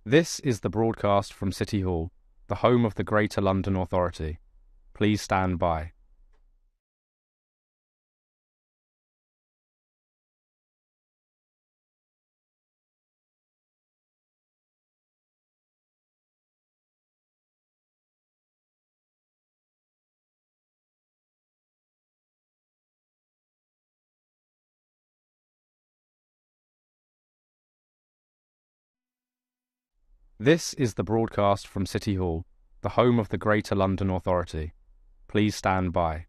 This is the broadcast from City Hall, the home of the Greater London Authority. Please stand by. This is the broadcast from City Hall, the home of the Greater London Authority. Please stand by.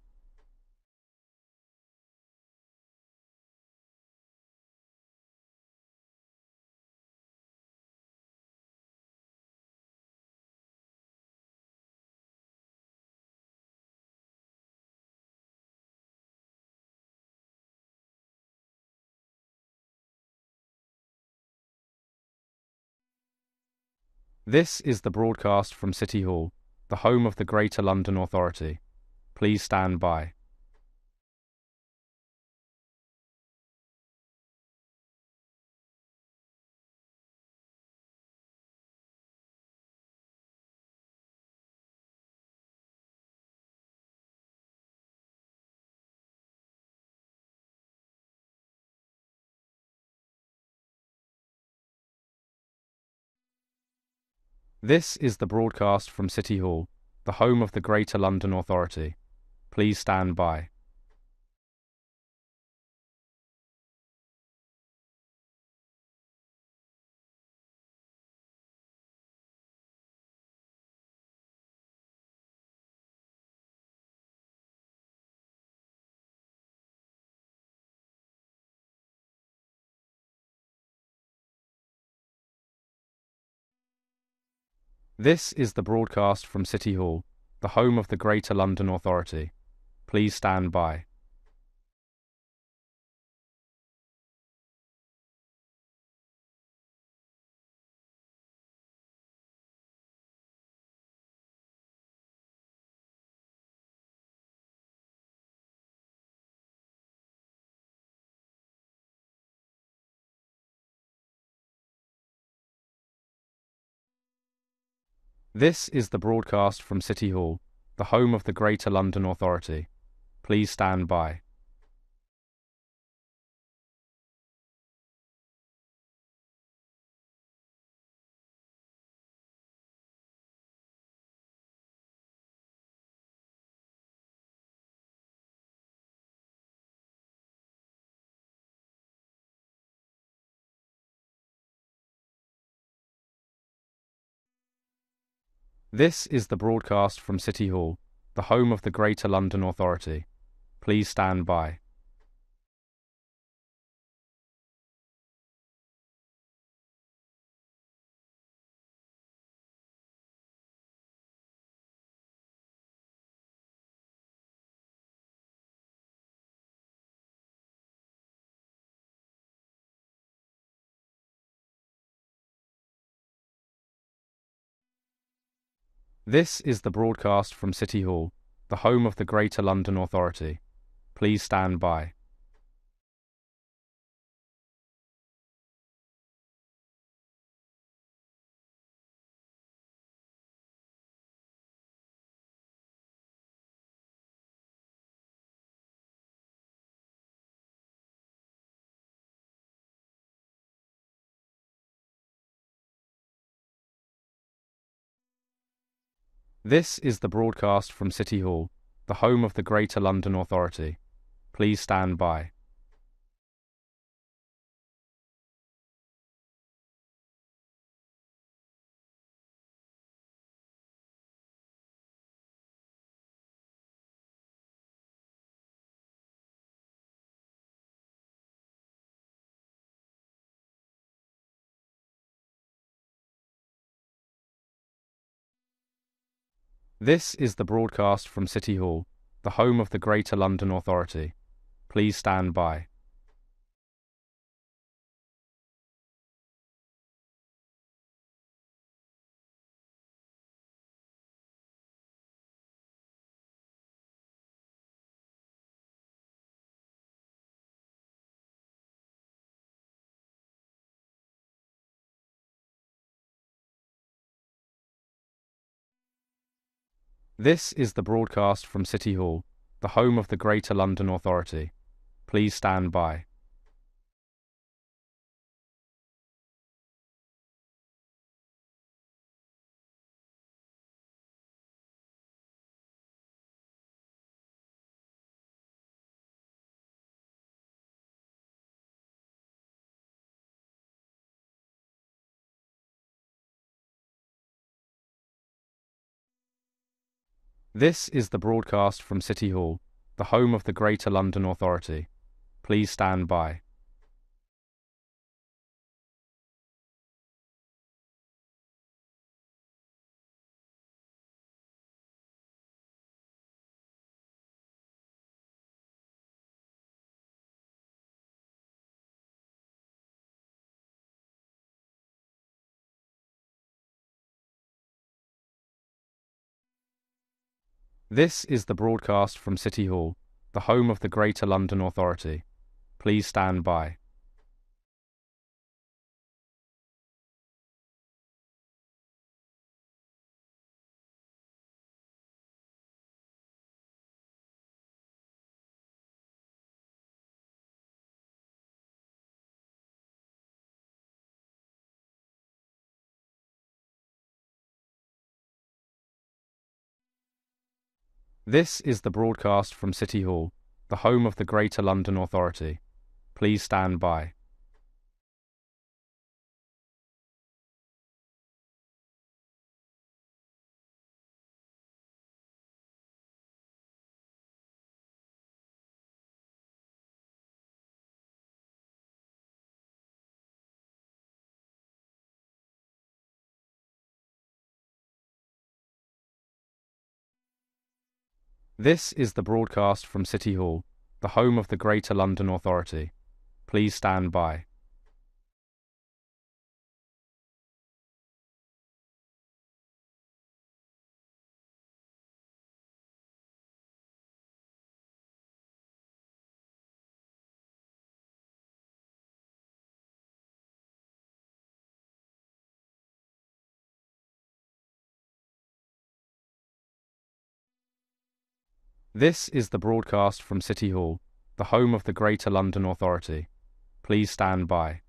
This is the broadcast from City Hall, the home of the Greater London Authority. Please stand by. This is the broadcast from City Hall, the home of the Greater London Authority. Please stand by. This is the broadcast from City Hall, the home of the Greater London Authority. Please stand by. This is the broadcast from City Hall, the home of the Greater London Authority. Please stand by. This is the broadcast from City Hall, the home of the Greater London Authority. Please stand by. This is the broadcast from City Hall, the home of the Greater London Authority. Please stand by. This is the broadcast from City Hall, the home of the Greater London Authority. Please stand by. This is the broadcast from City Hall, the home of the Greater London Authority. Please stand by. This is the broadcast from City Hall, the home of the Greater London Authority. Please stand by. This is the broadcast from City Hall, the home of the Greater London Authority. Please stand by. This is the broadcast from City Hall, the home of the Greater London Authority. Please stand by. This is the broadcast from City Hall, the home of the Greater London Authority. Please stand by. This is the broadcast from City Hall, the home of the Greater London Authority. Please stand by. This is the broadcast from City Hall, the home of the Greater London Authority. Please stand by.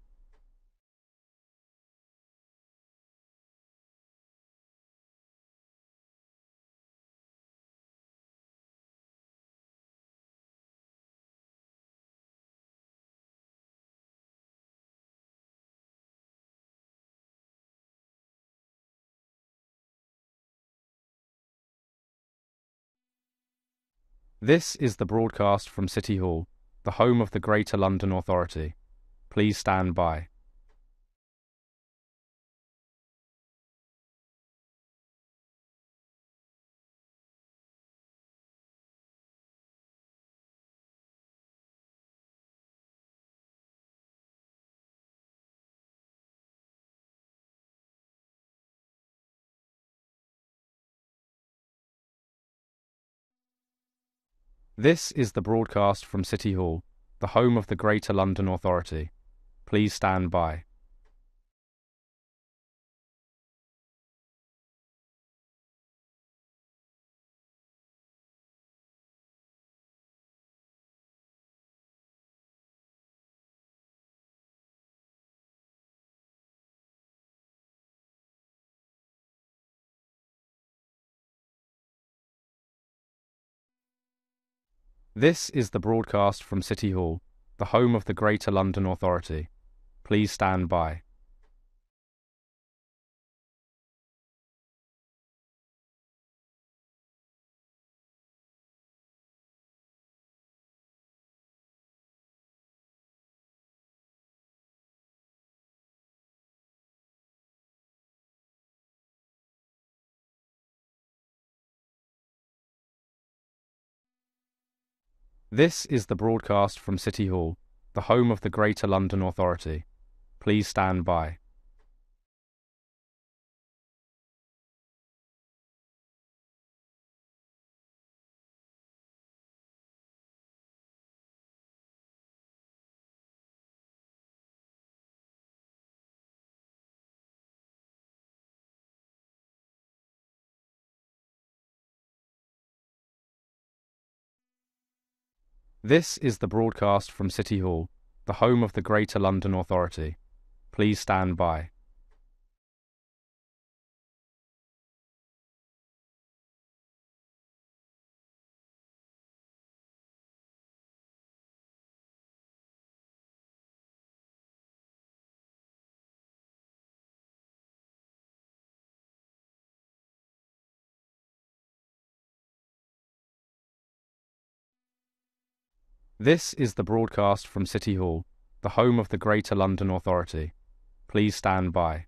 This is the broadcast from City Hall, the home of the Greater London Authority. Please stand by. This is the broadcast from City Hall, the home of the Greater London Authority. Please stand by. This is the broadcast from City Hall, the home of the Greater London Authority. Please stand by. This is the broadcast from City Hall, the home of the Greater London Authority. Please stand by. This is the broadcast from City Hall, the home of the Greater London Authority. Please stand by. This is the broadcast from City Hall, the home of the Greater London Authority. Please stand by.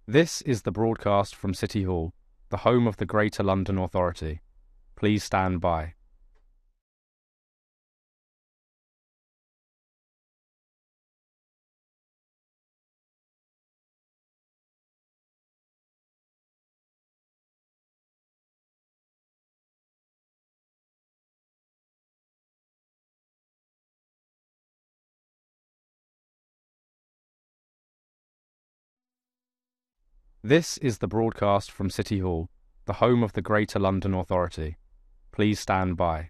This is the broadcast from City Hall, the home of the Greater London Authority. Please stand by. This is the broadcast from City Hall, the home of the Greater London Authority. Please stand by.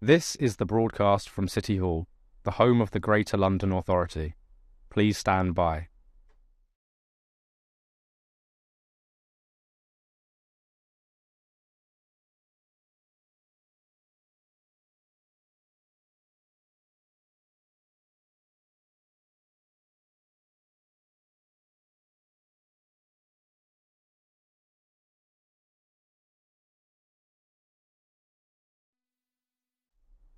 This is the broadcast from City Hall, the home of the Greater London Authority. Please stand by.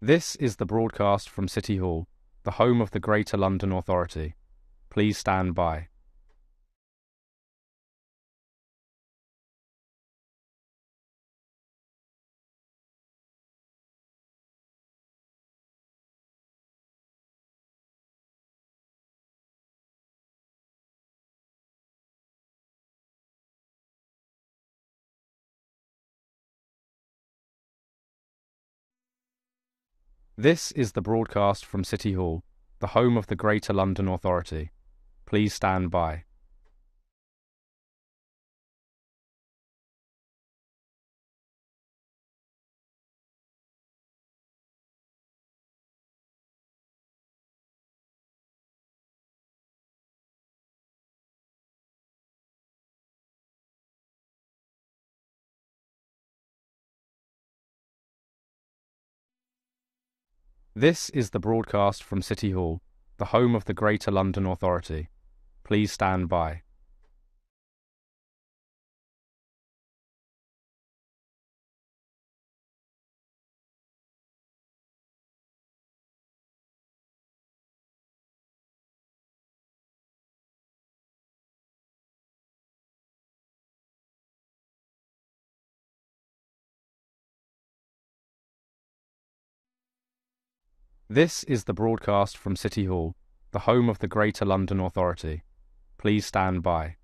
This is the broadcast from City Hall, the home of the Greater London Authority. Please stand by. This is the broadcast from City Hall, the home of the Greater London Authority. Please stand by. This is the broadcast from City Hall, the home of the Greater London Authority. Please stand by. This is the broadcast from City Hall, the home of the Greater London Authority. Please stand by.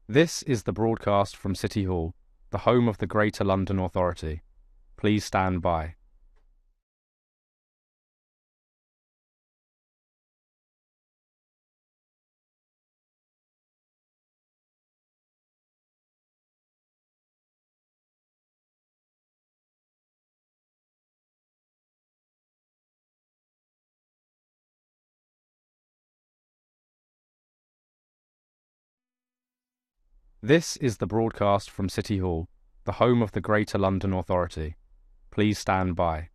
This is the broadcast from City Hall, the home of the Greater London Authority. Please stand by. This is the broadcast from City Hall, the home of the Greater London Authority. Please stand by.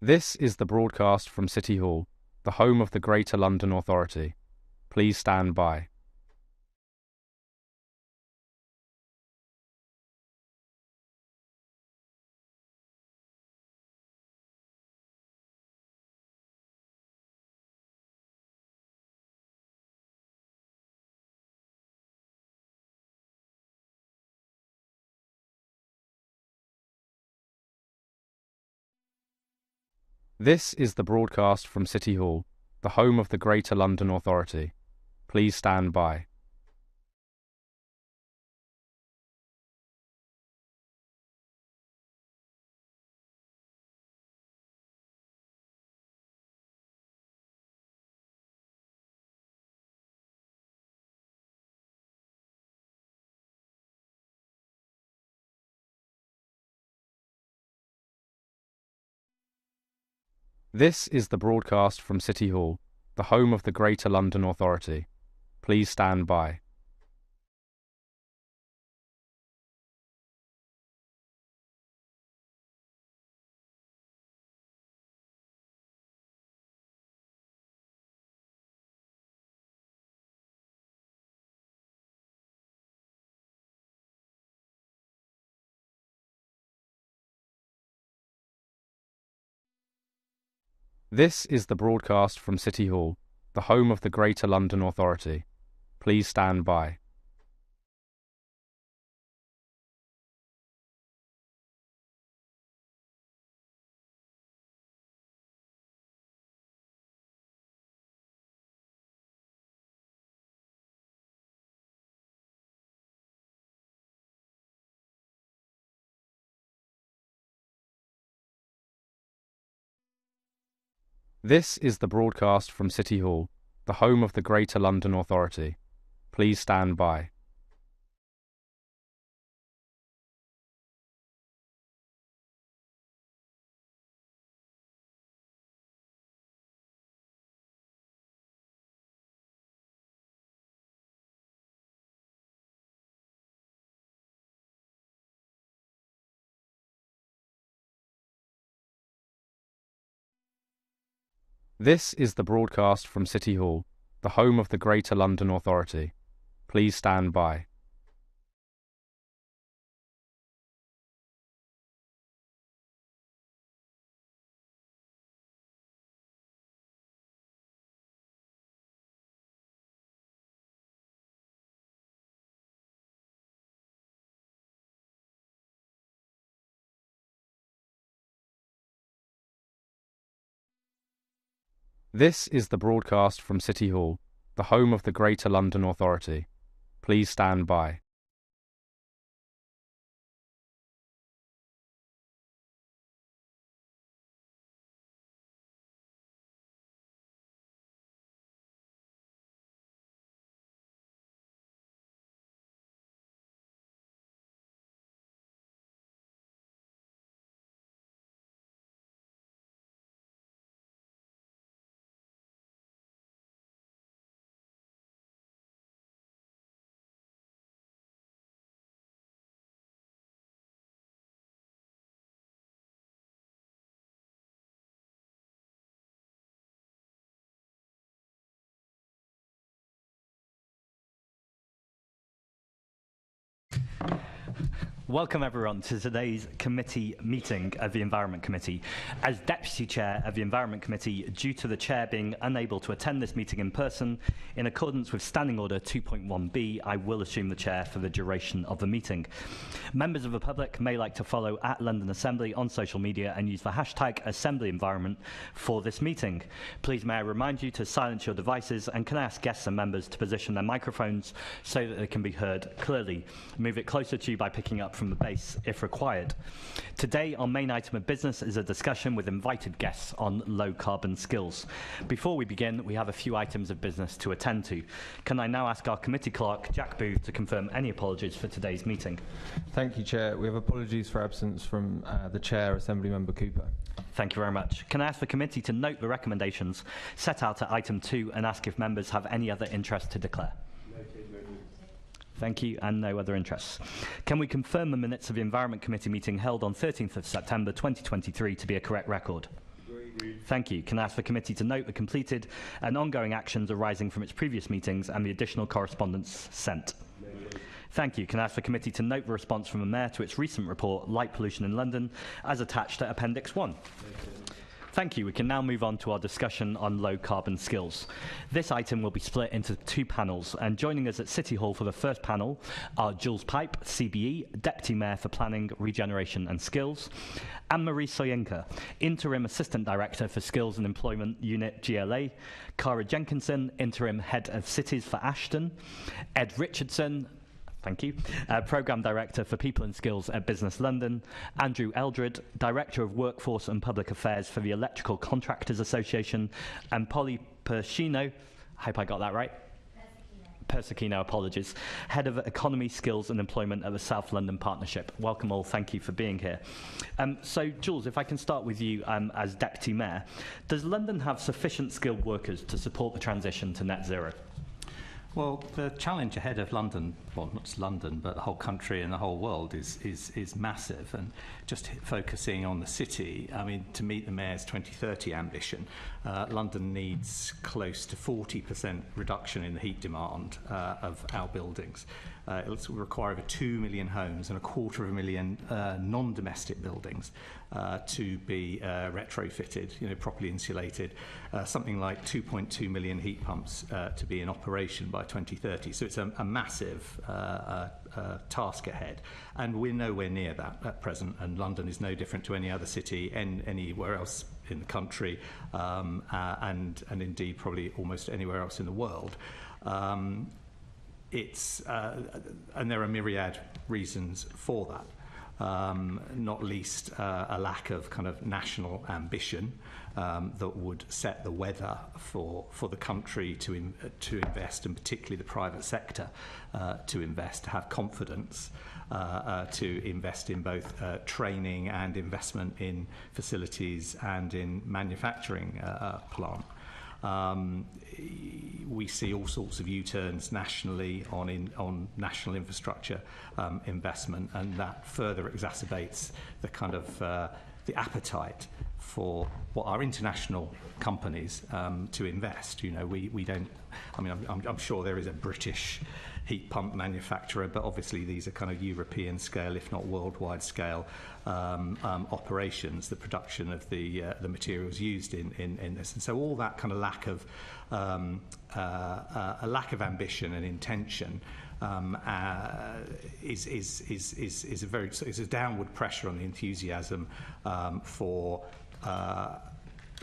This is the broadcast from City Hall, the home of the Greater London Authority. Please stand by. This is the broadcast from City Hall, the home of the Greater London Authority. Please stand by. This is the broadcast from City Hall, the home of the Greater London Authority. Please stand by. This is the broadcast from City Hall, the home of the Greater London Authority. Please stand by. This is the broadcast from City Hall, the home of the Greater London Authority. Please stand by. This is the broadcast from City Hall, the home of the Greater London Authority. Please stand by. This is the broadcast from City Hall, the home of the Greater London Authority. Please stand by. Welcome everyone to today's committee meeting of the Environment Committee. As Deputy Chair of the Environment Committee, due to the Chair being unable to attend this meeting in person, in accordance with Standing Order 2.1b, I will assume the Chair for the duration of the meeting. Members of the public may like to follow at London Assembly on social media and use the hashtag #AssemblyEnvironment for this meeting. Please may I remind you to silence your devices, and can I ask guests and members to position their microphones so that they can be heard clearly. Move it closer to you by picking up from the base if required. Today, our main item of business is a discussion with invited guests on low-carbon skills. Before we begin, we have a few items of business to attend to. Can I now ask our committee clerk, Jack Booth, to confirm any apologies for today's meeting? Thank you, Chair. We have apologies for absence from the Chair, Assembly Member Cooper. Thank you very much. Can I ask the committee to note the recommendations set out at item 2 and ask if members have any other interest to declare? Thank you, and no other interests. Can we confirm the minutes of the Environment Committee meeting held on 13th of September 2023 to be a correct record? Agreed. Thank you. Can I ask the committee to note the completed and ongoing actions arising from its previous meetings and the additional correspondence sent? Thank you. Can I ask the committee to note the response from the Mayor to its recent report, Light Pollution in London, as attached to Appendix 1? Thank you. We can now move on to our discussion on low-carbon skills. This item will be split into 2 panels, and joining us at City Hall for the first panel are Jules Pipe, CBE, Deputy Mayor for Planning, Regeneration and Skills, Anne-Marie Soyinka, Interim Assistant Director for Skills and Employment Unit, GLA, Cara Jenkinson, Interim Head of Cities for Ashden, Ed Richardson, thank you, Programme Director for People and Skills at Business London, Andrew Eldred, Director of Workforce and Public Affairs for the Electrical Contractors Association, and Polly Persechino, I hope I got that right? Persechino, apologies, Head of Economy, Skills and Employment at the South London Partnership. Welcome all, thank you for being here. So, Jules, if I can start with you as Deputy Mayor, does London have sufficient skilled workers to support the transition to net zero? Well, the challenge ahead of London, well, not just London, but the whole country and the whole world is massive. And just focusing on the city, I mean, to meet the Mayor's 2030 ambition, London needs close to 40% reduction in the heat demand of our buildings. It will require over 2 million homes and 250,000 non-domestic buildings to be retrofitted, properly insulated, something like 2.2 million heat pumps to be in operation by 2030. So it's a massive task ahead, and we're nowhere near that at present, and London is no different to any other city anywhere else in the country, and indeed probably almost anywhere else in the world. And there are myriad reasons for that, not least a lack of kind of national ambition that would set the weather for the country to invest, and particularly the private sector to invest, to have confidence to invest in both training and investment in facilities and in manufacturing plant. We see all sorts of U-turns nationally on national infrastructure investment, and that further exacerbates the kind of the appetite for what are international companies to invest. We don't. I mean, I'm sure there is a British heat pump manufacturer, but obviously these are kind of European scale, if not worldwide scale, operations. The production of the materials used in this, and so all that kind of lack of a lack of ambition and intention is a downward pressure on the enthusiasm for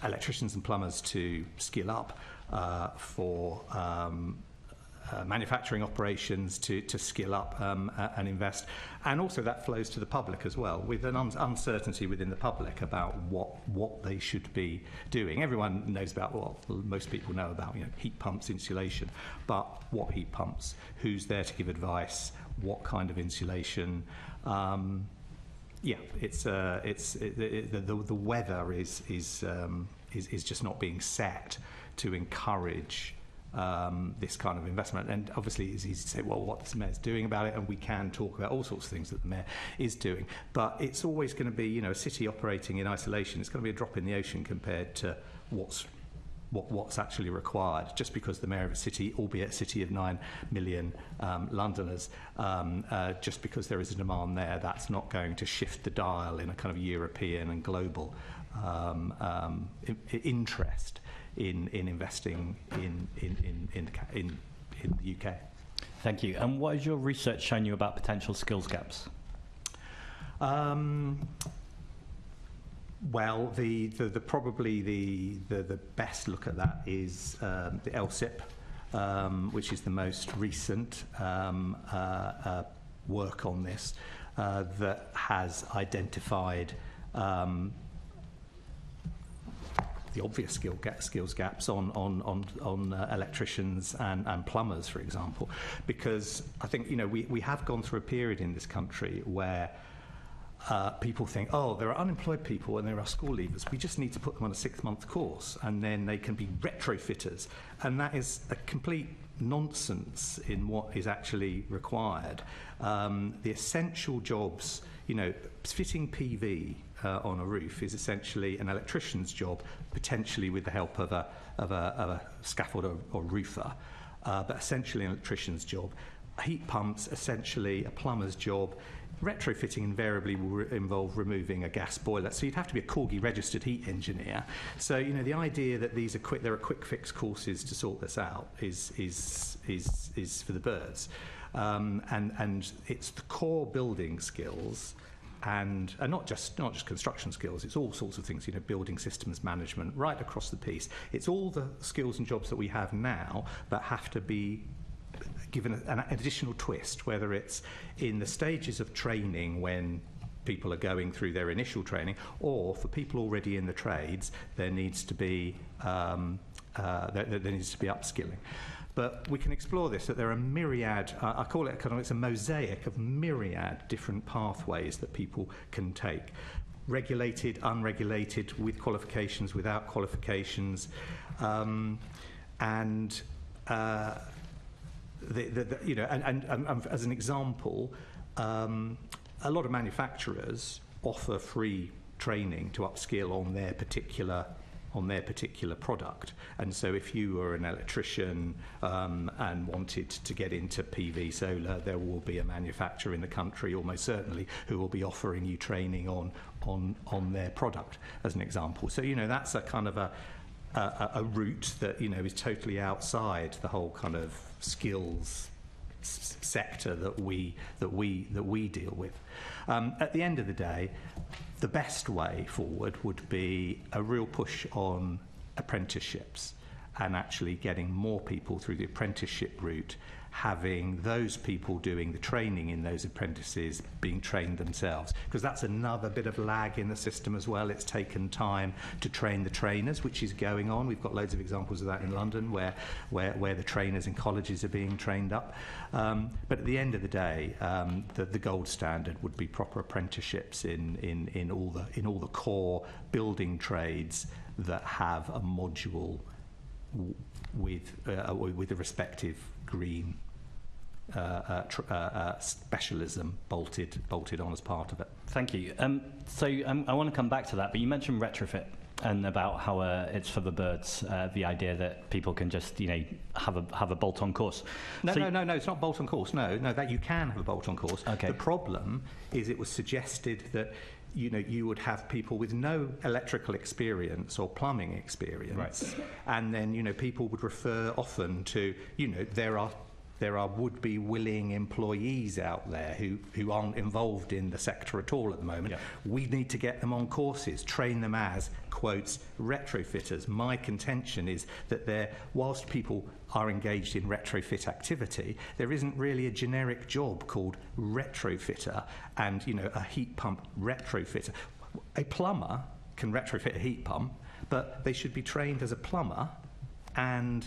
electricians and plumbers to skill up, for manufacturing operations to skill up and invest, and also that flows to the public as well, with an uncertainty within the public about what they should be doing. Everyone knows about, well, most people know about heat pumps, insulation, but what heat pumps? Who's there to give advice? What kind of insulation? It's the weather is just not being set to encourage this kind of investment. And obviously it's easy to say, well, what the Mayor's doing about it, and we can talk about all sorts of things that the Mayor is doing, but it's always going to be, a city operating in isolation. It's going to be a drop in the ocean compared to what's actually required. Just because the Mayor of a city, albeit a city of 9 million Londoners, just because there is a demand there, that's not going to shift the dial in a kind of European and global interest in investing in the UK. Thank you. And what has your research shown you about potential skills gaps? Well, probably the best look at that is the LSIP, which is the most recent work on this. that has identified the obvious skills gaps on electricians and plumbers, for example, because I think we have gone through a period in this country where people think, oh, there are unemployed people and there are school leavers. We just need to put them on a 6-month course and then they can be retrofitters. And that is a complete nonsense in what is actually required. The essential jobs, fitting PV on a roof is essentially an electrician's job, potentially with the help of a scaffolder or roofer, but essentially an electrician's job. Heat pumps, essentially a plumber's job. Retrofitting invariably will involve removing a gas boiler, so you'd have to be a Corgi registered heat engineer. So the idea that there are quick fix courses to sort this out is for the birds, and it's the core building skills. And not just construction skills, it's all sorts of things, building systems management, right across the piece. It's all the skills and jobs that we have now that have to be given an additional twist, whether it's in the stages of training when people are going through their initial training, or for people already in the trades, there needs to be upskilling. But we can explore this, that there are myriad, I call it it's a mosaic of myriad different pathways that people can take. Regulated, unregulated, with qualifications, without qualifications. And as an example, a lot of manufacturers offer free training to upskill on their particular product. And so if you were an electrician and wanted to get into PV solar, there will be a manufacturer in the country, almost certainly, who will be offering you training on their product, as an example. So that's a kind of a route that is totally outside the whole kind of skills sector that we deal with. At the end of the day, the best way forward would be a real push on apprenticeships and actually getting more people through the apprenticeship route, having those people doing the training in those apprentices being trained themselves, because that's another bit of lag in the system as well. It's taken time to train the trainers, which is going on. We've got loads of examples of that in London where the trainers in colleges are being trained up. But at the end of the day, the gold standard would be proper apprenticeships in all the core building trades that have a module with the respective green specialism bolted on as part of it. Thank you. So I want to come back to that, but you mentioned retrofit and about how it's for the birds. The idea that people can just have a bolt-on course. No, it's not bolt-on course. No, that you can have a bolt-on course. Okay. The problem is it was suggested that you would have people with no electrical experience or plumbing experience, right. And then people would refer often to there are would-be willing employees out there who aren't involved in the sector at all at the moment. Yeah. We need to get them on courses, train them as, quotes, retrofitters. My contention is that whilst people are engaged in retrofit activity, there isn't really a generic job called retrofitter and, a heat pump retrofitter. A plumber can retrofit a heat pump, but they should be trained as a plumber and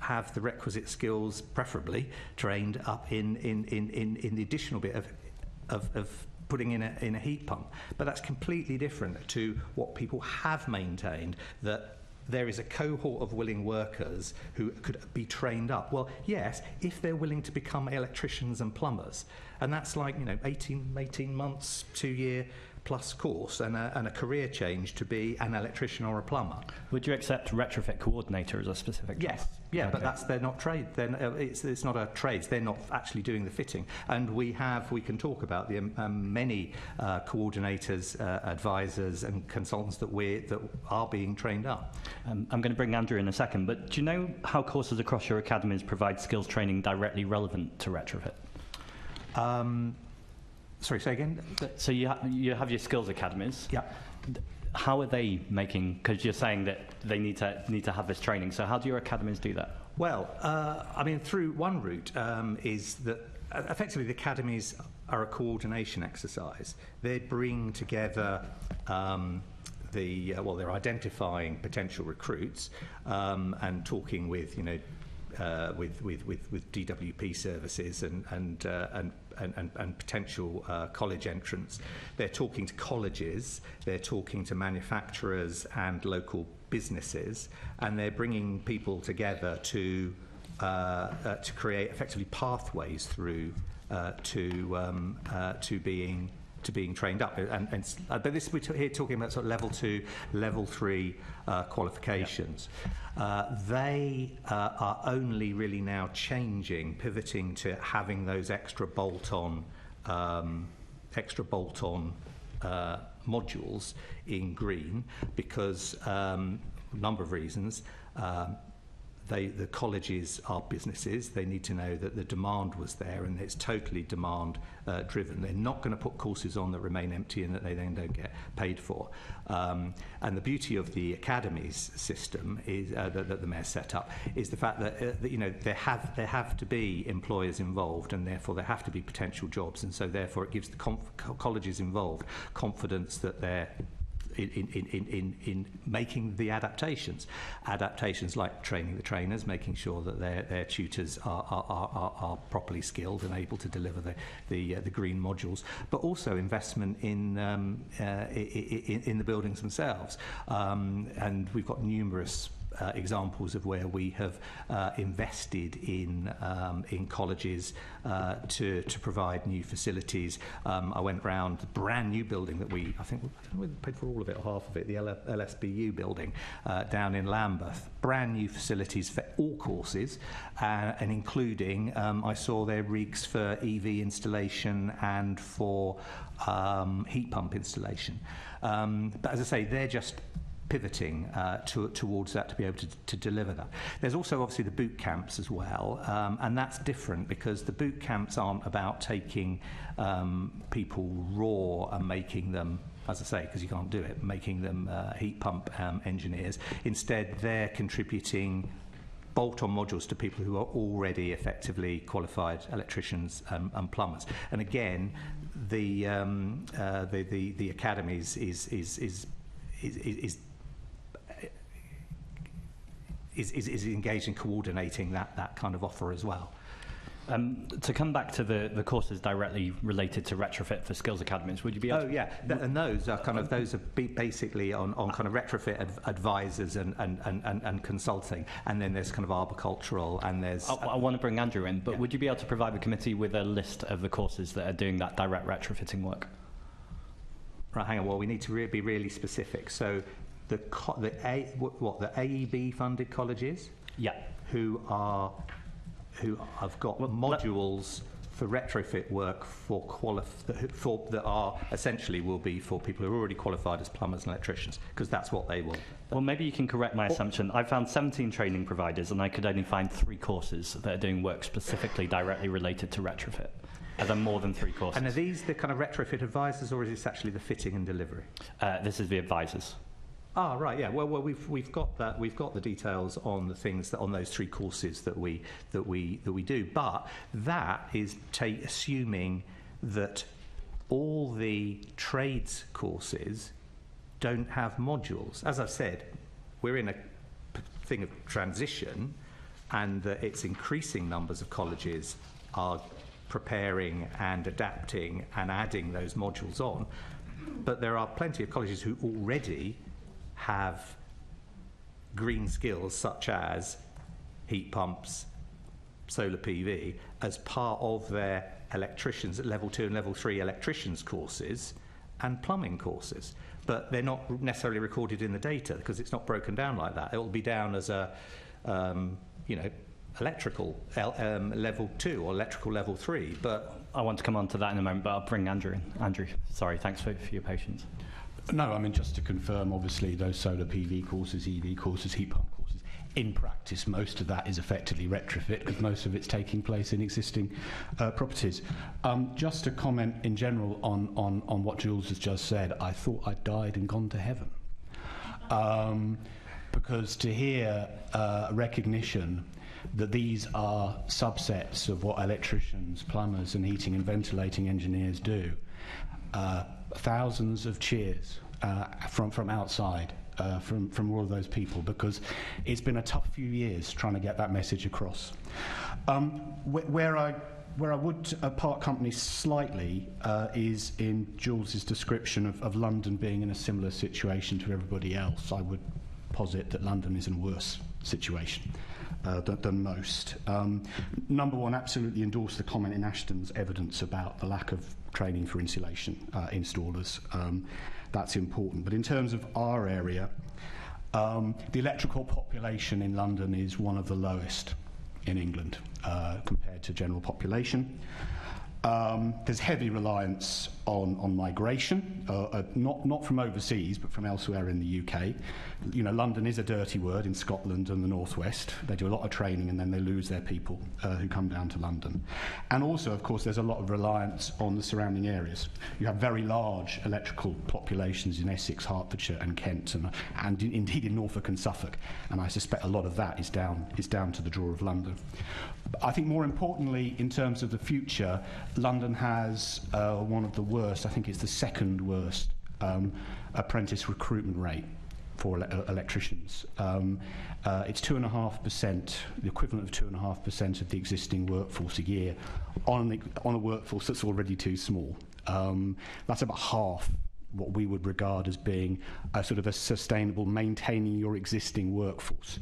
have the requisite skills, preferably trained up in the additional bit of putting in a heat pump. But that's completely different to what people have maintained, that there is a cohort of willing workers who could be trained up. Well, yes, if they're willing to become electricians and plumbers, and that's like 18 months, 2-year plus course and a career change to be an electrician or a plumber. Would you accept retrofit coordinator as a specific job? Yes, yeah, okay. But they're not trade. It's not a trades. They're not actually doing the fitting. And we can talk about the many coordinators, advisors, and consultants that are being trained up. I'm going to bring Andrew in a second, but do you know how courses across your academies provide skills training directly relevant to retrofit? Sorry, say again? So you have your skills academies. Yeah. How are they making, because you're saying that they need to have this training, so how do your academies do that? Well, through one route is that effectively the academies are a coordination exercise. They bring together they're identifying potential recruits and talking with with DWP services and potential college entrants. They're talking to colleges, they're talking to manufacturers and local businesses, and they're bringing people together to create effectively pathways through to being trained up. But this we're here talking about sort of level 2, level 3 qualifications. They are only really now pivoting to having those extra bolt-on modules in green because a number of reasons. The colleges are businesses. They need to know that the demand was there and it's totally demand driven. They're not going to put courses on that remain empty and that they then don't get paid for. And the beauty of the academies system is that the Mayor set up is the fact that there have to be employers involved, and therefore there have to be potential jobs, and so therefore it gives the colleges involved confidence that they're in making the adaptations like training the trainers, making sure that their tutors are properly skilled and able to deliver the green modules, but also investment in the buildings themselves, and we've got numerous examples of where we have invested in colleges to provide new facilities. I went round the brand new building that I don't know we paid for all of it or half of it, the LSBU building down in Lambeth. Brand new facilities for all courses, and including I saw their rigs for EV installation and for heat pump installation. But as I say, they're just pivoting towards that to be able to deliver that. There's also obviously the boot camps as well, and that's different because the boot camps aren't about taking people raw and making them, as I say, because you can't do it, making them heat pump engineers. Instead, they're contributing bolt-on modules to people who are already effectively qualified electricians and plumbers. And again, the academies is engaged in coordinating that kind of offer as well. To come back to the courses directly related to retrofit for skills academies, would you be able to... And those are basically on kind of retrofit advisors and consulting, and then there's kind of arboricultural, and there's... I want to bring Andrew in, but would you be able to provide the committee with a list of the courses that are doing that direct retrofitting work? Right, hang on, well, we need to be really specific. So the AEB funded colleges, who have got modules for retrofit work that are essentially will be for people who are already qualified as plumbers and electricians, because that's what they will. Well, maybe you can correct my assumption. I found 17 training providers, and I could only find 3 courses that are doing work specifically directly related to retrofit. Are there more than 3 courses? And are these the kind of retrofit advisors, or is this actually the fitting and delivery? This is the advisors. Ah, right, yeah. Well, we've got that. We've got the details on the things on those 3 courses that we do. But that is assuming that all the trades courses don't have modules. As I've said, we're in a thing of transition, and that it's increasing numbers of colleges are preparing and adapting and adding those modules on. But there are plenty of colleges who already have green skills such as heat pumps, solar PV, as part of their electricians at level 2 and level 3 electricians courses and plumbing courses. But they're not necessarily recorded in the data because it's not broken down like that. It will be down as a, electrical level 2 or electrical level 3. But I want to come on to that in a moment, but I'll bring Andrew in. Andrew, sorry, thanks for your patience. No, I mean, just to confirm, obviously, those solar PV courses, EV courses, heat pump courses, in practice, most of that is effectively retrofit because most of it's taking place in existing properties. Just to comment in general on what Jules has just said, I thought I'd died and gone to heaven. Because to hear recognition that these are subsets of what electricians, plumbers and heating and ventilating engineers do. Thousands of cheers from outside, from all of those people, because it's been a tough few years trying to get that message across. Where I would part company slightly is in Jules's description of London being in a similar situation to everybody else. I would posit that London is in a worse situation than most. Number one, absolutely endorse the comment in Ashden's evidence about the lack of training for insulation installers. That's important. But in terms of our area, the electrical population in London is one of the lowest in England compared to general population. There's heavy reliance on migration, not from overseas, but from elsewhere in the UK. You know, London is a dirty word in Scotland and the Northwest. They do a lot of training and then they lose their people who come down to London. And also, of course, there's a lot of reliance on the surrounding areas. You have very large electrical populations in Essex, Hertfordshire and Kent, and indeed in Norfolk and Suffolk. And I suspect a lot of that is down to the draw of London. I think more importantly, in terms of the future, London has one of the worst, I think it's the second worst, apprentice recruitment rate for electricians. It's 2.5%, the equivalent of 2.5% of the existing workforce a year on a workforce that's already too small. That's about half what we would regard as being a sort of a sustainable, maintaining your existing workforce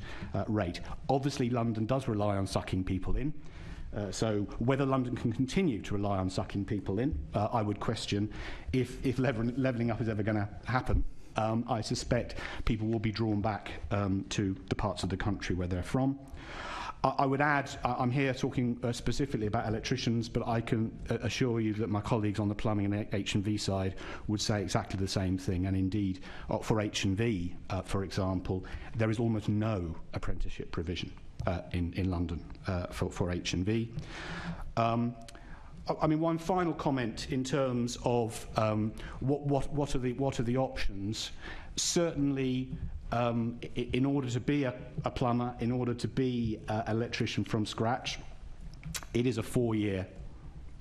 rate. Obviously, London does rely on sucking people in. So whether London can continue to rely on sucking people in, I would question if levelling up is ever going to happen. I suspect people will be drawn back to the parts of the country where they're from. I would add, I'm here talking specifically about electricians, but I can assure you that my colleagues on the plumbing and H&V side would say exactly the same thing. And indeed, for H&V, for example, there is almost no apprenticeship provision in London for H&V. I mean, one final comment in terms of what are the options. Certainly, in order to be a plumber, in order to be an electrician from scratch, it is a 4-year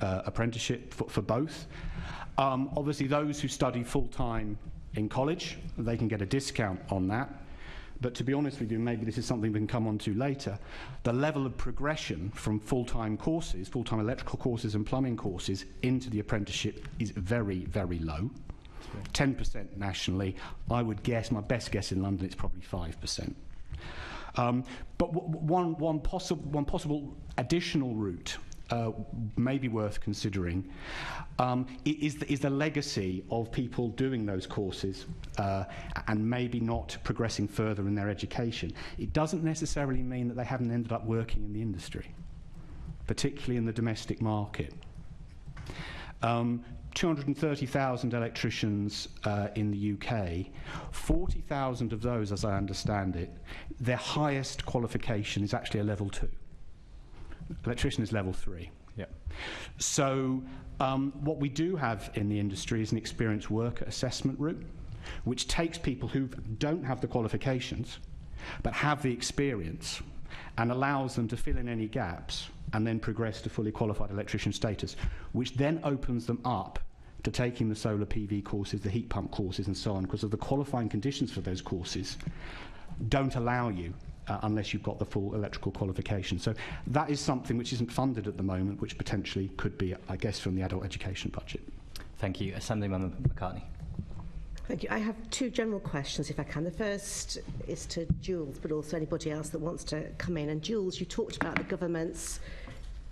apprenticeship for both. Obviously, those who study full-time in college, they can get a discount on that. But to be honest with you, maybe this is something we can come on to later, the level of progression from full-time courses, full-time electrical courses and plumbing courses into the apprenticeship is very, very low. 10% nationally. I would guess, my best guess in London, it's probably 5%. But one possible additional route may be worth considering is the legacy of people doing those courses and maybe not progressing further in their education. It doesn't necessarily mean that they haven't ended up working in the industry, particularly in the domestic market. 230,000 electricians in the UK, 40,000 of those, as I understand it, their highest qualification is actually a level 2. Electrician is level 3. Yep. So what we do have in the industry is an experienced worker assessment route, which takes people who don't have the qualifications but have the experience and allows them to fill in any gaps and then progress to fully qualified electrician status, which then opens them up to taking the solar PV courses, the heat pump courses and so on, because of the qualifying conditions for those courses don't allow you unless you've got the full electrical qualification. So that is something which isn't funded at the moment, which potentially could be, I guess, from the adult education budget. Thank you. Assemblyman McCartney. Thank you. I have 2 general questions, if I can. The first is to Jules, but also anybody else that wants to come in. And Jules, you talked about the government's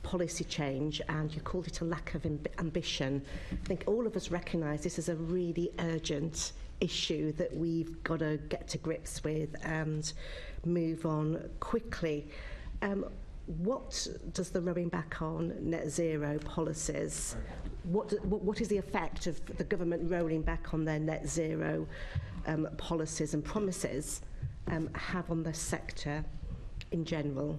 policy change and you called it a lack of ambition. I think all of us recognise this is a really urgent issue that we've got to get to grips with and move on quickly. What does the rowing back on net zero policies, what is the effect of the government rolling back on their net zero policies and promises have on the sector in general?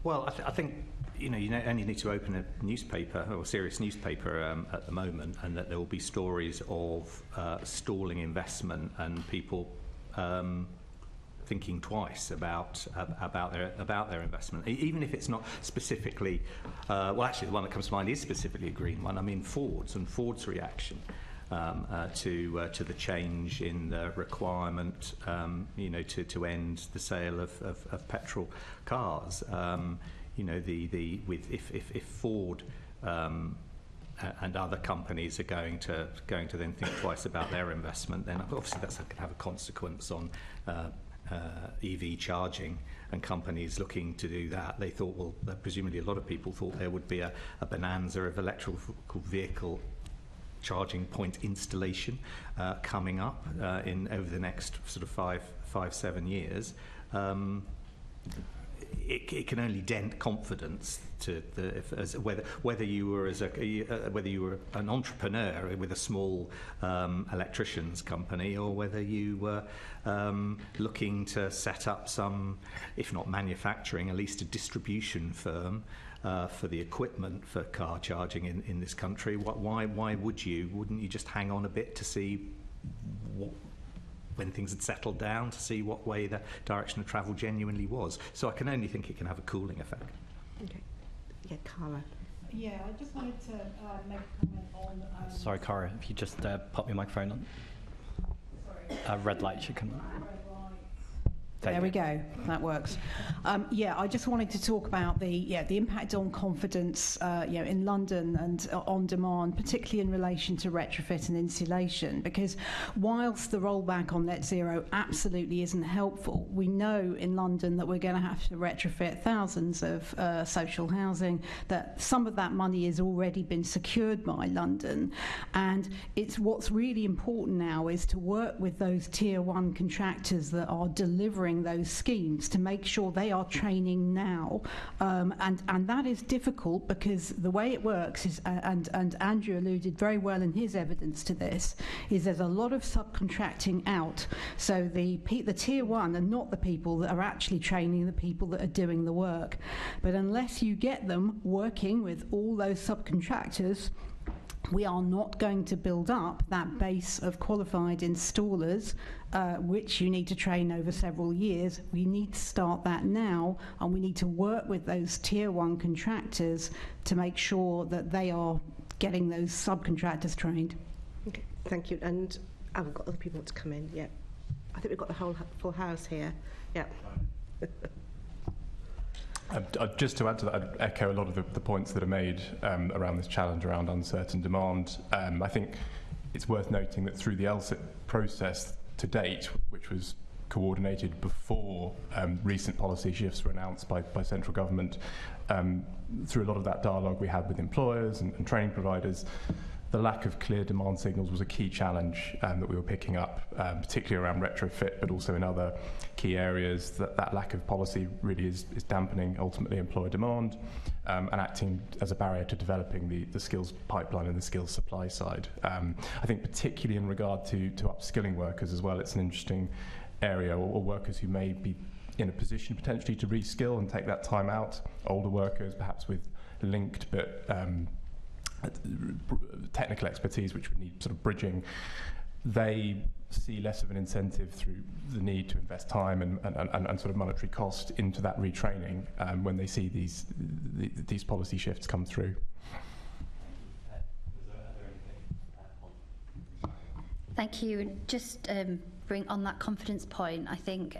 Well, I think you only need to open a newspaper or a serious newspaper at the moment, and that there will be stories of stalling investment and people thinking twice about their investment, even if it's not specifically. Well, actually, the one that comes to mind is specifically a green one. I mean, Ford's reaction to the change in the requirement, to end the sale of petrol cars. If Ford and other companies are going to then think twice about their investment, then obviously that's going to have a consequence on EV charging, and companies looking to do that. They thought, well, presumably a lot of people thought there would be a bonanza of electrical vehicle charging point installation coming up over the next sort of 5-7 years. It can only dent confidence to whether you were an entrepreneur with a small electricians company, or whether you were looking to set up some, if not manufacturing, at least a distribution firm for the equipment for car charging in this country. Why wouldn't you just hang on a bit to see when things had settled down, to see what way the direction of travel genuinely was? So I can only think it can have a cooling effect. Okay. Yeah, Cara. Yeah, I just wanted to make a comment on... Sorry, Cara, if you just pop your microphone on. Sorry. Red light should come on. Red light. There we go. That works. I just wanted to talk about the impact on confidence, in London and on demand, particularly in relation to retrofit and insulation. Because whilst the rollback on net zero absolutely isn't helpful, we know in London that we're going to have to retrofit thousands of social housing. That some of that money has already been secured by London, and it's what's really important now is to work with those tier 1 contractors that are delivering those schemes to make sure they are training now, and that is difficult because the way it works is, and Andrew alluded very well in his evidence to this, is there's a lot of subcontracting out. So the tier 1 are not the people that are actually training the people that are doing the work. But unless you get them working with all those subcontractors, we are not going to build up that base of qualified installers, which you need to train over several years. We need to start that now, and we need to work with those tier 1 contractors to make sure that they are getting those subcontractors trained. Okay, thank you. And I've got other people to come in. Yeah, I think we've got the whole full house here. Yeah. Just to add to that, I'd echo a lot of the points that are made around this challenge around uncertain demand. I think it's worth noting that through the LSIP process to date, which was coordinated before recent policy shifts were announced by central government, through a lot of that dialogue we had with employers and training providers, the lack of clear demand signals was a key challenge that we were picking up, particularly around retrofit, but also in other key areas. That lack of policy really is dampening ultimately employer demand and acting as a barrier to developing the skills pipeline and the skills supply side. I think particularly in regard to upskilling workers as well, it's an interesting area, or workers who may be in a position potentially to reskill and take that time out, older workers perhaps with linked but technical expertise which would need sort of bridging. They see less of an incentive through the need to invest time and sort of monetary cost into that retraining when they see these policy shifts come through. Thank you. Just bring on that confidence point, I think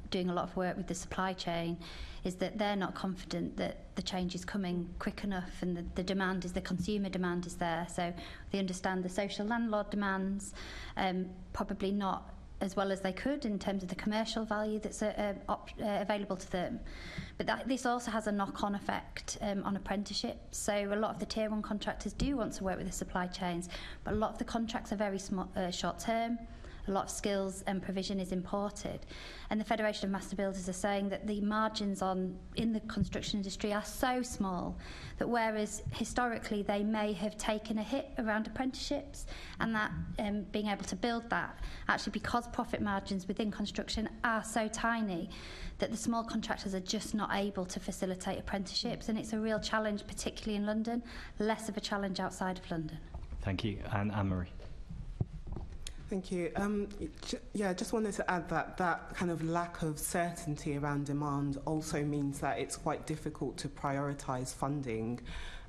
doing a lot of work with the supply chain is that they're not confident that the change is coming quick enough, and the demand is, the consumer demand is there. So they understand the social landlord demands, probably not as well as they could in terms of the commercial value that's available to them. But this also has a knock-on effect on apprenticeships. So a lot of the tier 1 contractors do want to work with the supply chains, but a lot of the contracts are very short-term. A lot of skills and provision is imported. And the Federation of Master Builders are saying that the margins in the construction industry are so small that whereas historically they may have taken a hit around apprenticeships, and that being able to build that, actually because profit margins within construction are so tiny that the small contractors are just not able to facilitate apprenticeships, and it's a real challenge, particularly in London, less of a challenge outside of London. Thank you. And Anne-Marie. Thank you. Yeah, just wanted to add that that kind of lack of certainty around demand also means that it's quite difficult to prioritise funding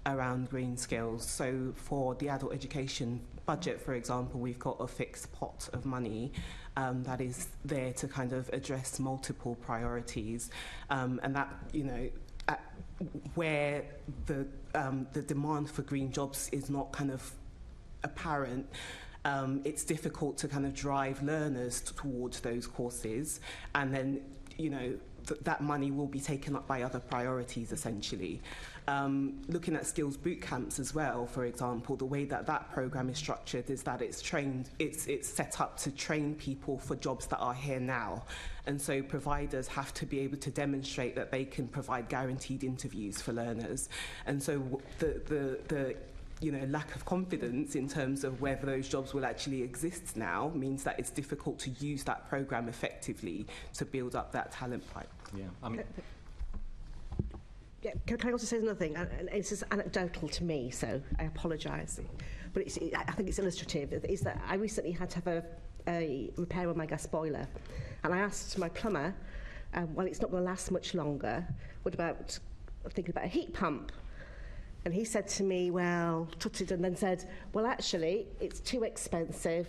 around green skills. So for the adult education budget, for example, we've got a fixed pot of money that is there to kind of address multiple priorities, and that, you know, where the demand for green jobs is not kind of apparent, it's difficult to kind of drive learners towards those courses, and then, you know, that money will be taken up by other priorities, essentially. Looking at skills boot camps as well, for example, the way that that program is structured is that it's set up to train people for jobs that are here now, and so providers have to be able to demonstrate that they can provide guaranteed interviews for learners, and so the you know, lack of confidence in terms of whether those jobs will actually exist now means that it's difficult to use that program effectively to build up that talent pipe. Yeah, I mean. Yeah, can I also say another thing? And it's just anecdotal to me, so I apologise. But I think it's illustrative. Is that I recently had to have a repair on my gas boiler, and I asked my plumber, well, it's not going to last much longer. What about thinking about a heat pump? And he said to me, well, tutted, and then said, well, actually, it's too expensive.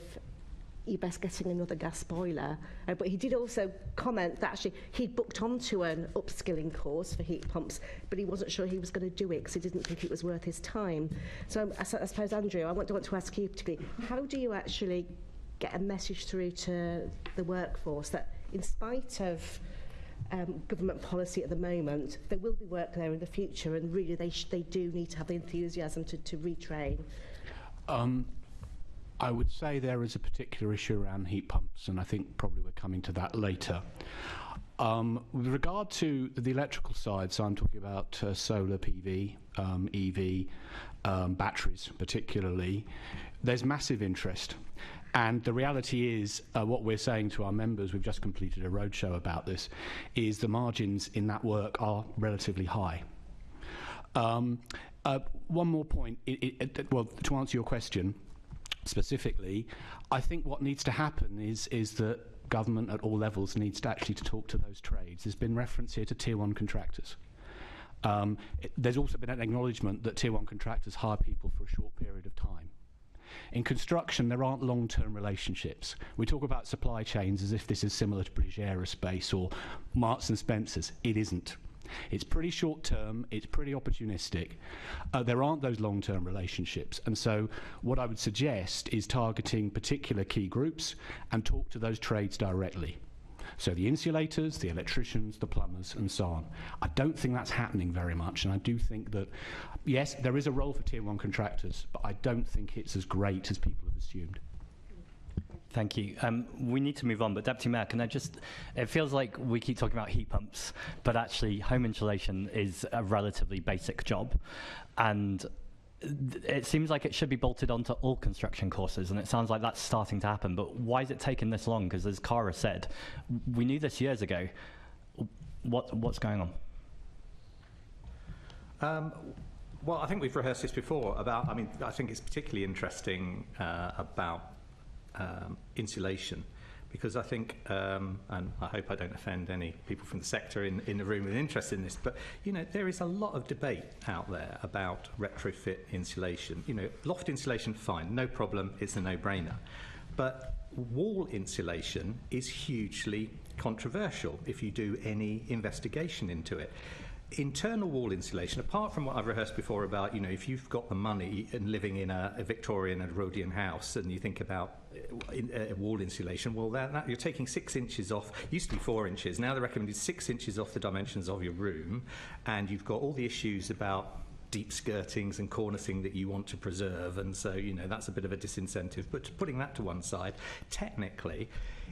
You're best getting another gas boiler. But he did also comment that actually he'd booked onto an upskilling course for heat pumps, but he wasn't sure he was going to do it because he didn't think it was worth his time. So I suppose, Andrew, I want to ask you particularly, how do you actually get a message through to the workforce that in spite of government policy at the moment, there will be work there in the future, and really they do need to have the enthusiasm to retrain? I would say there is a particular issue around heat pumps, and I think probably we're coming to that later. With regard to the electrical side, so I'm talking about solar PV, EV, batteries particularly, there's massive interest. And the reality is, what we're saying to our members, we've just completed a roadshow about this, is the margins in that work are relatively high. One more point, well, to answer your question specifically, I think what needs to happen is that government at all levels needs to actually talk to those trades. There's been reference here to Tier 1 contractors. There's also been an acknowledgement that Tier 1 contractors hire people for a short period of time. In construction, there aren't long-term relationships. We talk about supply chains as if this is similar to British Aerospace or Marks and Spencers. It isn't. It's pretty short-term, it's pretty opportunistic. There aren't those long-term relationships. And so what I would suggest is targeting particular key groups and talk to those trades directly. So the insulators, the electricians, the plumbers, and so on. I don't think that's happening very much, and I do think that, yes, there is a role for Tier 1 contractors, but I don't think it's as great as people have assumed. Thank you. We need to move on, but Deputy Mayor, can I just, it feels like we keep talking about heat pumps, but actually home insulation is a relatively basic job, and it seems like it should be bolted onto all construction courses, and it sounds like that's starting to happen, but why is it taking this long? Because as Cara said, we knew this years ago. What's going on? Well, I think we've rehearsed this before about, I mean, I think it's particularly interesting about insulation, because I think, and I hope I don't offend any people from the sector in the room with interest in this, but, you know, there is a lot of debate out there about retrofit insulation. You know, loft insulation, fine, no problem, it's a no-brainer. But wall insulation is hugely controversial if you do any investigation into it. Internal wall insulation, apart from what I've rehearsed before about, you know, if you've got the money and living in a Victorian Edwardian house and you think about wall insulation, well, that you're taking 6 inches off, used to be 4 inches, now they're recommended 6 inches off the dimensions of your room, and you've got all the issues about deep skirtings and cornicing that you want to preserve, and so, you know, that's a bit of a disincentive. But putting that to one side, technically,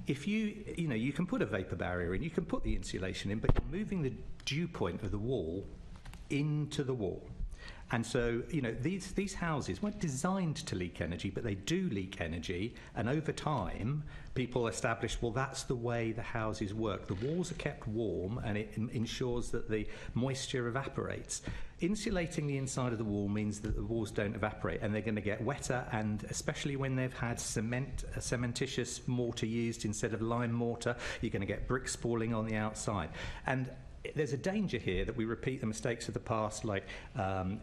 if you know, you can put a vapour barrier in, you can put the insulation in, but you're moving the dew point of the wall into the wall. And so, you know, these houses weren't designed to leak energy, but they do leak energy. And over time, people established, well, that's the way the houses work. The walls are kept warm, and it ensures that the moisture evaporates. Insulating the inside of the wall means that the walls don't evaporate, and they're going to get wetter, and especially when they've had cementitious mortar used instead of lime mortar, you're going to get brick spalling on the outside. And there's a danger here that we repeat the mistakes of the past, like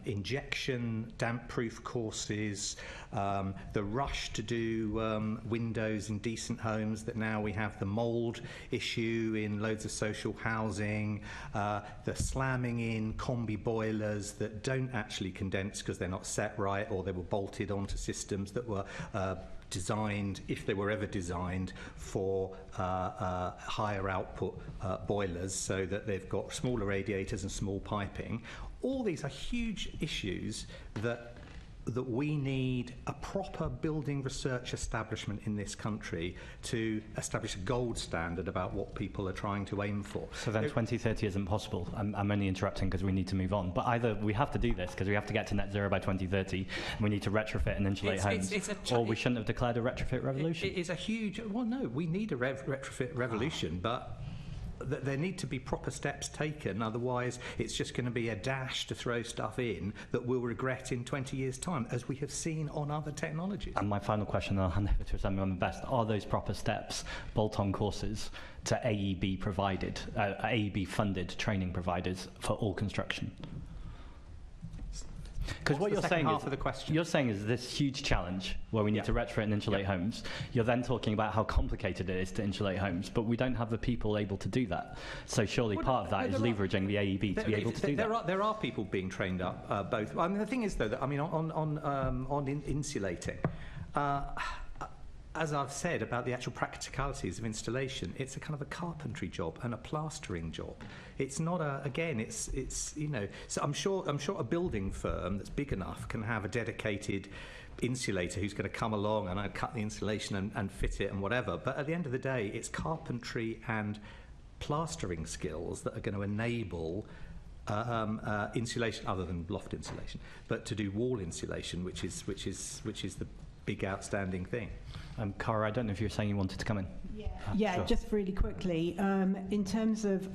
injection, damp-proof courses, the rush to do windows in decent homes, that now we have the mould issue in loads of social housing, the slamming in combi boilers that don't actually condense because they're not set right, or they were bolted onto systems that were designed, if they were ever designed, for higher output boilers, so that they've got smaller radiators and small piping. All these are huge issues that we need a proper building research establishment in this country to establish a gold standard about what people are trying to aim for. So then 2030 isn't possible. I'm only interrupting because we need to move on. But either we have to do this because we have to get to net zero by 2030, and we need to retrofit and insulate homes, or we shouldn't have declared a retrofit revolution. It is a huge... Well, no, we need a retrofit revolution, but there need to be proper steps taken, otherwise it's just going to be a dash to throw stuff in that we'll regret in 20 years' time, as we have seen on other technologies. And my final question, I'll hand over to Assembly Member Best, are those proper steps bolt-on courses to AEB provided, AEB funded training providers for all construction? Because what you're saying is this huge challenge where we need to retrofit and insulate homes. You're then talking about how complicated it is to insulate homes, but we don't have the people able to do that. So surely part of that is leveraging the AEB to be able to do that. There are people being trained up, both. I mean, the thing is, though, that on insulating. As I've said about the actual practicalities of installation, it's a kind of a carpentry job and a plastering job. It's not it's you know. So I'm sure a building firm that's big enough can have a dedicated insulator who's going to come along and cut the insulation and fit it and whatever. But at the end of the day, it's carpentry and plastering skills that are going to enable insulation, other than loft insulation, but to do wall insulation, which is the big outstanding thing. Cara, I don't know if you were saying you wanted to come in. Yeah, sure. Just really quickly, in terms of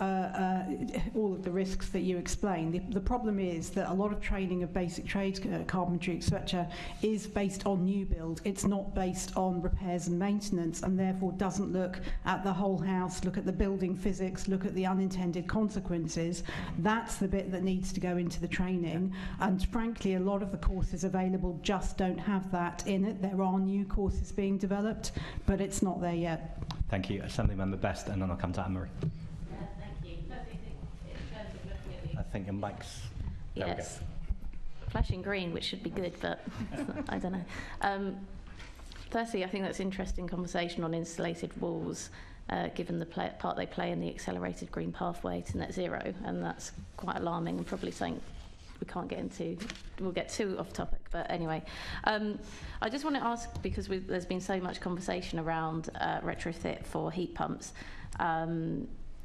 all of the risks that you explained, the problem is that a lot of training of basic trades, carpentry, etc., is based on new build. It's not based on repairs and maintenance, and therefore doesn't look at the whole house, look at the building physics, look at the unintended consequences. That's the bit that needs to go into the training, and frankly, a lot of the courses available just don't have that in it. There are new courses being developed, but it's not there yet. Thank you. Assembly Member Best, and then I'll come to Anne-Marie. Thank you. I think your mic's... Yes. Flashing green, which should be good, but I don't know. Firstly, I think that's an interesting conversation on insulated walls, given the part they play in the accelerated green pathway to net zero, and that's quite alarming and probably something we can't get into. We'll get too off topic, but anyway. I just want to ask, because there's been so much conversation around retrofit for heat pumps.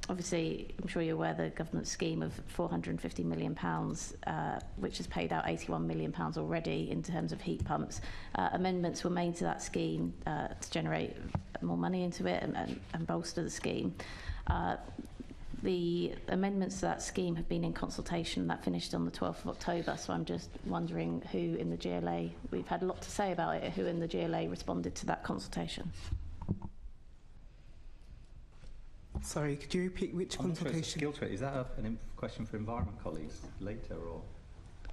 Obviously, I'm sure you're aware the government scheme of £450 million, which has paid out £81 million already in terms of heat pumps. Amendments were made to that scheme to generate more money into it and bolster the scheme. The amendments to that scheme have been in consultation. That finished on the 12th of October, so I'm just wondering who in the GLA, we've had a lot to say about it, who in the GLA responded to that consultation. Sorry, could you repeat which consultation? Is that a question for environment colleagues later, or...?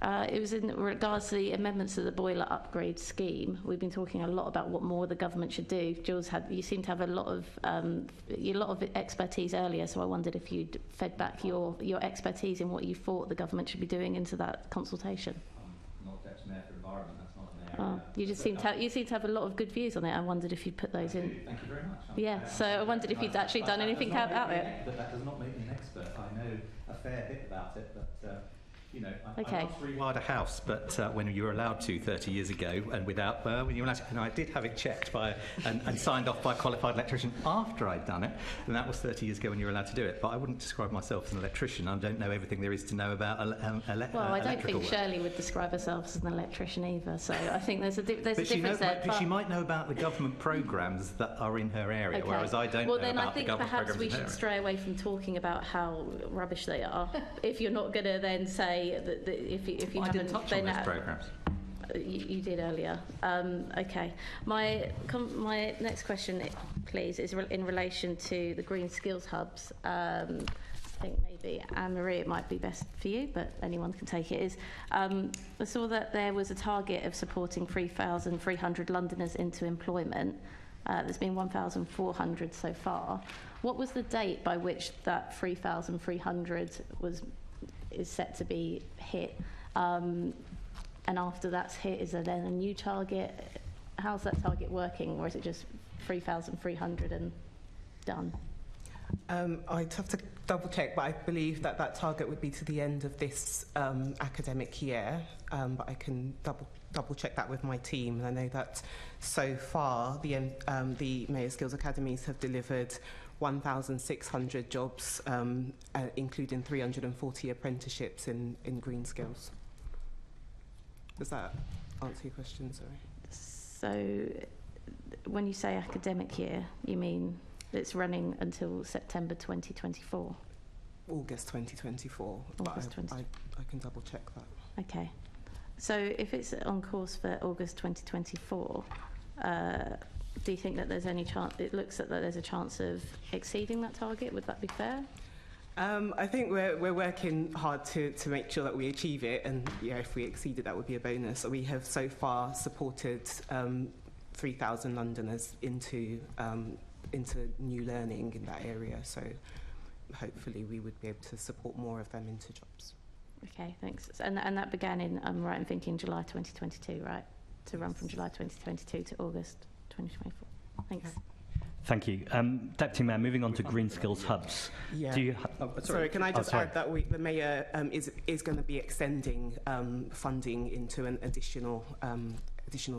It was in regards to the amendments to the boiler upgrade scheme. We've been talking a lot about what more the government should do. Jules, you seem to have a lot of expertise earlier, so I wondered if you'd fed back your expertise in what you thought the government should be doing into that consultation. I'm not Deputy Mayor for Environment, that's not an area. You just seem to have a lot of good views on it. I wondered if you'd put those in. Thank you very much. Yeah, so I wondered if you'd actually done anything about it. But that does not make me an expert. I know a fair bit about it, but... You know, Okay. I once rewired a house, but when you were allowed to 30 years ago, and without, when you were allowed to, and I did have it checked by and signed off by a qualified electrician after I'd done it, and that was 30 years ago when you were allowed to do it. But I wouldn't describe myself as an electrician. I don't know everything there is to know about Well, I don't think work. Shirley would describe herself as an electrician either, so I think there's a But difference there. but she might know about the government programmes that are in her area, Okay. whereas I don't well, know then about I think the government perhaps programmes we in her should area. stray away from talking about how rubbish they are. If you're not going to then say that if you I haven't, didn't touch on those programmes. You did earlier. Okay. My next question, please, is in relation to the green skills hubs. I think maybe Anne-Marie, it might be best for you, but anyone can take it. I saw that there was a target of supporting 3,300 Londoners into employment. There's been 1,400 so far. What was the date by which that 3,300 is set to be hit? And after that's hit, is there then a new target? How's that target working, or is it just 3,300 and done? I'd have to double check, but I believe that target would be to the end of this academic year, but I can double check that with my team. And I know that so far the Mayor Skills Academies have delivered 1,600 jobs, including 340 apprenticeships in green skills. Does that answer your question? Sorry. So when you say academic year, you mean it's running until September 2024? August 2024. August 2024. I can double check that. Okay. So if it's on course for August 2024, do you think that there's any chance, it looks that there's a chance of exceeding that target? Would that be fair? I think we're working hard to make sure that we achieve it, and if we exceed it, that would be a bonus. So we have so far supported 3,000 Londoners into new learning in that area. So hopefully we would be able to support more of them into jobs. Okay, thanks. And that began in, I'm right in thinking, July 2022, right? To run from July 2022 to August 2024. Thanks. Okay. Thank you. Deputy Mayor, moving on to green skills hubs. Yeah. Do you sorry, can I just add that the Mayor is going to be extending funding into an additional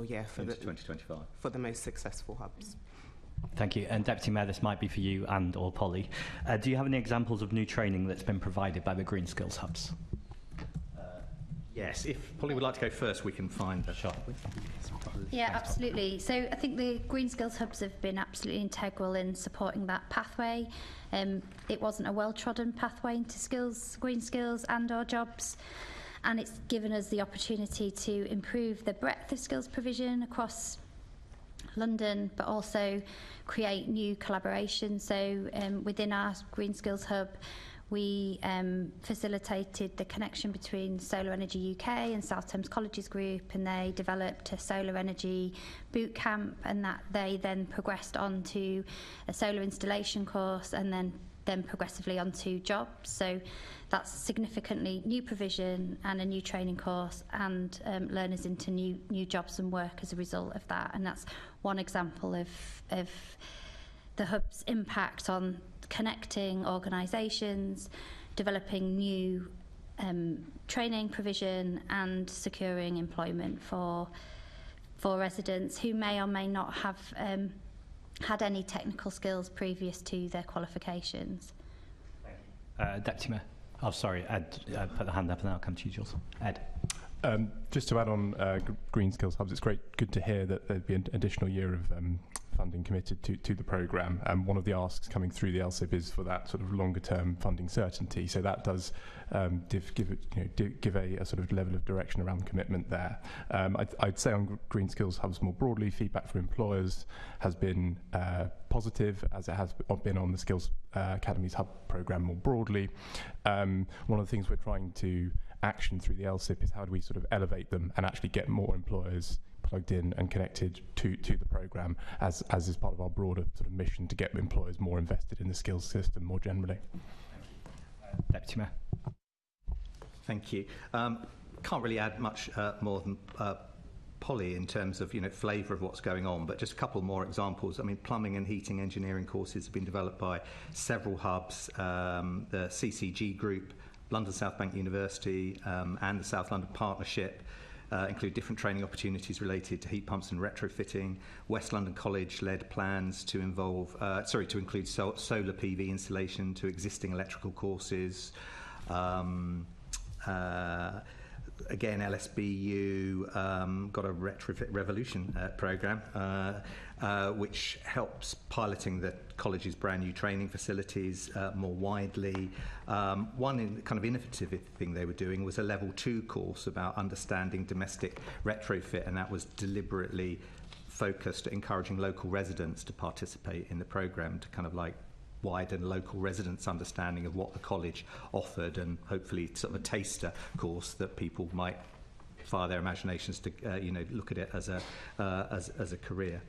year for Into 2025. For the most successful hubs. Thank you. And Deputy Mayor, this might be for you and or Polly. Do you have any examples of new training that's been provided by the green skills hubs? Yes, if Polly would like to go first, we can find a shot. Yeah, absolutely. So I think the Green Skills Hubs have been absolutely integral in supporting that pathway. It wasn't a well-trodden pathway into green skills and our jobs, and it's given us the opportunity to improve the breadth of skills provision across London, but also create new collaboration. So within our Green Skills Hub, we facilitated the connection between Solar Energy UK and South Thames Colleges Group, and they developed a solar energy boot camp, and that they then progressed on to a solar installation course and then progressively onto jobs. So that's significantly new provision and a new training course, and learners into new jobs and work as a result of that. And that's one example of the hub's impact on connecting organisations, developing new training provision, and securing employment for residents who may or may not have had any technical skills previous to their qualifications. Deputy Mayor. Oh, sorry, Ed put the hand up and I'll come to you, Jules. Ed. Just to add on Green Skills Hubs, it's good to hear that there'd be an additional year of funding committed to the programme. One of the asks coming through the LSIP is for that sort of longer term funding certainty. So that does give a sort of level of direction around the commitment there. I'd say on Green Skills Hubs more broadly, feedback from employers has been positive, as it has been on the Skills Academies Hub programme more broadly. One of the things we're trying to action through the LSIP is how do we sort of elevate them and actually get more employers plugged in and connected to the programme as is part of our broader sort of mission to get employers more invested in the skills system more generally. Deputy Mayor. Thank you. Can't really add much more than Polly in terms of flavour of what's going on, but just a couple more examples. I mean, plumbing and heating engineering courses have been developed by several hubs. The CCG group London South Bank University and the South London Partnership include different training opportunities related to heat pumps and retrofitting. West London College led plans to include solar PV installation to existing electrical courses. Again, LSBU got a Retrofit Revolution programme, which helps piloting the college's brand new training facilities more widely. One kind of innovative thing they were doing was a level 2 course about understanding domestic retrofit, and that was deliberately focused at encouraging local residents to participate in the programme to kind of like widen local residents' understanding of what the college offered, and hopefully sort of a taster course that people might fire their imaginations to look at it as a career.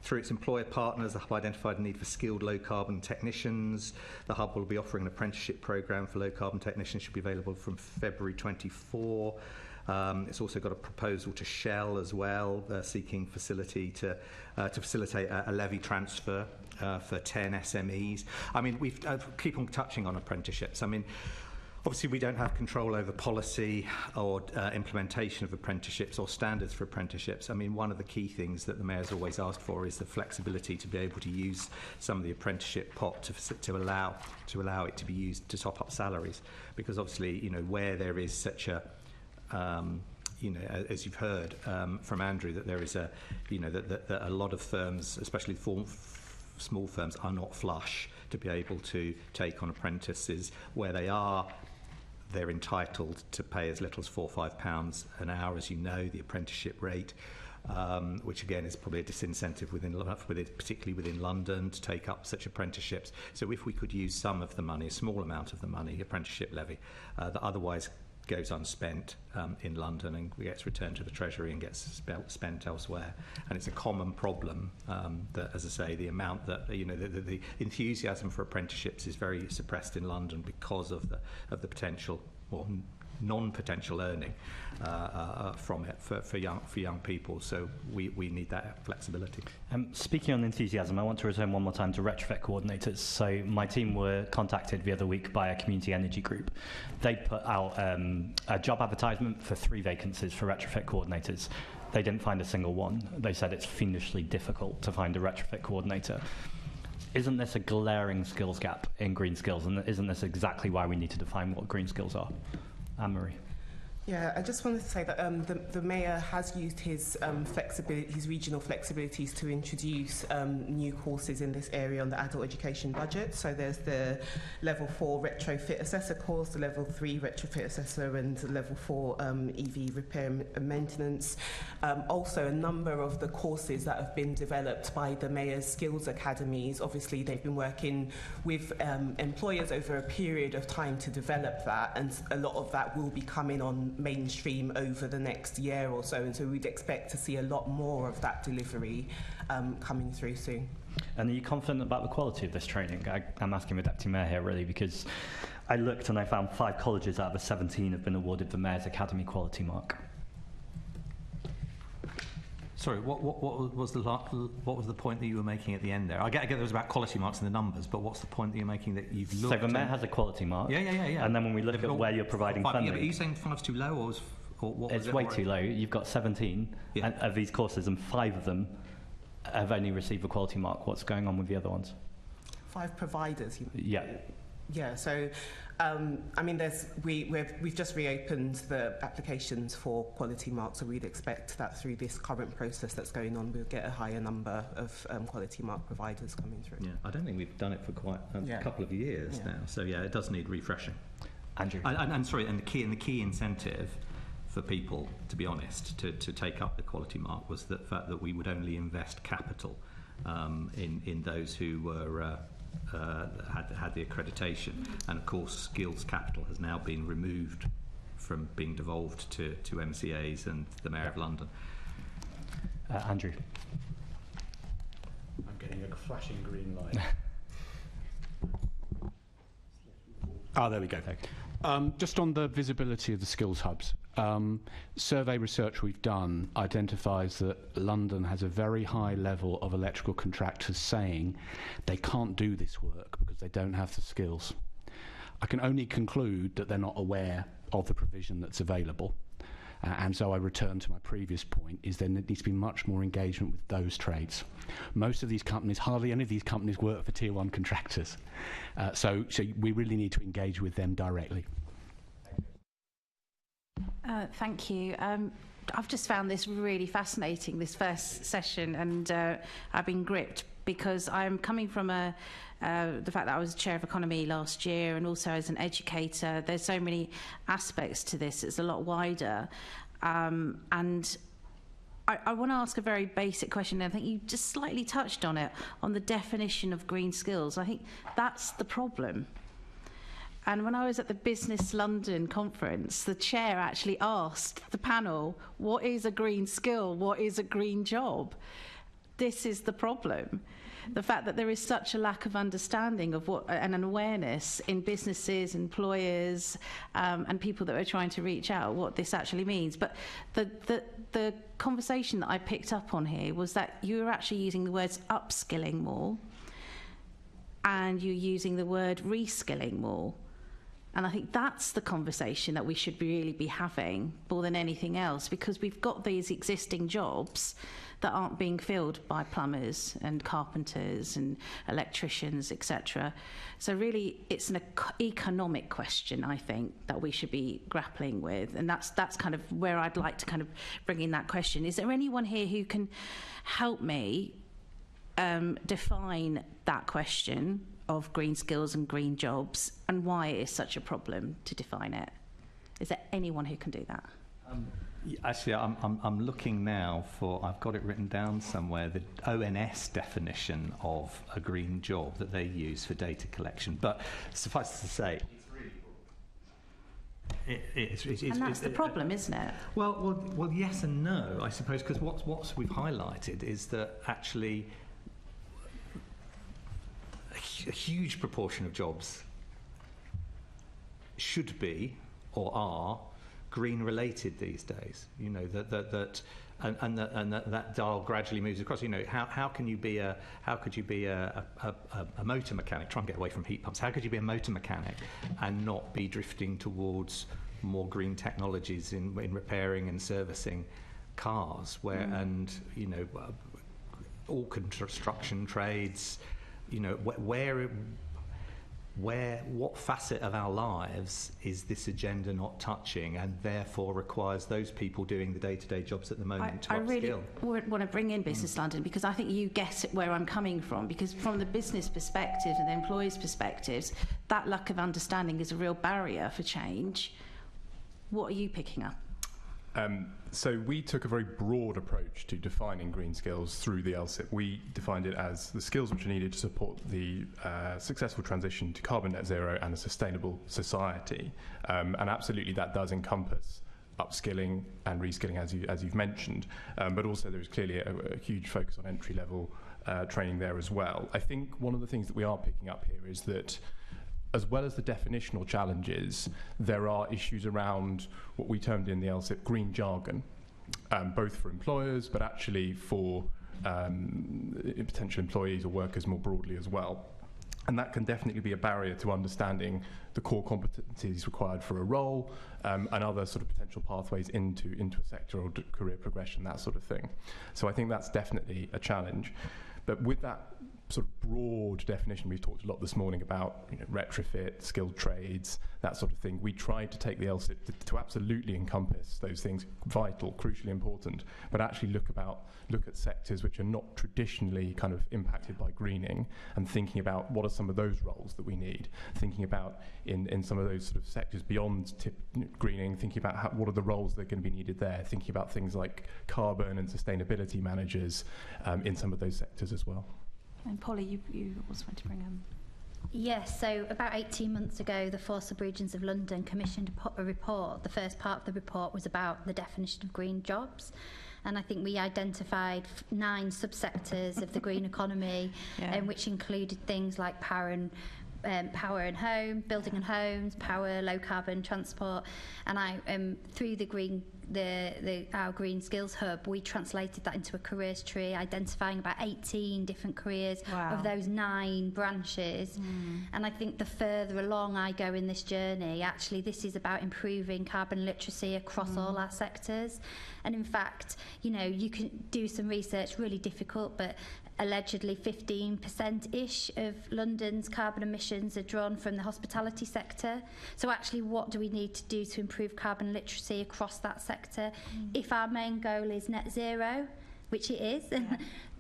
Through its employer partners, the hub identified a need for skilled low carbon technicians. The hub will be offering an apprenticeship programme for low carbon technicians, should be available from February 24. It's also got a proposal to Shell as well, seeking facility to facilitate a levy transfer for 10 SMEs. I mean, we keep on touching on apprenticeships. I mean, obviously we don't have control over policy or implementation of apprenticeships or standards for apprenticeships. I mean, one of the key things that the Mayor's always asked for is the flexibility to be able to use some of the apprenticeship pot to allow it to be used to top up salaries. Because obviously, where there is such a as you've heard from Andrew, that there is that a lot of firms, especially small firms, are not flush to be able to take on apprentices. Where they're entitled to pay as little as £4 or £5 an hour, as you know, the apprenticeship rate, which again is probably a disincentive particularly within London, to take up such apprenticeships. So if we could use some of the money, a small amount of the money, apprenticeship levy, that otherwise goes unspent in London and gets returned to the Treasury and gets spent elsewhere. And it's a common problem that, as I say, the amount that the enthusiasm for apprenticeships is very suppressed in London because of the potential or non-potential earning from it for young people. So we need that flexibility. Speaking on enthusiasm, I want to return one more time to retrofit coordinators. So my team were contacted the other week by a community energy group. They put out a job advertisement for 3 vacancies for retrofit coordinators. They didn't find a single one. They said it's fiendishly difficult to find a retrofit coordinator. Isn't this a glaring skills gap in green skills? And isn't this exactly why we need to define what green skills are? Anne-Marie. Yeah, I just wanted to say that the Mayor has used his regional flexibilities to introduce new courses in this area on the adult education budget. So there's the Level 4 Retrofit Assessor course, the Level 3 Retrofit Assessor, and the Level 4 EV Repair and Maintenance. Also, a number of the courses that have been developed by the Mayor's Skills Academies, obviously they've been working with employers over a period of time to develop that, and a lot of that will be coming on mainstream over the next year or so, and so we'd expect to see a lot more of that delivery coming through soon. And are you confident about the quality of this training? I'm asking the Deputy Mayor here, really, because I looked and I found 5 colleges out of the 17 have been awarded the Mayor's Academy Quality Mark. Sorry, what was the point that you were making at the end there? I get there was about quality marks in the numbers, but what's the point that you're making that you've looked? So the Mayor has a quality mark. Yeah. And then when we look at where you're providing funding, yeah, but are you saying 5's too low, or what? It's way too low. You've got 17 of these courses, and 5 of them have only received a quality mark. What's going on with the other ones? 5 providers. Yeah. Yeah, so I mean, we've just reopened the applications for quality marks, so we'd expect that through this current process that's going on, we'll get a higher number of quality mark providers coming through. Yeah, I don't think we've done it for quite a couple of years now, so yeah, it does need refreshing. Andrew, and the key incentive for people, to be honest, to take up the quality mark was the fact that we would only invest capital in those who were had the accreditation, and of course skills capital has now been removed from being devolved to MCAs and the Mayor of London. Andrew. I'm getting a flashing green light. There we go. Just on the visibility of the skills hubs, survey research we've done identifies that London has a very high level of electrical contractors saying they can't do this work because they don't have the skills. I can only conclude that they're not aware of the provision that's available. And so I return to my previous point, is there needs to be much more engagement with those trades. Most of these companies, hardly any of these companies work for Tier 1 contractors. So we really need to engage with them directly. Thank you. I've just found this really fascinating, this first session, and I've been gripped because I'm coming from the fact that I was chair of economy last year, and also as an educator. There's so many aspects to this. It's a lot wider, and I want to ask a very basic question. I think you just slightly touched on it, on the definition of green skills. I think that's the problem. And when I was at the Business London conference, the chair actually asked the panel, what is a green skill? What is a green job? This is the problem. The fact that there is such a lack of understanding of what, and an awareness in businesses, employers, and people that are trying to reach out, what this actually means. But the conversation that I picked up on here was that you were actually using the words upskilling more, and you're using the word reskilling more. And I think that's the conversation that we should really be having more than anything else, because we've got these existing jobs that aren't being filled by plumbers and carpenters and electricians, etc. So really, it's an economic question, I think, that we should be grappling with. And that's kind of where I'd like to kind of bring in that question. Is there anyone here who can help me define that question of green skills and green jobs, and why it is such a problem to define it? Is there anyone who can do that? Actually, I'm looking now for, I've got it written down somewhere, the ONS definition of a green job that they use for data collection. But suffice to say, and that's the problem, isn't it? Well, yes and no, I suppose, because what we've highlighted is that actually a huge proportion of jobs should be or are green related these days. You know, that dial gradually moves across. You know, how could you be a motor mechanic? Try and get away from heat pumps. How could you be a motor mechanic and not be drifting towards more green technologies in repairing and servicing cars? And you know, all construction trades. You know, what facet of our lives is this agenda not touching, and therefore requires those people doing the day-to-day jobs at the moment to upskill? I really want to bring in Business London, because I think you get where I'm coming from, because from the business perspective and the employees' perspectives, that lack of understanding is a real barrier for change. What are you picking up? So we took a very broad approach to defining green skills through the LSIP. We defined it as the skills which are needed to support the successful transition to carbon net zero and a sustainable society. And absolutely that does encompass upskilling and reskilling, as you've mentioned. But also there is clearly a huge focus on entry-level training there as well. I think one of the things that we are picking up here is that, as well as the definitional challenges, there are issues around what we termed in the LSIP green jargon, both for employers, but actually for potential employees or workers more broadly as well. And that can definitely be a barrier to understanding the core competencies required for a role, and other sort of potential pathways into a sector or career progression, that sort of thing. So I think that's definitely a challenge. But with that sort of broad definition, we've talked a lot this morning about, you know, retrofit, skilled trades, that sort of thing. We tried to take the LSIP to absolutely encompass those things, vital, crucially important, but actually look at sectors which are not traditionally kind of impacted by greening, and thinking about what are some of those roles that we need, thinking about in some of those sort of sectors beyond greening, thinking about what are the roles that are going to be needed there, thinking about things like carbon and sustainability managers in some of those sectors as well. And Polly, you also want to bring in? Yes, so about 18 months ago, the 4 sub-regions of London commissioned a report. The first part of the report was about the definition of green jobs. And I think we identified 9 subsectors of the green economy, which included things like power and home, building and homes, power, low carbon transport. And I, through the green our Green Skills Hub, we translated that into a careers tree, identifying about 18 different careers of those 9 branches. And I think the further along I go in this journey, actually this is about improving carbon literacy across all our sectors. And in fact, you know, you can do some research, really difficult, but allegedly 15%-ish of London's carbon emissions are drawn from the hospitality sector. So actually, what do we need to do to improve carbon literacy across that sector? If our main goal is net zero, which it is,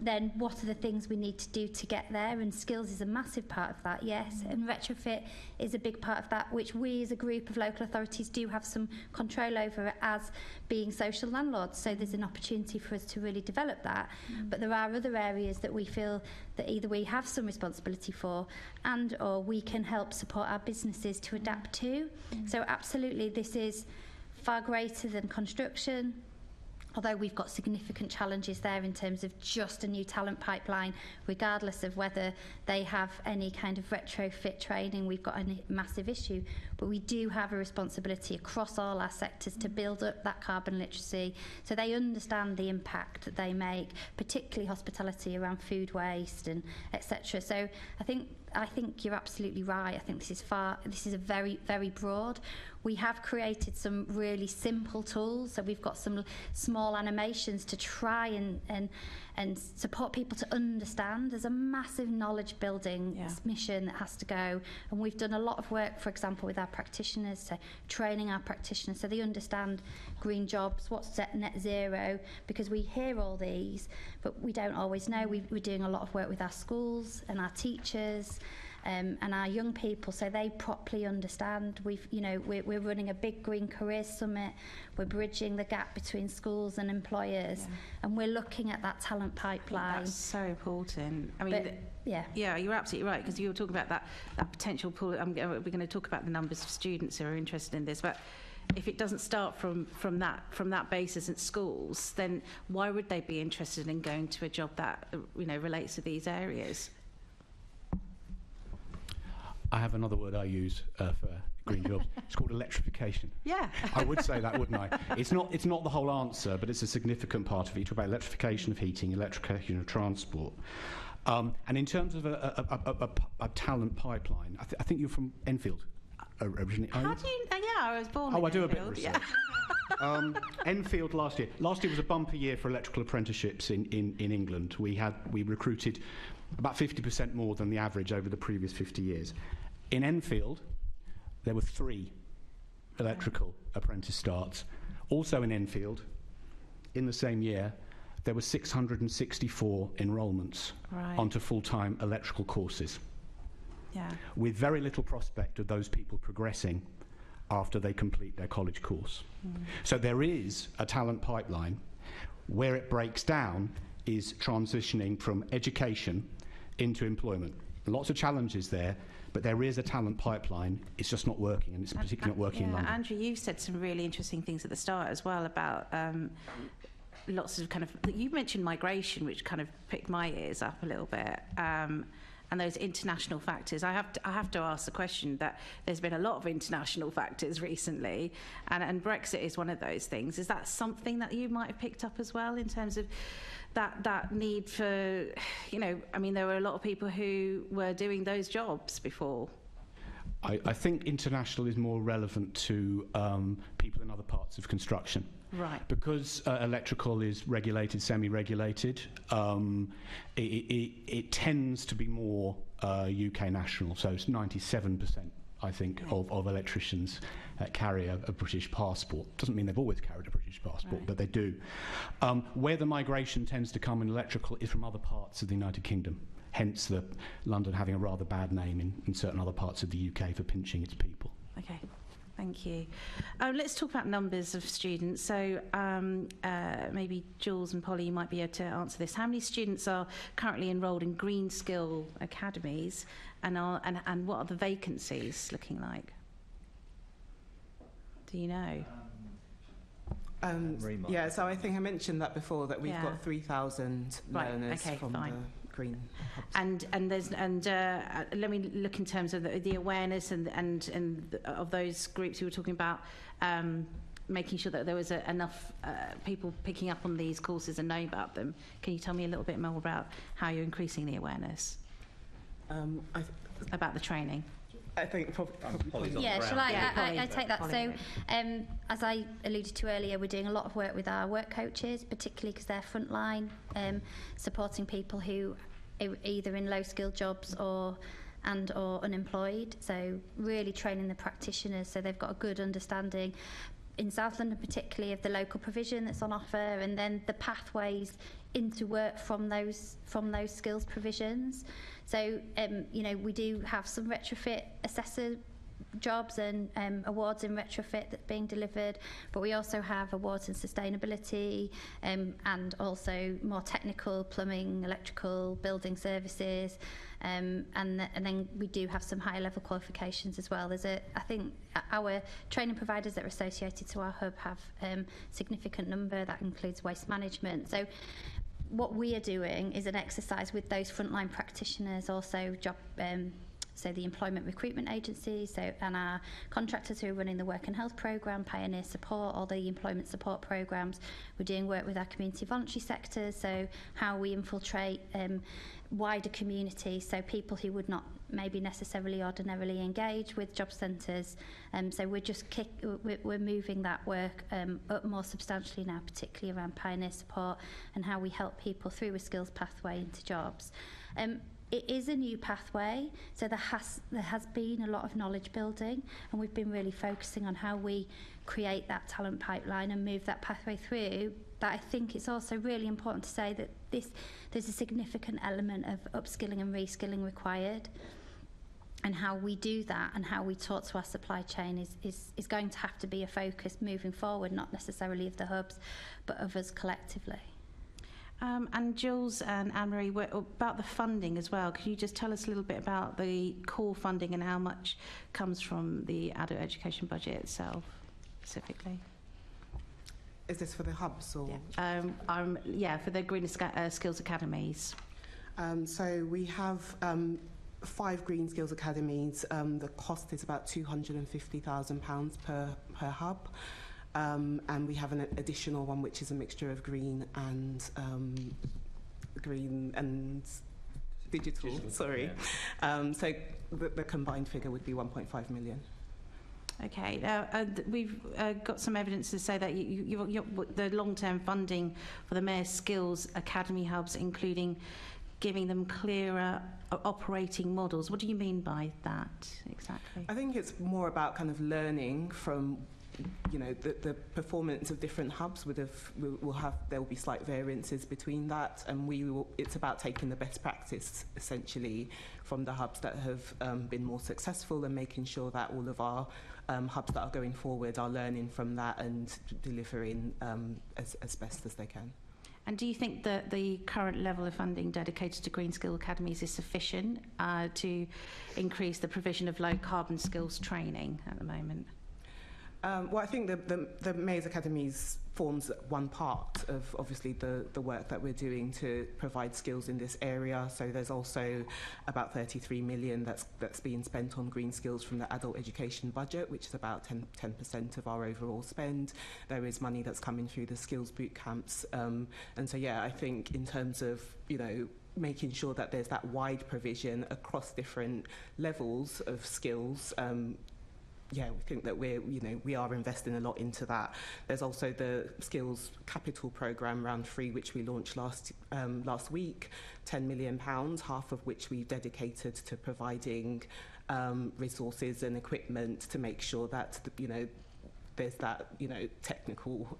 then what are the things we need to do to get there? And skills is a massive part of that, yes. And retrofit is a big part of that, which we as a group of local authorities do have some control over as being social landlords. So there's an opportunity for us to really develop that. But there are other areas that we feel that either we have some responsibility for and or we can help support our businesses to adapt to. So absolutely, this is far greater than construction. Although we've got significant challenges there in terms of just a new talent pipeline, regardless of whether they have any kind of retrofit training, we've got a massive issue. But we do have a responsibility across all our sectors to build up that carbon literacy so they understand the impact that they make, particularly hospitality around food waste and etc. So I think you're absolutely right. I think this is a very, very broad. We have created some really simple tools. So we've got some small animations to try and support people to understand. There's a massive knowledge building mission that has to go. And we've done a lot of work, for example, with our practitioners, so training our practitioners so they understand green jobs, what's net zero, because we hear all these, but we don't always know. We're doing a lot of work with our schools and our teachers. And our young people, so they properly understand. We're running a big Green Careers Summit. We're bridging the gap between schools and employers, and we're looking at that talent pipeline. That's so important. I mean, you're absolutely right, because you were talking about that potential pool. We're going to talk about the numbers of students who are interested in this, but if it doesn't start from that basis at schools, then why would they be interested in going to a job that relates to these areas? I have another word I use for green jobs. It's called electrification. Yeah. I would say that, wouldn't I? It's not the whole answer, but it's a significant part of it. You talk about electrification of heating, electrification of transport. And in terms of a talent pipeline, I think you're from Enfield originally. How do you? I was born in I do Enfield. a bit of research. Enfield last year was a bumper year for electrical apprenticeships in England. We recruited about 50% more than the average over the previous 50 years. In Enfield, there were 3 electrical apprentice starts. Also in Enfield, in the same year, there were 664 enrolments onto full-time electrical courses, with very little prospect of those people progressing after they complete their college course. So there is a talent pipeline. Where it breaks down is transitioning from education into employment. Lots of challenges there, but there is a talent pipeline. It's just not working, and it's particularly not working in London. Andrew, you said some really interesting things at the start as well about lots of kind of... You mentioned migration, which kind of picked my ears up a little bit. And those international factors. I have to ask the question that there's been a lot of international factors recently, and Brexit is one of those things. Is that something that you might have picked up as well in terms of that need for, there were a lot of people who were doing those jobs before? I think international is more relevant to people in other parts of construction. Right. Because electrical is regulated, semi-regulated, it tends to be more UK national. So it's 97%, I think, of electricians carry a British passport. Doesn't mean they've always carried a British passport, but they do. Where the migration tends to come in electrical is from other parts of the United Kingdom. Hence London having a rather bad name in certain other parts of the UK for pinching its people. Okay. Thank you. Let's talk about numbers of students. So maybe Jules and Polly, you might be able to answer this. How many students are currently enrolled in green skill academies, and what are the vacancies looking like? Do you know? So I think I mentioned that before, that we've got 3,000 learners from the green hubs. And let me look in terms of the awareness and of those groups you were talking about. making sure that there was enough people picking up on these courses and knowing about them. Can you tell me a little bit more about how you're increasing the awareness about the training? I think probably yeah, shall I take that? Polly. So, as I alluded to earlier, we're doing a lot of work with our work coaches, particularly because they're frontline, supporting people who are either in low-skilled jobs or unemployed. So, really training the practitioners so they've got a good understanding in South London, particularly of the local provision that's on offer, and then the pathways into work from those skills provisions. So, we do have some retrofit assessor jobs and awards in retrofit that's being delivered, but we also have awards in sustainability and also more technical plumbing, electrical, building services, and then we do have some higher level qualifications as well. I think our training providers that are associated to our hub have significant number. That includes waste management. So what we are doing is an exercise with those frontline practitioners, also so the employment recruitment agencies, and our contractors who are running the work and health programme, Pioneer Support, all the employment support programmes. We're doing work with our community voluntary sectors, so how we infiltrate wider communities, so people who would not maybe necessarily ordinarily engage with job centres. So we're moving that work up more substantially now, particularly around Pioneer Support and how we help people through a skills pathway into jobs. It is a new pathway, so there has been a lot of knowledge building, and we've been really focusing on how we create that talent pipeline and move that pathway through. But I think it's also really important to say that there's a significant element of upskilling and reskilling required, and how we do that and how we talk to our supply chain is going to have to be a focus moving forward, not necessarily of the hubs, but of us collectively. And Jules and Anne-Marie, about the funding as well, can you just tell us a little bit about the core funding and how much comes from the adult education budget itself, specifically? Is this for the hubs or? Yeah, for the Green Skills Academies. So we have 5 Green Skills Academies. The cost is about £250,000 per hub. And we have an additional one which is a mixture of green and digital. Sorry. Yeah. So the combined figure would be 1.5 million. Okay. Now we've got some evidence to say that the long-term funding for the Mayor's Skills Academy hubs, including giving them clearer operating models. What do you mean by that exactly? I think it's more about kind of learning from the performance of different hubs there will be slight variances between that, and it's about taking the best practice essentially from the hubs that have been more successful, and making sure that all of our hubs that are going forward are learning from that and delivering as best as they can. And do you think that the current level of funding dedicated to Green Skill Academies is sufficient to increase the provision of low carbon skills training at the moment? Well, I think the Mayor's Academies forms one part of obviously the work that we're doing to provide skills in this area. So there's also about 33 million that's being spent on green skills from the adult education budget, which is about 10% of our overall spend. There is money that's coming through the skills boot camps, and so yeah, I think in terms of making sure that there's that wide provision across different levels of skills. Yeah, we think that we are investing a lot into that. There's also the Skills Capital Programme Round 3, which we launched last week, £10 million, half of which we dedicated to providing resources and equipment to make sure that there's that technical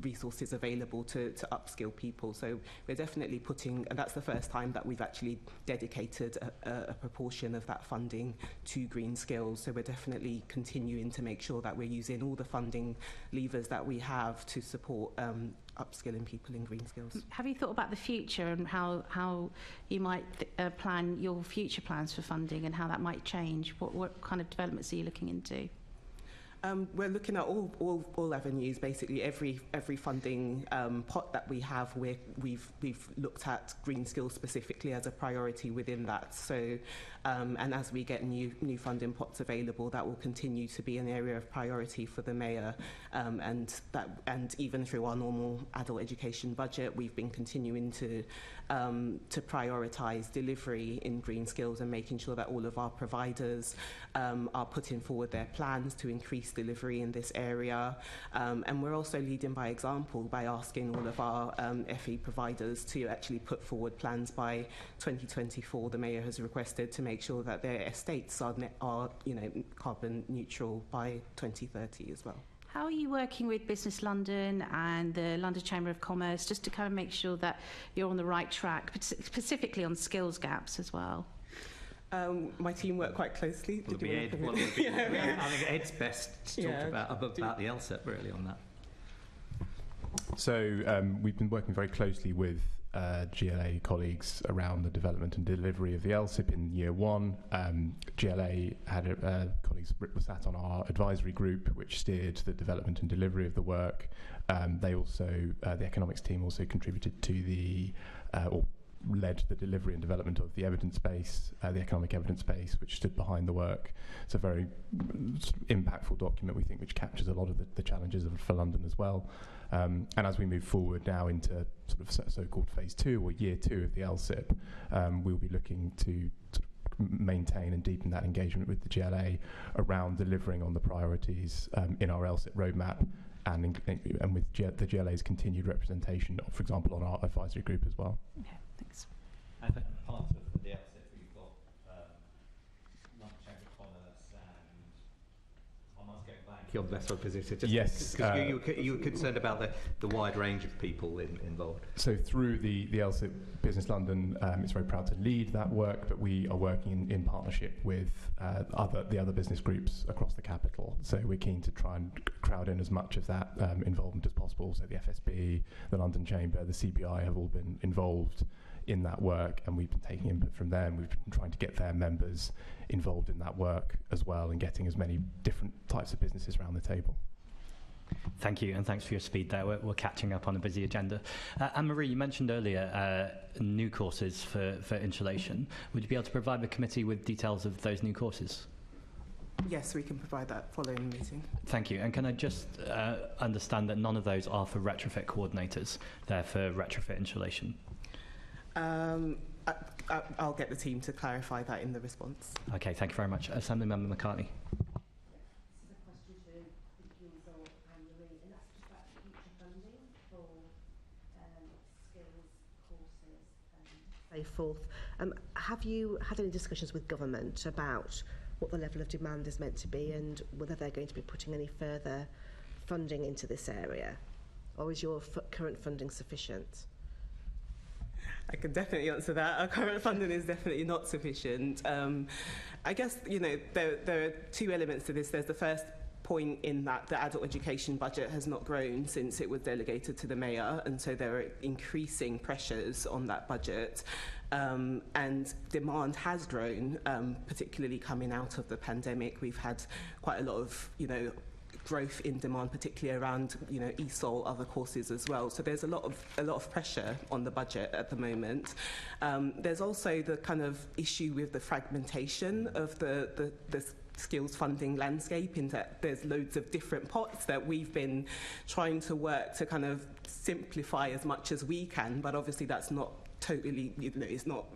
resources available to upskill people. So we're definitely and that's the first time that we've actually dedicated a proportion of that funding to green skills. So we're definitely continuing to make sure that we're using all the funding levers that we have to support upskilling people in green skills. Have you thought about the future and how you might plan your future plans for funding and how that might change? What kind of developments are you looking into? We're looking at all avenues, basically every funding pot that we have. We've looked at green skills specifically as a priority within that. So, and as we get new funding pots available, that will continue to be an area of priority for the mayor. And even through our normal adult education budget, we've been continuing to prioritise delivery in green skills and making sure that all of our providers are putting forward their plans to increase delivery in this area. And we're also leading by example by asking all of our FE providers to actually put forward plans by 2024. The mayor has requested to make sure that their estates are carbon neutral by 2030 as well. How are you working with Business London and the London Chamber of Commerce just to kind of make sure that you're on the right track, specifically on skills gaps as well? My team work quite closely. I think Ed's best to talk about the LSEP really on that. So we've been working very closely with GLA colleagues around the development and delivery of the LSIP in year one. GLA had colleagues were sat on our advisory group, which steered the development and delivery of the work. They also, the economics team also contributed to the, or led the delivery and development of the evidence base, the economic evidence base, which stood behind the work. It's a very impactful document, we think, which captures a lot of the challenges for London as well. And as we move forward now into sort of so-called phase 2 or year 2 of the LSIP, we'll be looking to sort of maintain and deepen that engagement with the GLA around delivering on the priorities in our LSIP roadmap and with the GLA's continued representation, for example, on our advisory group as well. Okay, thanks. I think part of the LSIP, we've got London Chamber of Commerce and I must go back. You're best represented. Yes. Because you were concerned about the wide range of people involved. So through the LSIP, Business London is very proud to lead that work, but we are working in partnership with the other business groups across the capital. So we're keen to try and crowd in as much of that involvement as possible. So the FSB, the London Chamber, the CBI have all been involved in that work, and we've been taking input from them. We've been trying to get their members involved in that work as well, and getting as many different types of businesses around the table. Thank you, and thanks for your speed there. We're catching up on a busy agenda. Anne-Marie, you mentioned earlier new courses for insulation. Would you be able to provide the committee with details of those new courses? Yes, we can provide that following the meeting. Thank you. And can I just understand that none of those are for retrofit coordinators? They're for retrofit insulation? I'll get the team to clarify that in the response. Okay, thank you very much. Assembly Member McCartney. So forth. Have you had any discussions with government about what the level of demand is meant to be and whether they're going to be putting any further funding into this area? Or is your current funding sufficient? I can definitely answer that. Our current funding is definitely not sufficient. I guess, there are two elements to this. There's the first point in that the adult education budget has not grown since it was delegated to the mayor, and so there are increasing pressures on that budget. And demand has grown, particularly coming out of the pandemic. We've had quite a lot of, growth in demand, particularly around, ESOL, other courses as well. So there's a lot of pressure on the budget at the moment. There's also the kind of issue with the fragmentation of the skills funding landscape, in that there's loads of different pots that we've been trying to work to kind of simplify as much as we can, but obviously that's not totally, it's not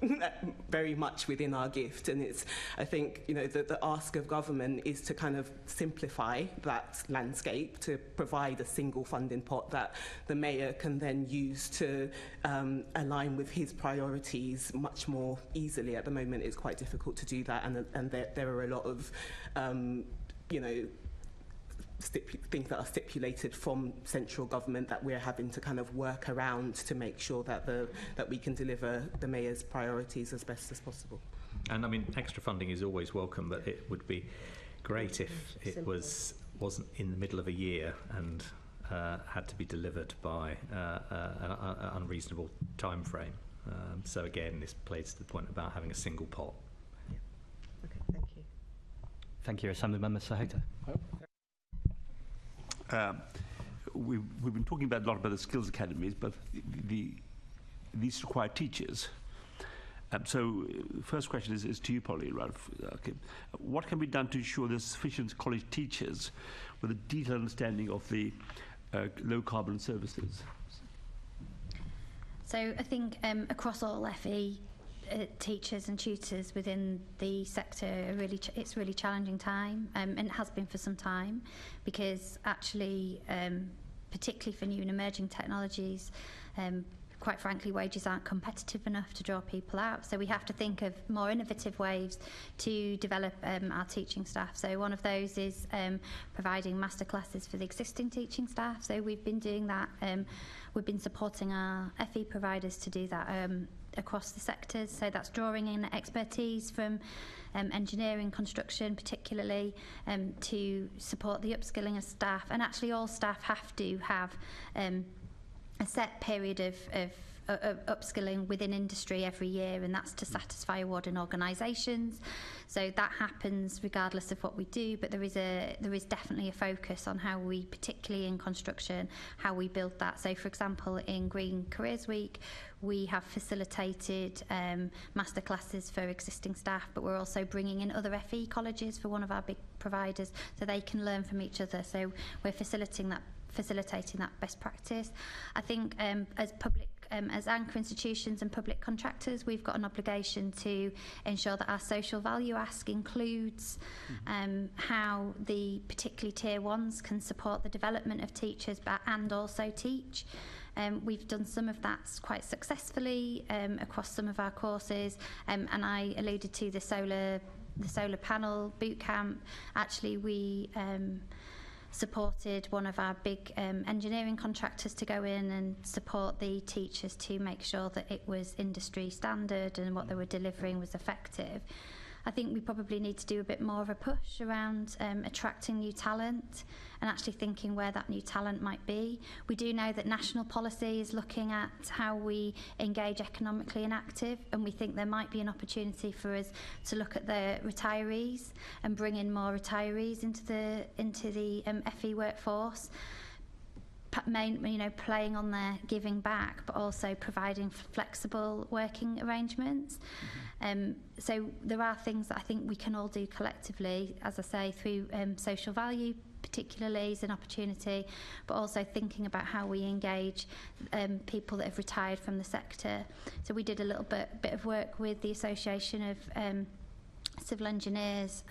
very much within our gift. And it's, I think, the ask of government is to kind of simplify that landscape, to provide a single funding pot that the mayor can then use to align with his priorities much more easily. At the moment, it's quite difficult to do that, and there are a lot of, things that are stipulated from central government that we're having to kind of work around to make sure that that we can deliver the mayor's priorities as best as possible. And I mean, extra funding is always welcome, but it would be great if it wasn't in the middle of a year and had to be delivered by an unreasonable time frame. So again, this plays to the point about having a single pot. Yeah. Okay, thank you. Thank you. Assembly Member Soyinka. we've been talking a lot about the skills academies, but these require teachers. So the first question is to you, Polly. Okay. What can be done to ensure there's sufficient college teachers with a detailed understanding of the low carbon services? So I think across all FE, teachers and tutors within the sector it's a really challenging time, and it has been for some time, because actually, particularly for new and emerging technologies, quite frankly, wages aren't competitive enough to draw people out. So we have to think of more innovative ways to develop our teaching staff. So one of those is providing masterclasses for the existing teaching staff. So we've been doing that. We've been supporting our FE providers to do that across the sectors. So that's drawing in expertise from engineering, construction particularly, to support the upskilling of staff. And actually all staff have to have a set period of upskilling within industry every year, and that's to satisfy awarding organisations. So that happens regardless of what we do, but there is definitely a focus on how we, particularly in construction, how we build that. So for example, in Green Careers Week, we have facilitated masterclasses for existing staff, but we're also bringing in other FE colleges for one of our big providers so they can learn from each other. So we're facilitating that best practice. I think as anchor institutions and public contractors, we've got an obligation to ensure that our social value ask includes how the particularly tier ones can support the development of teachers and also teach. We've done some of that quite successfully across some of our courses, and I alluded to the solar panel boot camp. Actually, we supported one of our big engineering contractors to go in and support the teachers to make sure that it was industry standard and what they were delivering was effective. I think we probably need to do a bit more of a push around attracting new talent and actually thinking where that new talent might be. We do know that national policy is looking at how we engage economically and active, and we think there might be an opportunity for us to look at the retirees and bring in more retirees into the FE workforce. Playing on their giving back, but also providing flexible working arrangements. So there are things that I think we can all do collectively, as I say, through social value particularly is an opportunity, but also thinking about how we engage people that have retired from the sector. So we did a little bit of work with the Association of Civil Engineers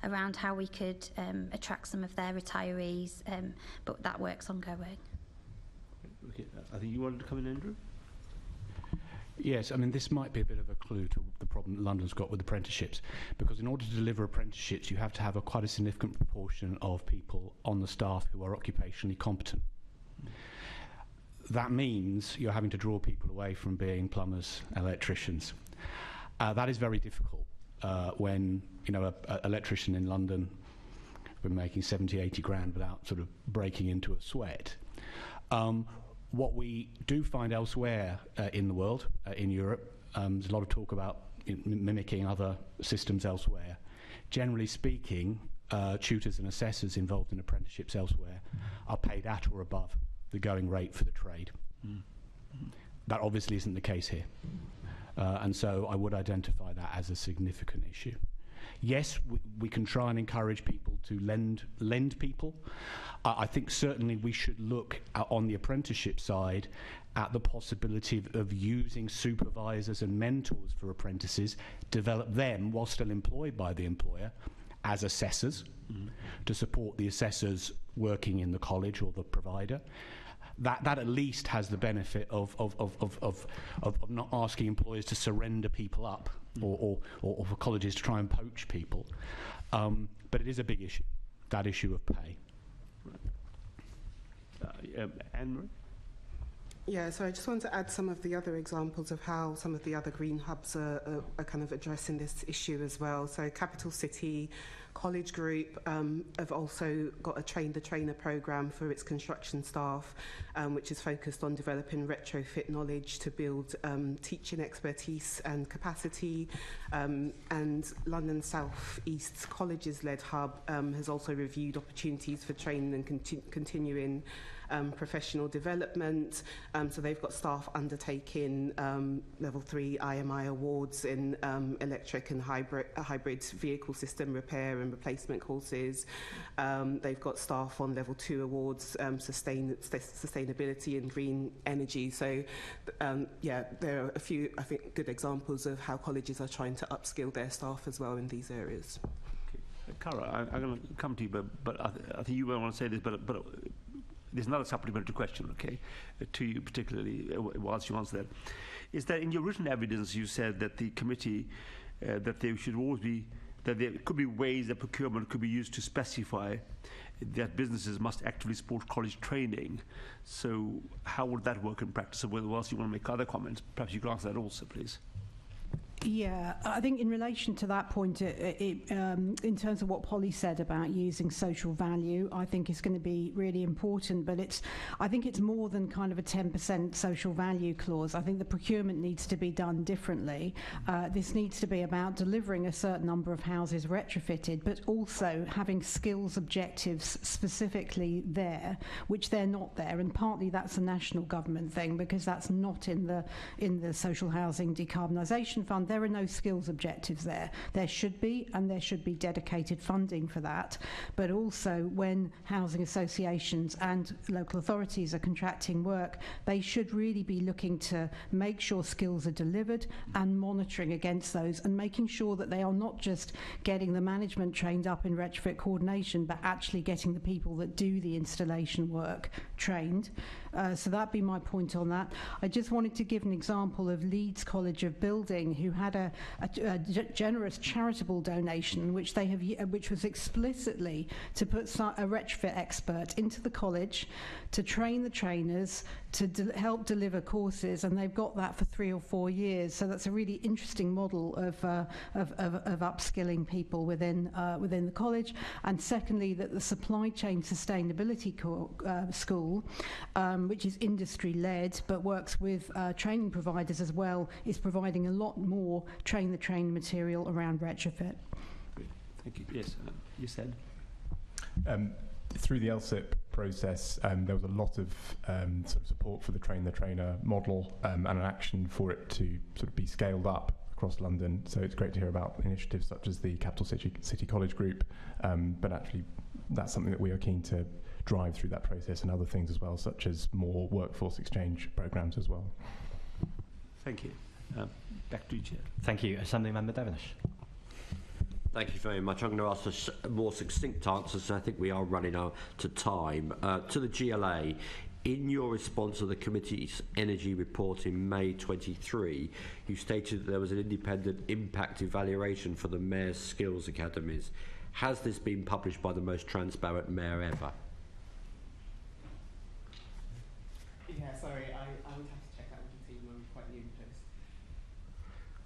around how we could attract some of their retirees, but that work's ongoing. Okay, I think you wanted to come in, Andrew? Yes, I mean, this might be a bit of a clue to the problem that London's got with apprenticeships, because in order to deliver apprenticeships, you have to have quite a significant proportion of people on the staff who are occupationally competent. That means you're having to draw people away from being plumbers, electricians. That is very difficult when, an electrician in London been making 70, 80 grand without sort of breaking into a sweat. What we do find elsewhere in the world, in Europe, there's a lot of talk about mimicking other systems elsewhere. Generally speaking, tutors and assessors involved in apprenticeships elsewhere are paid at or above the going rate for the trade. That obviously isn't the case here. And so I would identify that as a significant issue. Yes, we can try and encourage people to lend people. I think certainly we should look on the apprenticeship side at the possibility of using supervisors and mentors for apprentices, develop them while still employed by the employer as assessors to support the assessors working in the college or the provider. That at least has the benefit of not asking employers to surrender people up or for colleges to try and poach people. But it is a big issue, that issue of pay. Anne-Marie? Yeah, so I just want to add some of the other examples of how some of the other green hubs are kind of addressing this issue as well. So Capital City College Group have also got a Train the Trainer programme for its construction staff, which is focused on developing retrofit knowledge to build teaching expertise and capacity. And London South East's Colleges-led hub has also reviewed opportunities for training and continuing professional development. So they've got staff undertaking level 3 IMI awards in electric and hybrid vehicle system repair and replacement courses. They've got staff on level 2 awards, sustainability and green energy. So yeah, there are a few, I think, good examples of how colleges are trying to upskill their staff as well in these areas. Okay. Cara, I'm going to come to you, but I think you will want to say this, but there's another supplementary question, okay, to you particularly, whilst you answer that. Is that in your written evidence you said that the committee, that there should always be, that there could be ways that procurement could be used to specify that businesses must actively support college training. So how would that work in practice? So whilst you want to make other comments, perhaps you could answer that also, please. Yeah, I think in relation to that point, in terms of what Polly said about using social value, I think is going to be really important. But I think it's more than kind of a 10% social value clause. I think the procurement needs to be done differently. This needs to be about delivering a certain number of houses retrofitted, but also having skills objectives specifically there, which they're not there. And partly that's a national government thing, because that's not in the social housing decarbonisation fund. There are no skills objectives there. There should be, and there should be dedicated funding for that. But also, when housing associations and local authorities are contracting work, they should really be looking to make sure skills are delivered and monitoring against those, and making sure that they are not just getting the management trained up in retrofit coordination, but actually getting the people that do the installation work trained. So that'd be my point on that. I just wanted to give an example of Leeds College of Building, who had a generous charitable donation, which was explicitly to put a retrofit expert into the college to train the trainers to help deliver courses, and they've got that for 3 or 4 years. So that's a really interesting model of upskilling people within the college. And secondly, that the supply chain sustainability school, which is industry-led but works with training providers as well, is providing a lot more train-the-train material around retrofit. Great. Thank you. Yes, you said? Through the LSIP process, there was a lot of sort of support for the train-the-trainer model and an action for it to sort of be scaled up across London. So it's great to hear about initiatives such as the Capital City College Group, but actually that's something that we are keen to drive through that process, and other things as well, such as more workforce exchange programs as well. Thank you. Back to you, Chair. Thank you. Assembly Member Devenish. Thank you very much. I'm going to ask a more succinct answer, so I think we are running out to time. To the GLA, in your response to the committee's energy report in May 23, you stated that there was an independent impact evaluation for the Mayor's Skills Academies. Has this been published by the most transparent mayor ever? Yeah, sorry, I would have to check that with the team. I'm quite new to this.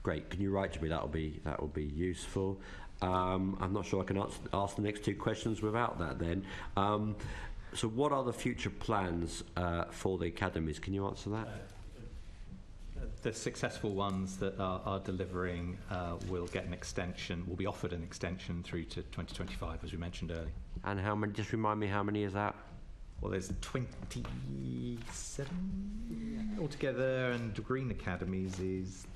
Great. Can you write to me? That will be useful. I'm not sure I can ask the next 2 questions without that then. So what are the future plans for the academies? Can you answer that? The successful ones that are delivering will get an extension, will be offered an extension through to 2025, as we mentioned earlier. And how many, just remind me, how many is that? Well, there's 27 altogether, and Green Academies is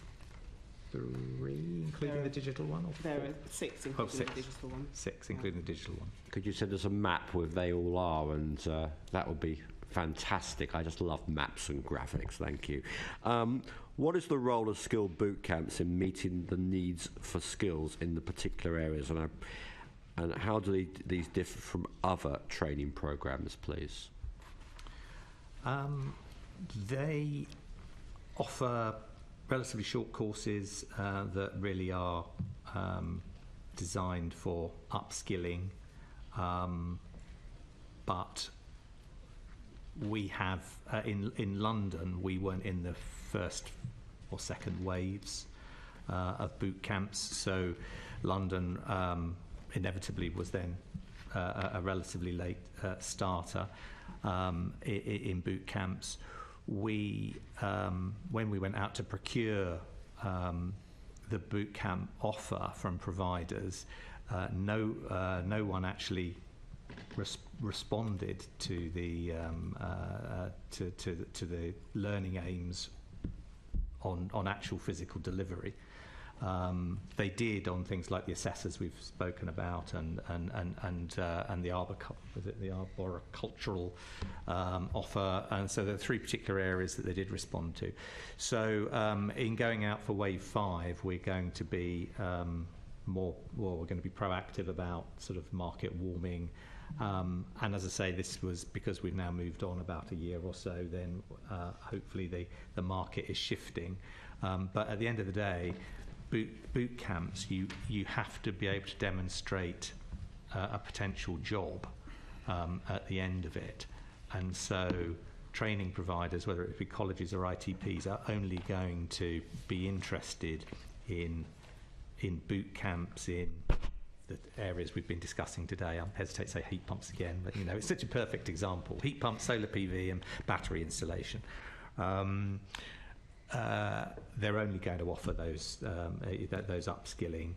3, including the digital one? Or there are 6, including the digital one. 6, including the digital one. Could you send us a map with they all are, and that would be fantastic. I just love maps and graphics. Thank you. What is the role of skill boot camps in meeting the needs for skills in the particular areas, and how do these differ from other training programs, please? They offer relatively short courses that really are designed for upskilling, but we have in London, we weren't in the first or second waves of boot camps, so London inevitably was then a relatively late starter in boot camps. We, when we went out to procure the boot camp offer from providers, no one actually responded to the to the learning aims on actual physical delivery. They did on things like the assessors we've spoken about and the arboricultural offer, and so there are three particular areas that they did respond to. So in going out for wave 5, we're going to be we're going to be proactive about sort of market warming. And as I say, this was because we've now moved on about a year or so, then hopefully the market is shifting. But at the end of the day, boot camps, you have to be able to demonstrate a potential job at the end of it. And so training providers, whether it be colleges or ITPs, are only going to be interested in boot camps in the areas we've been discussing today. I hesitate to say heat pumps again, but it's such a perfect example. Heat pumps, solar PV and battery installation. They're only going to offer those upskilling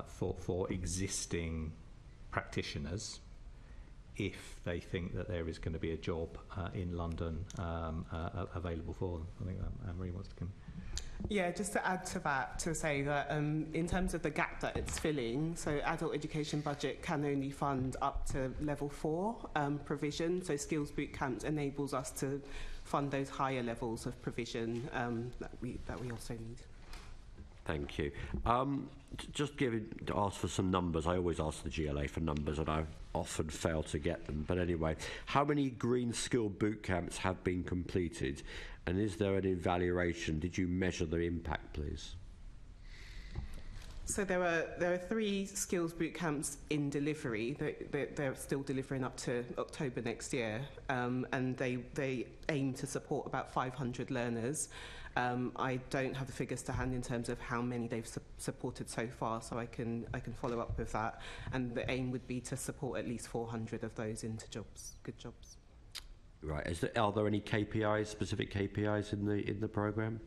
for existing practitioners if they think that there is going to be a job in London available for them. I think Anne-Marie wants to come. Yeah, just to add to that, to say that in terms of the gap that it's filling, so adult education budget can only fund up to level 4 provision, so skills boot camps enables us to fund those higher levels of provision that we also need. Thank you. Just ask for some numbers. I always ask the GLA for numbers, and I often fail to get them. But anyway, how many green skill boot camps have been completed, and is there an evaluation? Did you measure the impact, please? So there are 3 skills boot camps in delivery. They're still delivering up to October next year, and they aim to support about 500 learners. I don't have the figures to hand in terms of how many they've supported so far, so I can follow up with that. And the aim would be to support at least 400 of those into jobs, good jobs. Right. Are there any KPIs, specific KPIs in the programme?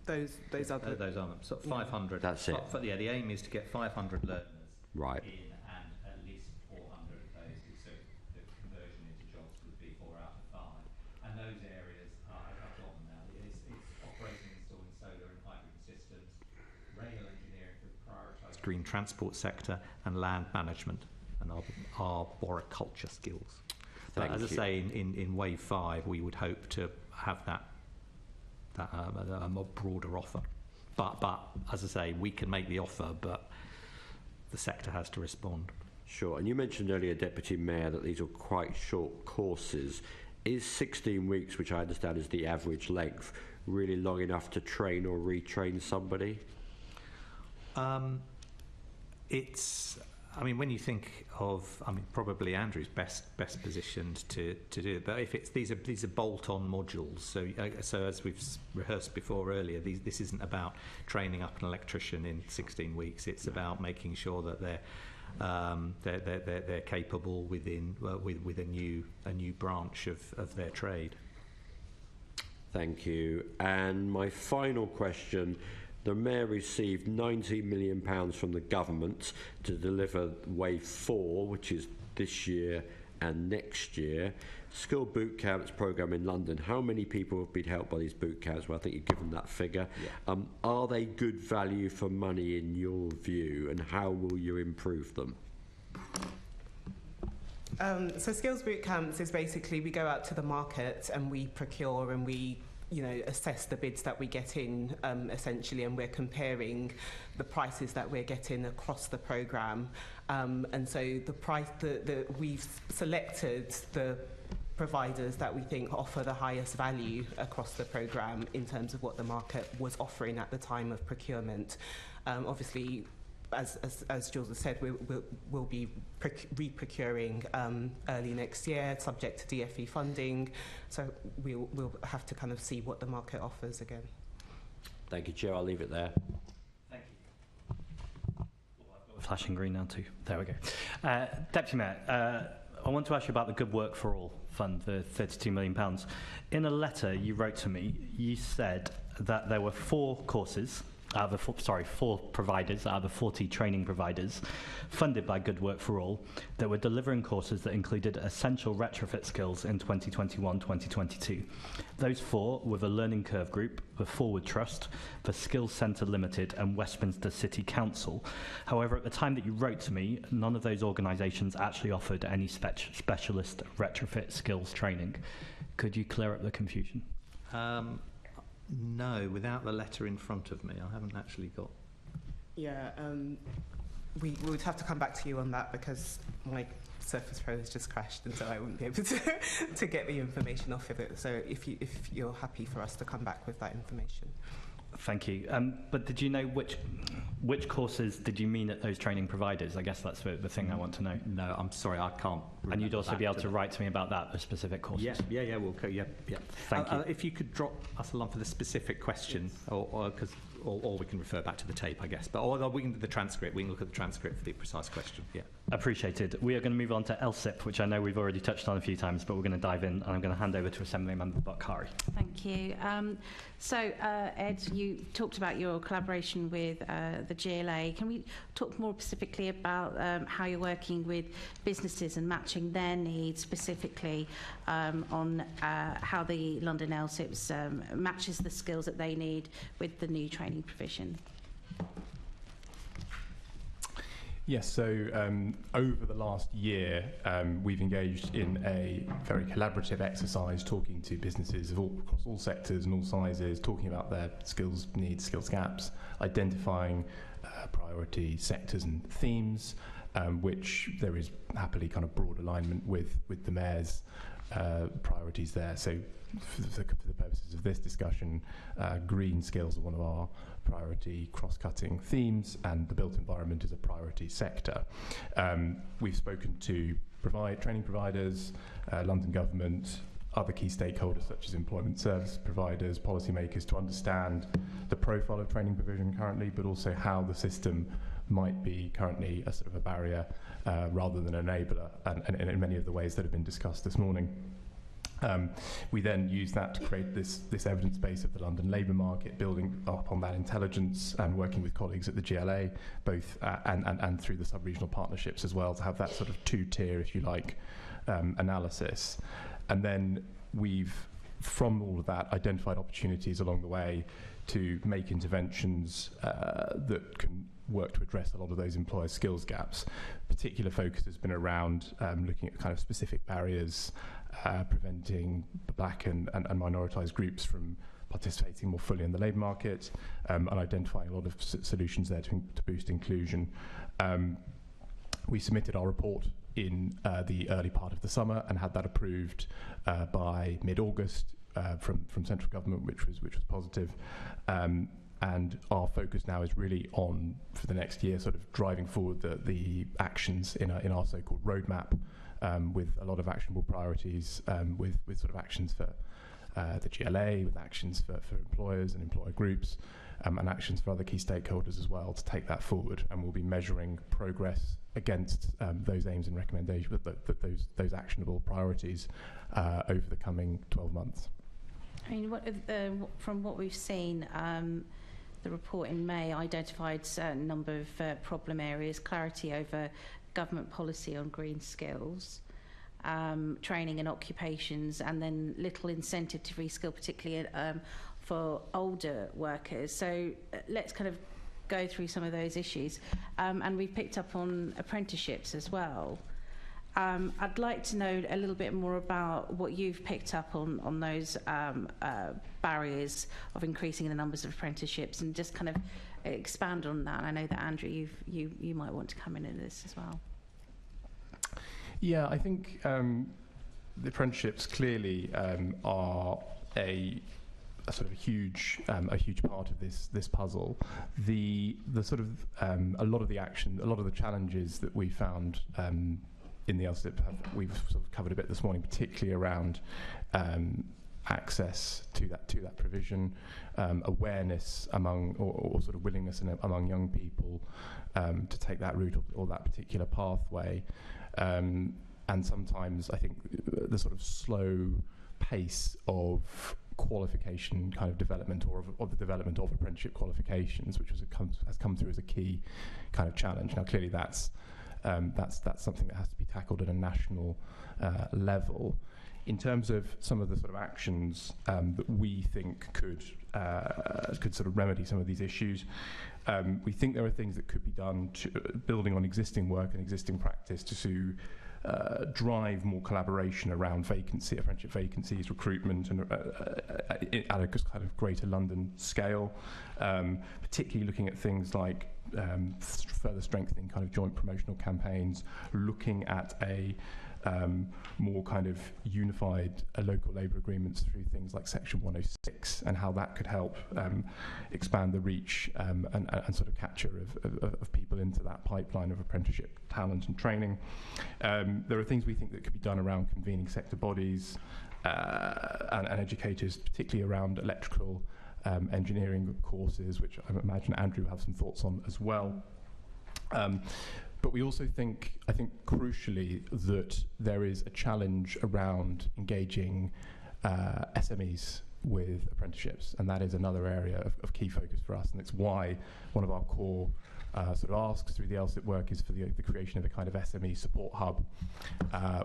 Those are the... Those are them. So 500. That's it. Yeah, the aim is to get 500 learners right. in, and at least 400 of those. So the conversion into jobs would be 4 out of 5. And those areas I've got them now. It's operating and installing solar and hydrogen systems, rail engineering for the prioritised green transport sector, and land management and arboriculture skills. But as I say, in wave 5, we would hope to have a more broader offer. But as I say, we can make the offer, but the sector has to respond. Sure. And you mentioned earlier, Deputy Mayor, that these are quite short courses. Is 16 weeks, which I understand is the average length, really long enough to train or retrain somebody? When you think of, probably Andrew's best positioned to do it. But if these are bolt-on modules, so as we've rehearsed before earlier, this isn't about training up an electrician in 16 weeks. It's about making sure that they're capable with a new branch of their trade. Thank you. And my final question. The Mayor received £90 million from the government to deliver Wave 4, which is this year and next year. Skill boot camps programme in London. How many people have been helped by these boot camps? Well, I think you've given that figure. Yeah. Are they good value for money in your view, and how will you improve them? So skills boot camps is basically we go out to the market and we procure and we assess the bids that we get in, essentially, and we're comparing the prices that we're getting across the programme. And so the price we've selected the providers that we think offer the highest value across the programme in terms of what the market was offering at the time of procurement. Obviously, as Jules has said, we'll be re-procuring early next year, subject to DFE funding. So we'll have to kind of see what the market offers again. Thank you, Chair. I'll leave it there. Thank you. Well, I've got flashing green now too. There we go. Deputy Mayor, I want to ask you about the Good Work for All fund, the £32 million. In a letter you wrote to me, you said that there were four providers out of the 40 training providers funded by Good Work for All that were delivering courses that included essential retrofit skills in 2021-2022. Those four were the Learning Curve Group, the Forward Trust, the Skills Centre Limited and Westminster City Council. However, at the time that you wrote to me, none of those organisations actually offered any specialist retrofit skills training. Could you clear up the confusion? No, without the letter in front of me, I haven't actually got. Yeah, we would have to come back to you on that because my Surface Pro has just crashed, and so I wouldn't be able to get the information off of it. So if you're happy for us to come back with that information. Thank you. But did you know which courses did you mean at those training providers? I guess that's the thing I want to know. No, I'm sorry, I can't. And you'd also be able to write to me about that, the specific courses. Yeah. We'll go. Yeah. Thank you. If you could drop us along for the specific question, or we can refer back to the tape, I guess. But or we can do the transcript. We can look at the transcript for the precise question. Yeah. Appreciated. We are going to move on to LSIP, which I know we've already touched on a few times, but we're going to dive in, and I'm going to hand over to Assemblymember Bakari. Thank you. So, Ed, you talked about your collaboration with the GLA. Can we talk more specifically about how you're working with businesses and matching their needs specifically on how the London LSIPs matches the skills that they need with the new training provision? Yes, so over the last year, we've engaged in a very collaborative exercise talking to businesses across all sectors and all sizes, talking about their skills needs, skills gaps, identifying priority sectors and themes, which there is happily kind of broad alignment with the Mayor's priorities there. So for the purposes of this discussion, green skills are one of our priority cross-cutting themes, and the built environment is a priority sector. We've spoken to training providers, London Government, other key stakeholders such as employment service providers, policymakers, to understand the profile of training provision currently, but also how the system might be currently a sort of a barrier rather than an enabler, and in many of the ways that have been discussed this morning. We then use that to create this evidence base of the London labour market, building up on that intelligence and working with colleagues at the GLA, both and through the sub-regional partnerships as well, to have that sort of two-tier, if you like, analysis. And then we've, from all of that, identified opportunities along the way to make interventions that can work to address a lot of those employer skills gaps. Particular focus has been around looking at kind of specific barriers, preventing black and minoritized groups from participating more fully in the labour market, and identifying a lot of solutions there to boost inclusion. We submitted our report in the early part of the summer and had that approved by mid-August from central government, which was positive. And our focus now is really on, for the next year, sort of driving forward the actions in our so-called roadmap, with a lot of actionable priorities, with sort of actions for the GLA, with actions for employers and employer groups, and actions for other key stakeholders as well to take that forward. And we'll be measuring progress against those aims and recommendations, those actionable priorities over the coming 12 months. I mean, from what we've seen, the report in May identified a certain number of problem areas: clarity over government policy on green skills, training and occupations, and then little incentive to reskill, particularly for older workers. So let's kind of go through some of those issues. And we've picked up on apprenticeships as well. I'd like to know a little bit more about what you've picked up on those barriers of increasing the numbers of apprenticeships, and just kind of expand on that. I know that Andrew, you might want to come in this as well. Yeah, I think the apprenticeships clearly are a sort of a huge part of this puzzle. The sort of a lot of the challenges that we found in the LSIP we've sort of covered a bit this morning, particularly around access to that provision, awareness among, or sort of willingness among young people to take that route or that particular pathway. And sometimes I think the sort of slow pace of qualification kind of development, or of the development of apprenticeship qualifications, which has come through as a key kind of challenge. Now, clearly that's something that has to be tackled at a national level. In terms of some of the sort of actions that we think could sort of remedy some of these issues, we think there are things that could be done building on existing work and existing practice to drive more collaboration around apprenticeship vacancies, recruitment, and at a kind of greater London scale, particularly looking at things like further strengthening kind of joint promotional campaigns, looking at a more kind of unified local labour agreements through things like Section 106, and how that could help expand the reach and sort of capture of people into that pipeline of apprenticeship talent and training. There are things we think that could be done around convening sector bodies and educators, particularly around electrical engineering courses, which I imagine Andrew will have some thoughts on as well. But we also think, I think crucially, that there is a challenge around engaging SMEs with apprenticeships, and that is another area of key focus for us, and it's why one of our core sort of asks through the LSIP work is for the creation of a kind of SME support hub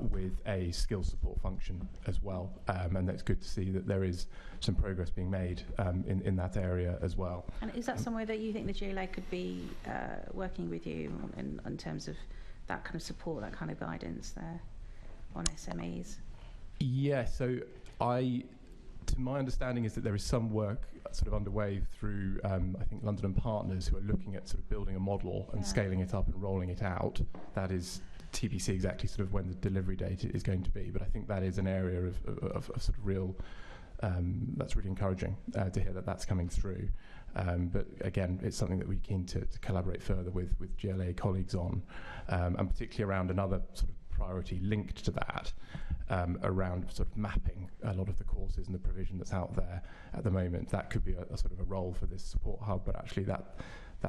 with a skills support function as well, and it's good to see that there is some progress being made in that area as well. And is that somewhere that you think the GLA could be working with you in terms of that kind of support, that kind of guidance there on SMEs? Yeah, so to my understanding is that there is some work sort of underway through, I think, London and Partners, who are looking at sort of building a model and scaling it up and rolling it out. That is TBC exactly sort of when the delivery date is going to be, but I think that is an area of sort of real, that's really encouraging to hear that that's coming through. But again, it's something that we're keen to collaborate further with GLA colleagues on, and particularly around another sort of priority linked to that, around sort of mapping a lot of the courses and the provision that's out there at the moment. That could be a sort of a role for this support hub, but actually that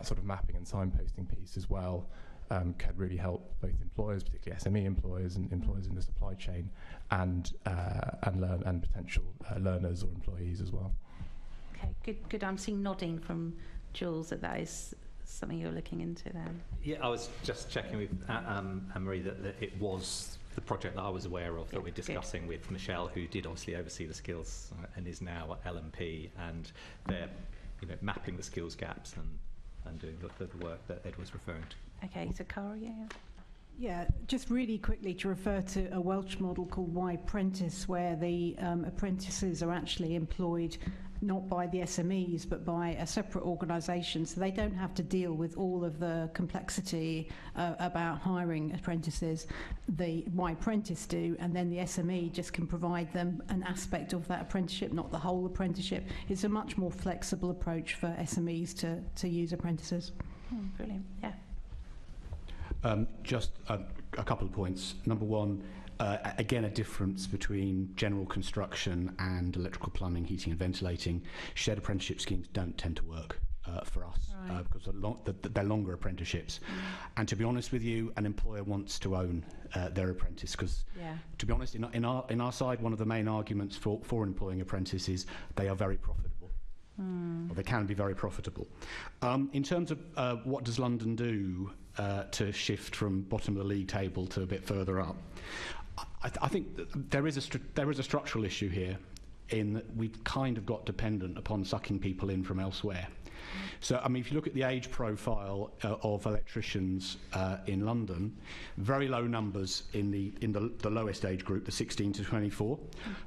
sort of mapping and signposting piece as well can really help both employers, particularly SME employers and employers in the supply chain, and potential learners or employees as well. Okay, good. I'm seeing nodding from Jules that is something you're looking into then. Yeah, I was just checking with Anne-Marie that it was the project that I was aware of that we're discussing with Michelle, who did obviously oversee the skills and is now at LMP, and they're mapping the skills gaps and doing the work that Ed was referring to. Okay, so Cara, Yeah, just really quickly to refer to a Welsh model called Y-Prentice, where the apprentices are actually employed not by the SMEs but by a separate organisation, so they don't have to deal with all of the complexity about hiring apprentices. The Y-Prentice do, and then the SME just can provide them an aspect of that apprenticeship, not the whole apprenticeship. It's a much more flexible approach for SMEs to use apprentices. Brilliant, yeah. Just a couple of points. Number one, again, a difference between general construction and electrical, plumbing, heating and ventilating. Shared apprenticeship schemes don't tend to work for us, because they're longer apprenticeships. And to be honest with you, an employer wants to own their apprentice, because to be honest, in our side, one of the main arguments for employing apprentices is they are very profitable. Or they can be very profitable. In terms of what does London do to shift from bottom of the league table to a bit further up, I think there is a structural issue here, in that we've kind of got dependent upon sucking people in from elsewhere. So, I mean, if you look at the age profile of electricians in London, very low numbers in the lowest age group, the 16 to 24,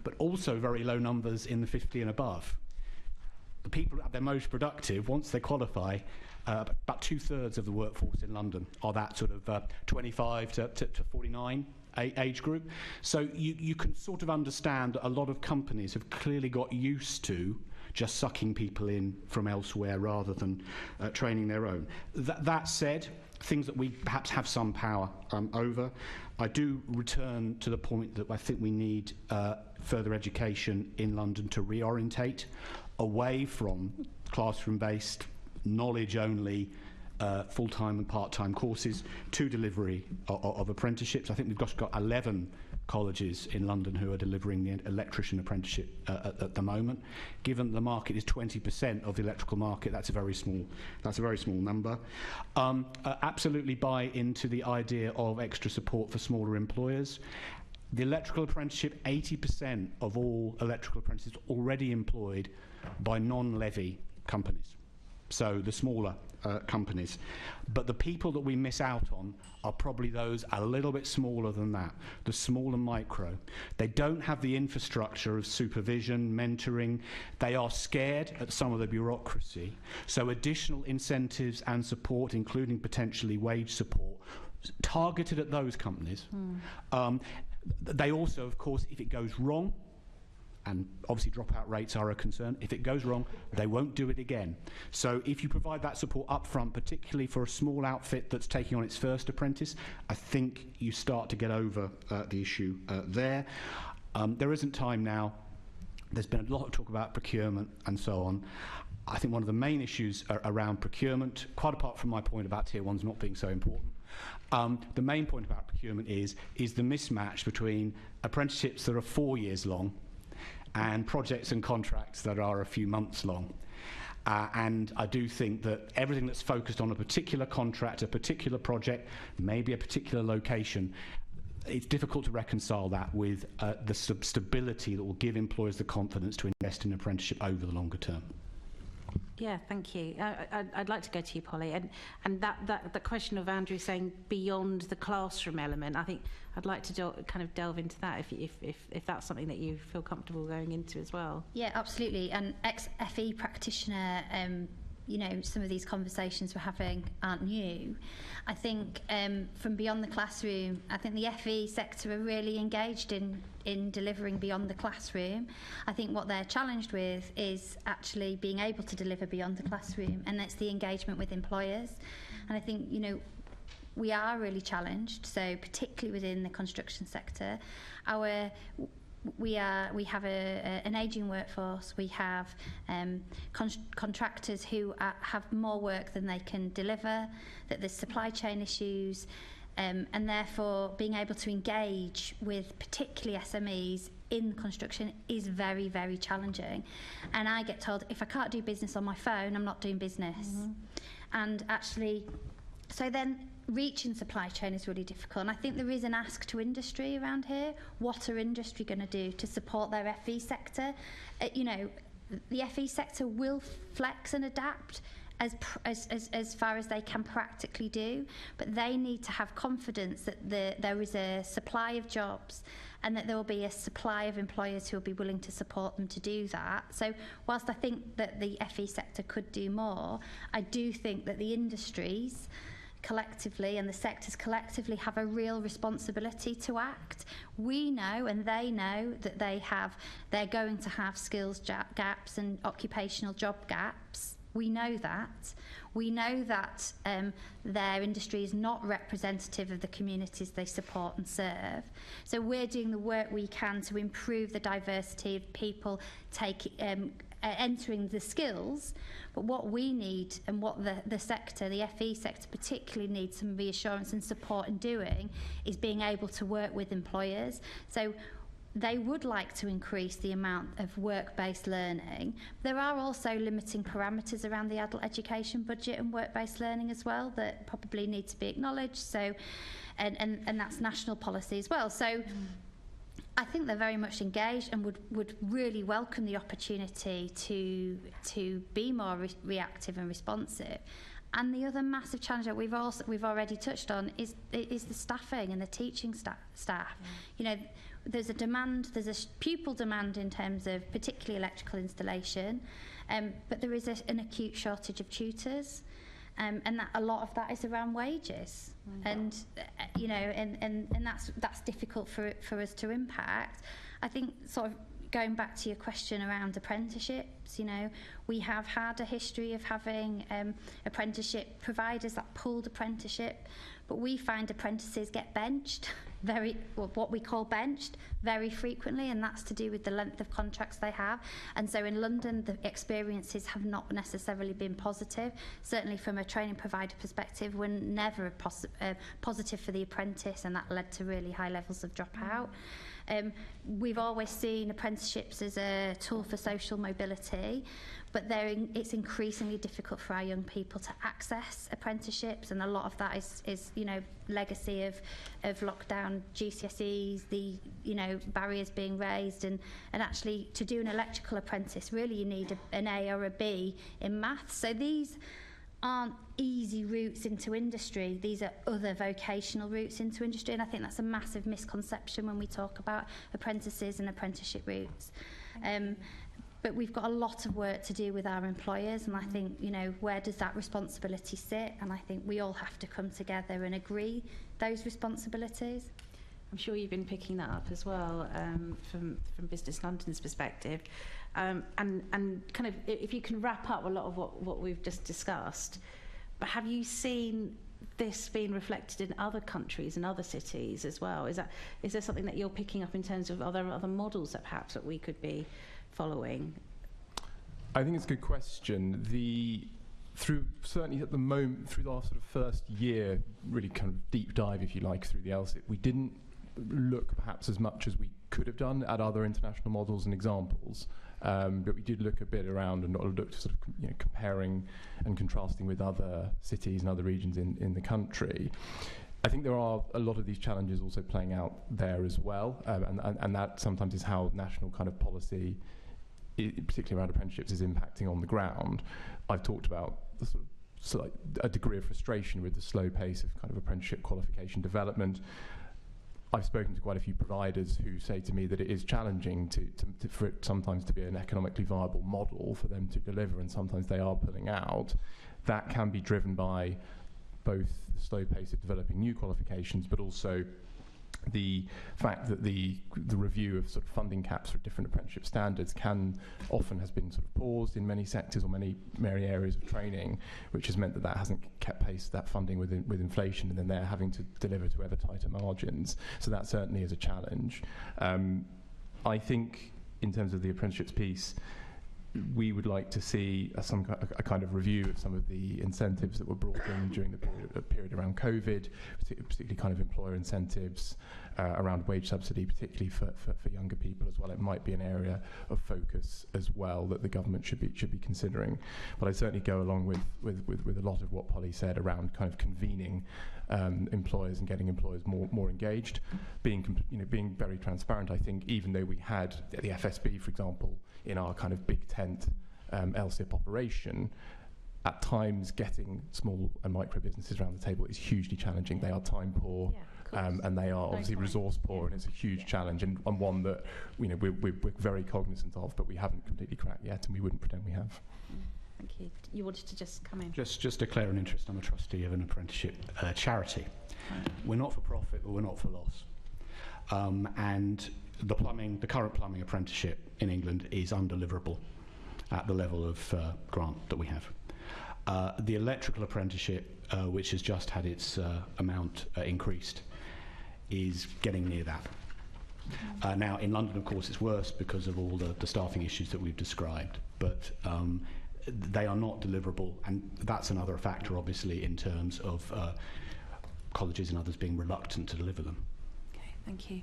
but also very low numbers in the 50 and above. The people at their most productive, once they qualify, about 2/3 of the workforce in London are that sort of 25 to 49 age group. So you can sort of understand that a lot of companies have clearly got used to just sucking people in from elsewhere rather than training their own. That said, things that we perhaps have some power over, I do return to the point that I think we need further education in London to reorientate away from classroom-based, knowledge-only full-time and part-time courses to delivery of apprenticeships. I think we've got 11 colleges in London who are delivering the electrician apprenticeship at the moment. Given the market is 20% of the electrical market, that's a very small number. Absolutely buy into the idea of extra support for smaller employers. The electrical apprenticeship, 80% of all electrical apprentices already employed by non-levy companies, so the smaller companies. But the people that we miss out on are probably those a little bit smaller than that, the small and micro. They don't have the infrastructure of supervision, mentoring. They are scared at some of the bureaucracy. So additional incentives and support, including potentially wage support, targeted at those companies. They also, of course, if it goes wrong, and obviously dropout rates are a concern, if it goes wrong, they won't do it again. So if you provide that support up front, particularly for a small outfit that's taking on its first apprentice, I think you start to get over the issue there. There isn't time now. There's been a lot of talk about procurement and so on. I think one of the main issues around procurement, quite apart from my point about tier ones not being so important, the main point about procurement is the mismatch between apprenticeships that are 4 years long and projects and contracts that are a few months long. And I do think that everything that's focused on a particular contract, a particular project, maybe a particular location, it's difficult to reconcile that with the stability that will give employers the confidence to invest in apprenticeship over the longer term. Yeah, thank you. I'd like to go to you, Polly, and that question of Andrew saying beyond the classroom element, I think I'd like to kind of delve into that if that's something that you feel comfortable going into as well. Yeah, absolutely. And ex-FE practitioner, you know, some of these conversations we're having aren't new. I think from beyond the classroom, I think the FE sector are really engaged in delivering beyond the classroom. I think what they're challenged with is actually being able to deliver beyond the classroom, and that's the engagement with employers. And I think, you know, we are really challenged, so particularly within the construction sector. We have an ageing workforce. We have contractors who have more work than they can deliver, that there's supply chain issues, and therefore being able to engage with particularly SMEs in construction is very, very challenging. And I get told, if I can't do business on my phone, I'm not doing business. And actually, so then reaching supply chain is really difficult, and I think there is an ask to industry around here. What are industry going to do to support their FE sector? You know, the FE sector will flex and adapt as far as they can practically do, but they need to have confidence that there is a supply of jobs and that there will be a supply of employers who will be willing to support them to do that. So whilst I think that the FE sector could do more, I do think that the industries collectively and the sectors collectively have a real responsibility to act. We know and they know that they're going to have skills gaps and occupational job gaps. We know that. We know that their industry is not representative of the communities they support and serve. So we're doing the work we can to improve the diversity of people entering the skills. But what we need and what the sector, the FE sector particularly needs some reassurance and support in doing is being able to work with employers. So they would like to increase the amount of work-based learning. There are also limiting parameters around the adult education budget and work-based learning as well that probably need to be acknowledged. So, and that's national policy as well. So I think they're very much engaged and would really welcome the opportunity to be more reactive and responsive. And the other massive challenge that we've already touched on is the staffing and the teaching staff. You know, there's a pupil demand in terms of particularly electrical installation, but there is an acute shortage of tutors. And that a lot of that is around wages, and you know, and that's difficult for us to impact. I think sort of going back to your question around apprenticeships, you know, we have had a history of having apprenticeship providers that pooled apprenticeship, but we find apprentices get benched what we call benched very frequently, and that's to do with the length of contracts they have. And so in London, the experiences have not necessarily been positive. Certainly from a training provider perspective, were never positive for the apprentice, and that led to really high levels of dropout. We've always seen apprenticeships as a tool for social mobility, but it's increasingly difficult for our young people to access apprenticeships, and a lot of that is legacy of lockdown GCSEs, the barriers being raised, and actually to do an electrical apprentice, really you need an A or a B in maths. So these aren't easy routes into industry. These are other vocational routes into industry, and I think that's a massive misconception when we talk about apprentices and apprenticeship routes. But we've got a lot of work to do with our employers, and I think, where does that responsibility sit? And I think we all have to come together and agree those responsibilities. I'm sure you've been picking that up as well from Business London's perspective. And kind of, if you can wrap up a lot of what we've just discussed, but have you seen this being reflected in other countries and other cities as well? Is there something that you're picking up in terms of other models that perhaps that we could be following? I think it's a good question. Certainly at the moment, through our sort of first year, really kind of deep dive, if you like, through the LSIP, we didn't look perhaps as much as we could have done at other international models and examples. But we did look a bit around and looked sort of comparing and contrasting with other cities and other regions in the country. I think there are a lot of these challenges also playing out there as well, and that sometimes is how national kind of policy, particularly around apprenticeships, is impacting on the ground. I've talked about the sort of a degree of frustration with the slow pace of kind of apprenticeship qualification development. I've spoken to quite a few providers who say to me that it is challenging for it sometimes to be an economically viable model for them to deliver, and sometimes they are pulling out. That can be driven by both the slow pace of developing new qualifications, but also the fact that the review of sort of funding caps for different apprenticeship standards has been sort of paused in many sectors or many areas of training, which has meant that hasn't kept pace, that funding with inflation, and then they're having to deliver to ever tighter margins. So that certainly is a challenge. I think in terms of the apprenticeships piece, we would like to see a kind of review of some of the incentives that were brought in during the period around COVID, particularly kind of employer incentives around wage subsidy, particularly for younger people as well. It might be an area of focus as well that the government should be considering. But I certainly go along with a lot of what Polly said around kind of convening employers and getting employers more engaged, being very transparent. I think even though we had the FSB, for example, in our kind of big tent LSIP operation, at times getting small and micro businesses around the table is hugely challenging. They are time poor, and they are obviously resource poor, and it's a huge challenge, and one that we're very cognizant of, but we haven't completely cracked yet, and we wouldn't pretend we have. Thank you. You wanted to just come in? Just to declare an interest, I'm a trustee of an apprenticeship charity. We're not for profit, but we're not for loss. And the current plumbing apprenticeship in England is undeliverable at the level of grant that we have. The electrical apprenticeship, which has just had its amount increased, is getting near that. Now, in London, of course, it's worse because of all the staffing issues that we've described, but they are not deliverable, and that's another factor, obviously, in terms of colleges and others being reluctant to deliver them. Okay, thank you.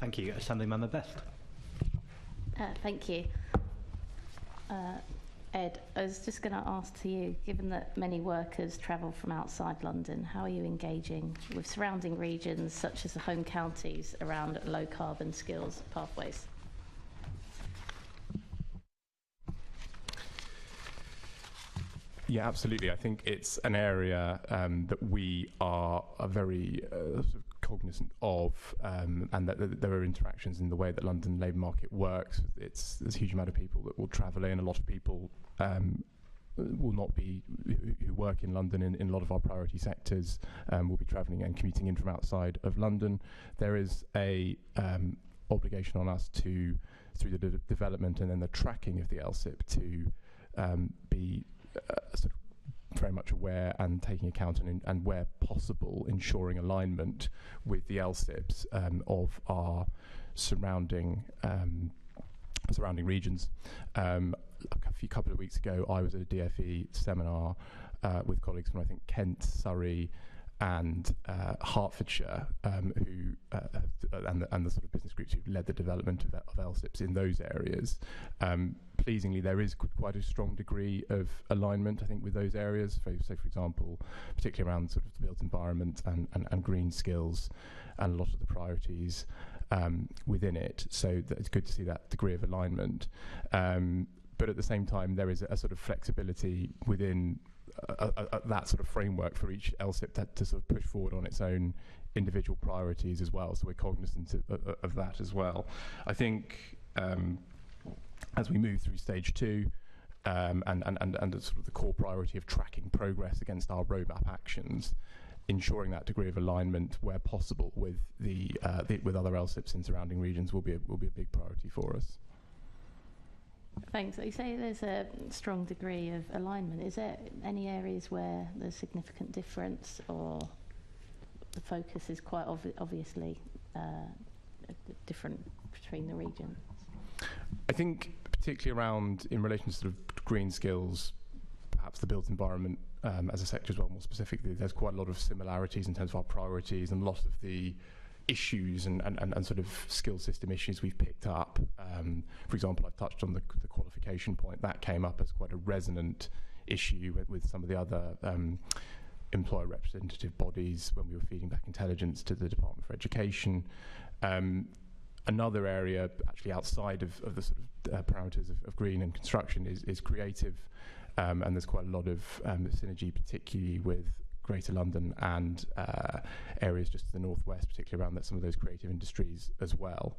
Thank you. Assemblymember Best. Thank you. Ed, I was just going to ask to you, given that many workers travel from outside London, how are you engaging with surrounding regions such as the home counties around low carbon skills pathways? Yeah, absolutely. I think it's an area that we are very sort of cognizant of, and that there are interactions in the way that London labour market works. There's a huge amount of people that will travel in. A lot of people will not be, who work in London in a lot of our priority sectors, will be travelling and commuting in from outside of London. There is a obligation on us to, through the development and then the tracking of the LSIP, to be sort of very very much aware and taking account and where possible ensuring alignment with the LSIPs of our surrounding regions. A couple of weeks ago, I was at a DFE seminar with colleagues from, I think, Kent, Surrey, and Hertfordshire, who and the sort of business groups who led the development of LSIPs in those areas. Pleasingly, there is quite a strong degree of alignment, I think, with those areas. So, for example, particularly around sort of the built environment and green skills, and a lot of the priorities within it. So it's good to see that degree of alignment. But at the same time, there is a sort of flexibility within that sort of framework for each LSIP to sort of push forward on its own individual priorities as well. So we're cognizant of that as well. I think as we move through stage 2, and the sort of the core priority of tracking progress against our roadmap actions, ensuring that degree of alignment where possible with with other LSIPs in surrounding regions will be a big priority for us. Thanks. You say there's a strong degree of alignment. Is there any areas where there's significant difference, or the focus is quite obviously different between the regions? I think particularly around, in relation to sort of green skills, perhaps the built environment as a sector as well, more specifically, there's quite a lot of similarities in terms of our priorities, and a lot of the issues and sort of skill system issues we've picked up. For example, I've touched on the qualification point. That came up as quite a resonant issue with some of the other employer representative bodies when we were feeding back intelligence to the Department for Education. Another area, actually outside of the sort of parameters of green and construction, is creative, and there's quite a lot of synergy, particularly with Greater London and areas just to the northwest, particularly around some of those creative industries as well.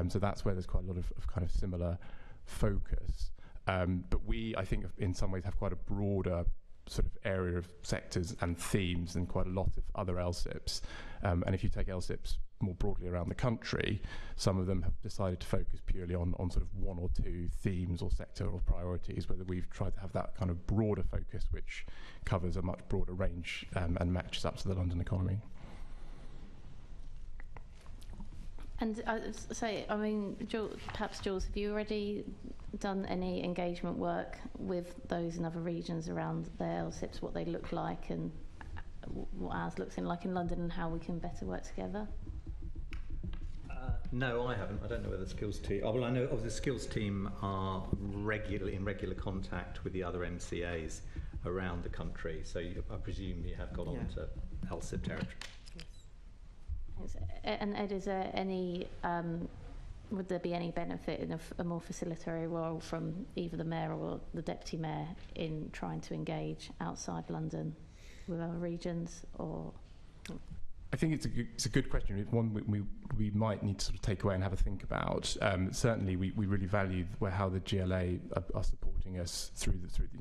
So that's where there's quite a lot of kind of similar focus. But we, I think, in some ways have quite a broader sort of area of sectors and themes than quite a lot of other LSIPs. And if you take LSIPs more broadly around the country, some of them have decided to focus purely on sort of one or two themes or sectoral priorities, whether we've tried to have that kind of broader focus which covers a much broader range and matches up to the London economy. And I mean, perhaps Jules, have you already done any engagement work with those in other regions around their LSIPs, what they look like and what ours looks like in London, and how we can better work together? No, I haven't. I don't know whether the skills team... Oh, well, I know the skills team are in regular contact with the other MCAs around the country, so I presume you have got on to LSIP territory. Yes. And Ed, is there any... would there be any benefit in a more facilitatory role from either the mayor or the deputy mayor in trying to engage outside London with our regions, or...? I think it's a good question. It's one we might need to sort of take away and have a think about. Certainly, we really value how the GLA are supporting us through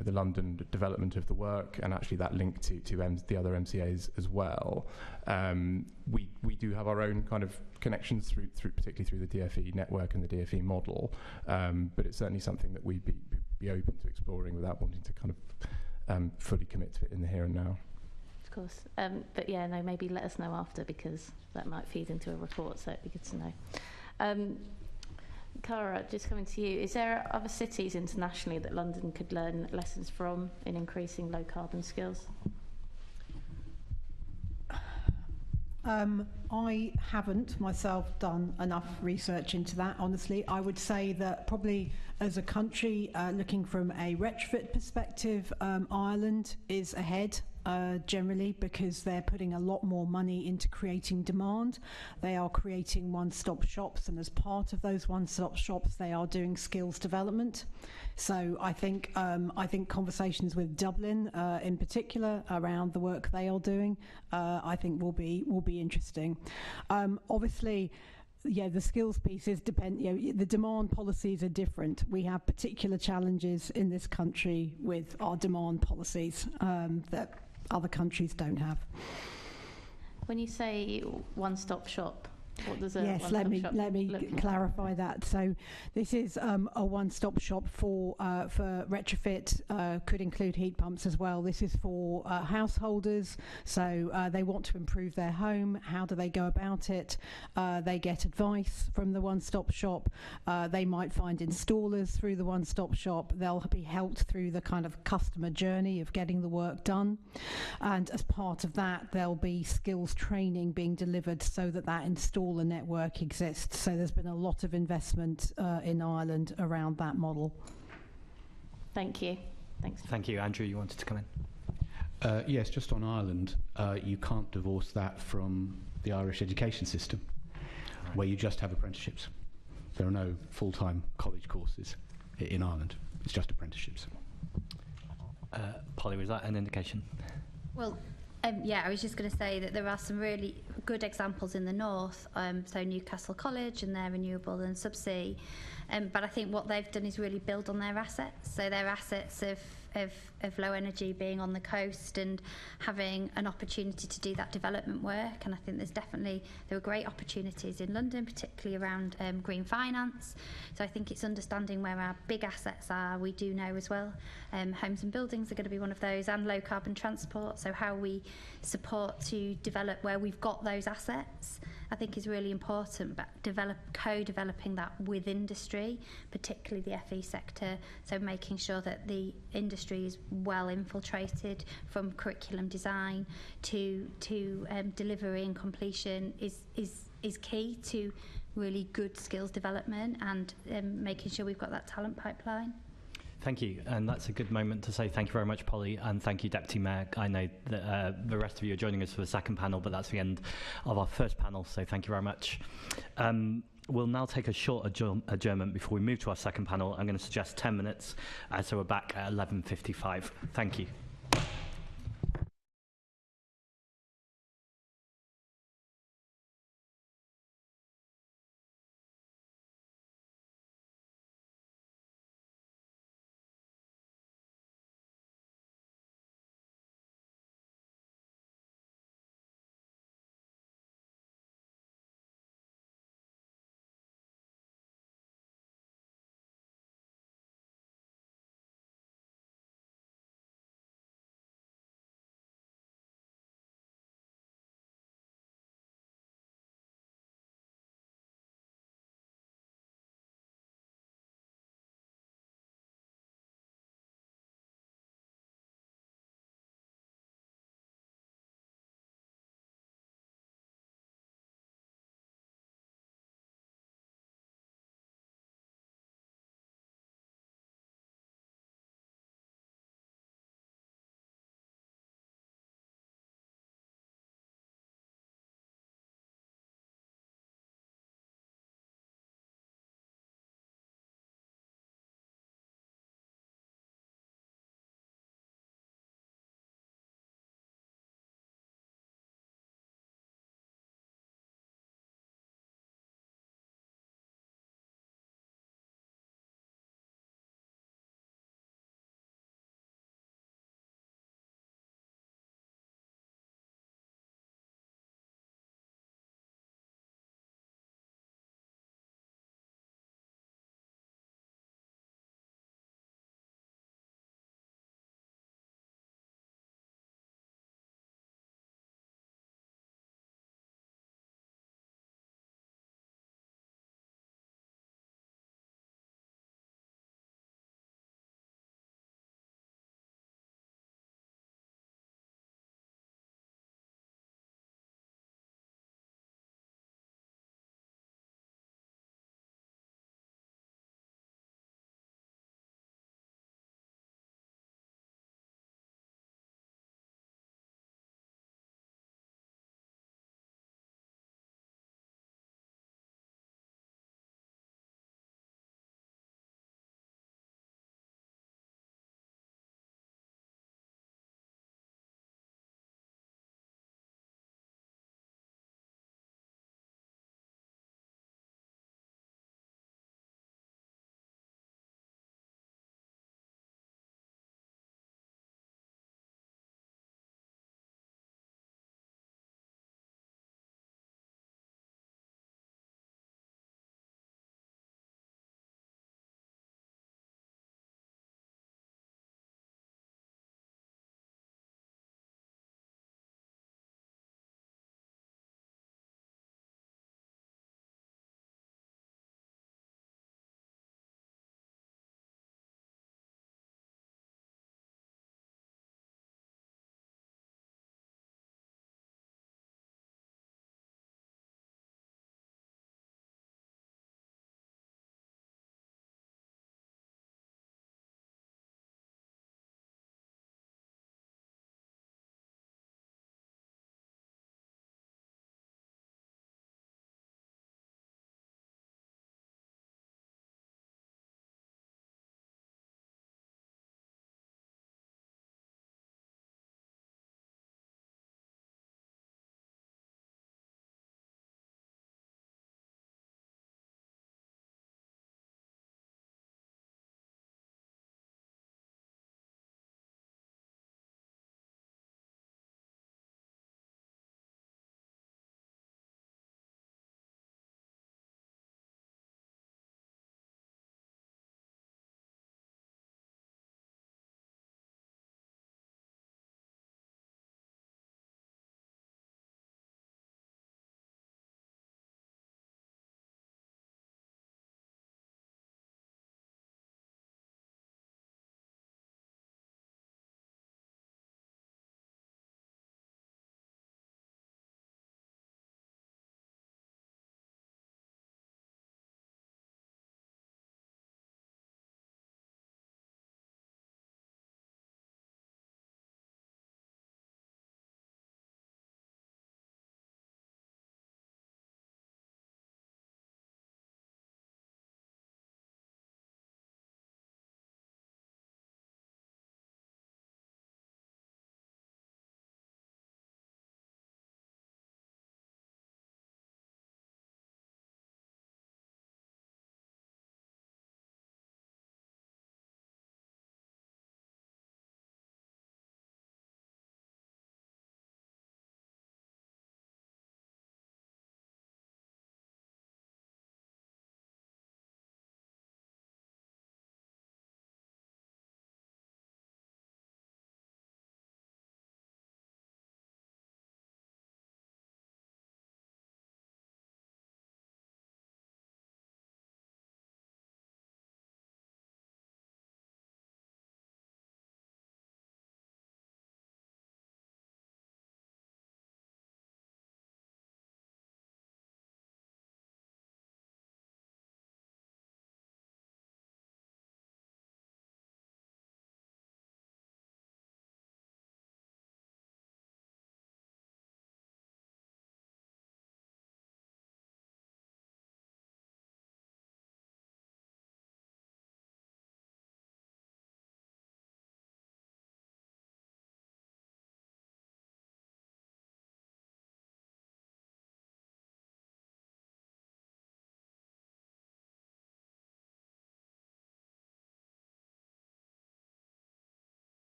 the London development of the work, and actually that link to the other MCAs as well. We do have our own kind of connections through particularly through the DFE network and the DFE model, but it's certainly something that we'd be open to exploring without wanting to kind of fully commit to it in the here and now. Of course, but yeah, no, maybe let us know after, because that might feed into a report, so it'd be good to know. Cara, just coming to you, is there other cities internationally that London could learn lessons from in increasing low carbon skills? I haven't myself done enough research into that, honestly. I would say that probably as a country, looking from a retrofit perspective, Ireland is ahead. Generally, because they're putting a lot more money into creating demand. They are creating one-stop shops, and as part of those one-stop shops, they are doing skills development. So I think conversations with Dublin, in particular, around the work they are doing, I think will be interesting. Obviously. Yeah, the skills pieces depend. The demand policies are different. We have particular challenges in this country with our demand policies that other countries don't have. When you say one-stop shop, What does a yes, let me clarify that. So this is a one-stop shop for retrofit. Could include heat pumps as well. This is for householders. So they want to improve their home. How do they go about it? They get advice from the one-stop shop. They might find installers through the one-stop shop. They'll be helped through the kind of customer journey of getting the work done. And as part of that, there'll be skills training being delivered so that installer network exists. So there's been a lot of investment in Ireland around that model. Thank you. Thanks. Thank you. Andrew, you wanted to come in? Yes, just on Ireland, you can't divorce that from the Irish education system, where you just have apprenticeships. There are no full-time college courses in Ireland. It's just apprenticeships. Polly, was that an indication? Well, yeah, I was just going to say that there are some really good examples in the north, so Newcastle College and their renewable and subsea, but I think what they've done is really build on their assets. So their assets of low energy being on the coast and having an opportunity to do that development work. And I think there were great opportunities in London, particularly around green finance. So I think it's understanding where our big assets are. We do know as well homes and buildings are going to be one of those, and low carbon transport. So how we support to develop where we've got those assets, I think is really important, but co-developing that with industry, particularly the FE sector, so making sure that the industry is well infiltrated from curriculum design to delivery and completion is key to really good skills development and making sure we've got that talent pipeline. Thank you, and that's a good moment to say thank you very much, Polly, and thank you, Deputy Mayor. I know that the rest of you are joining us for the second panel, but that's the end of our first panel, so thank you very much. We'll now take a short adjournment before we move to our second panel. I'm going to suggest 10 minutes, so we're back at 11:55. Thank you.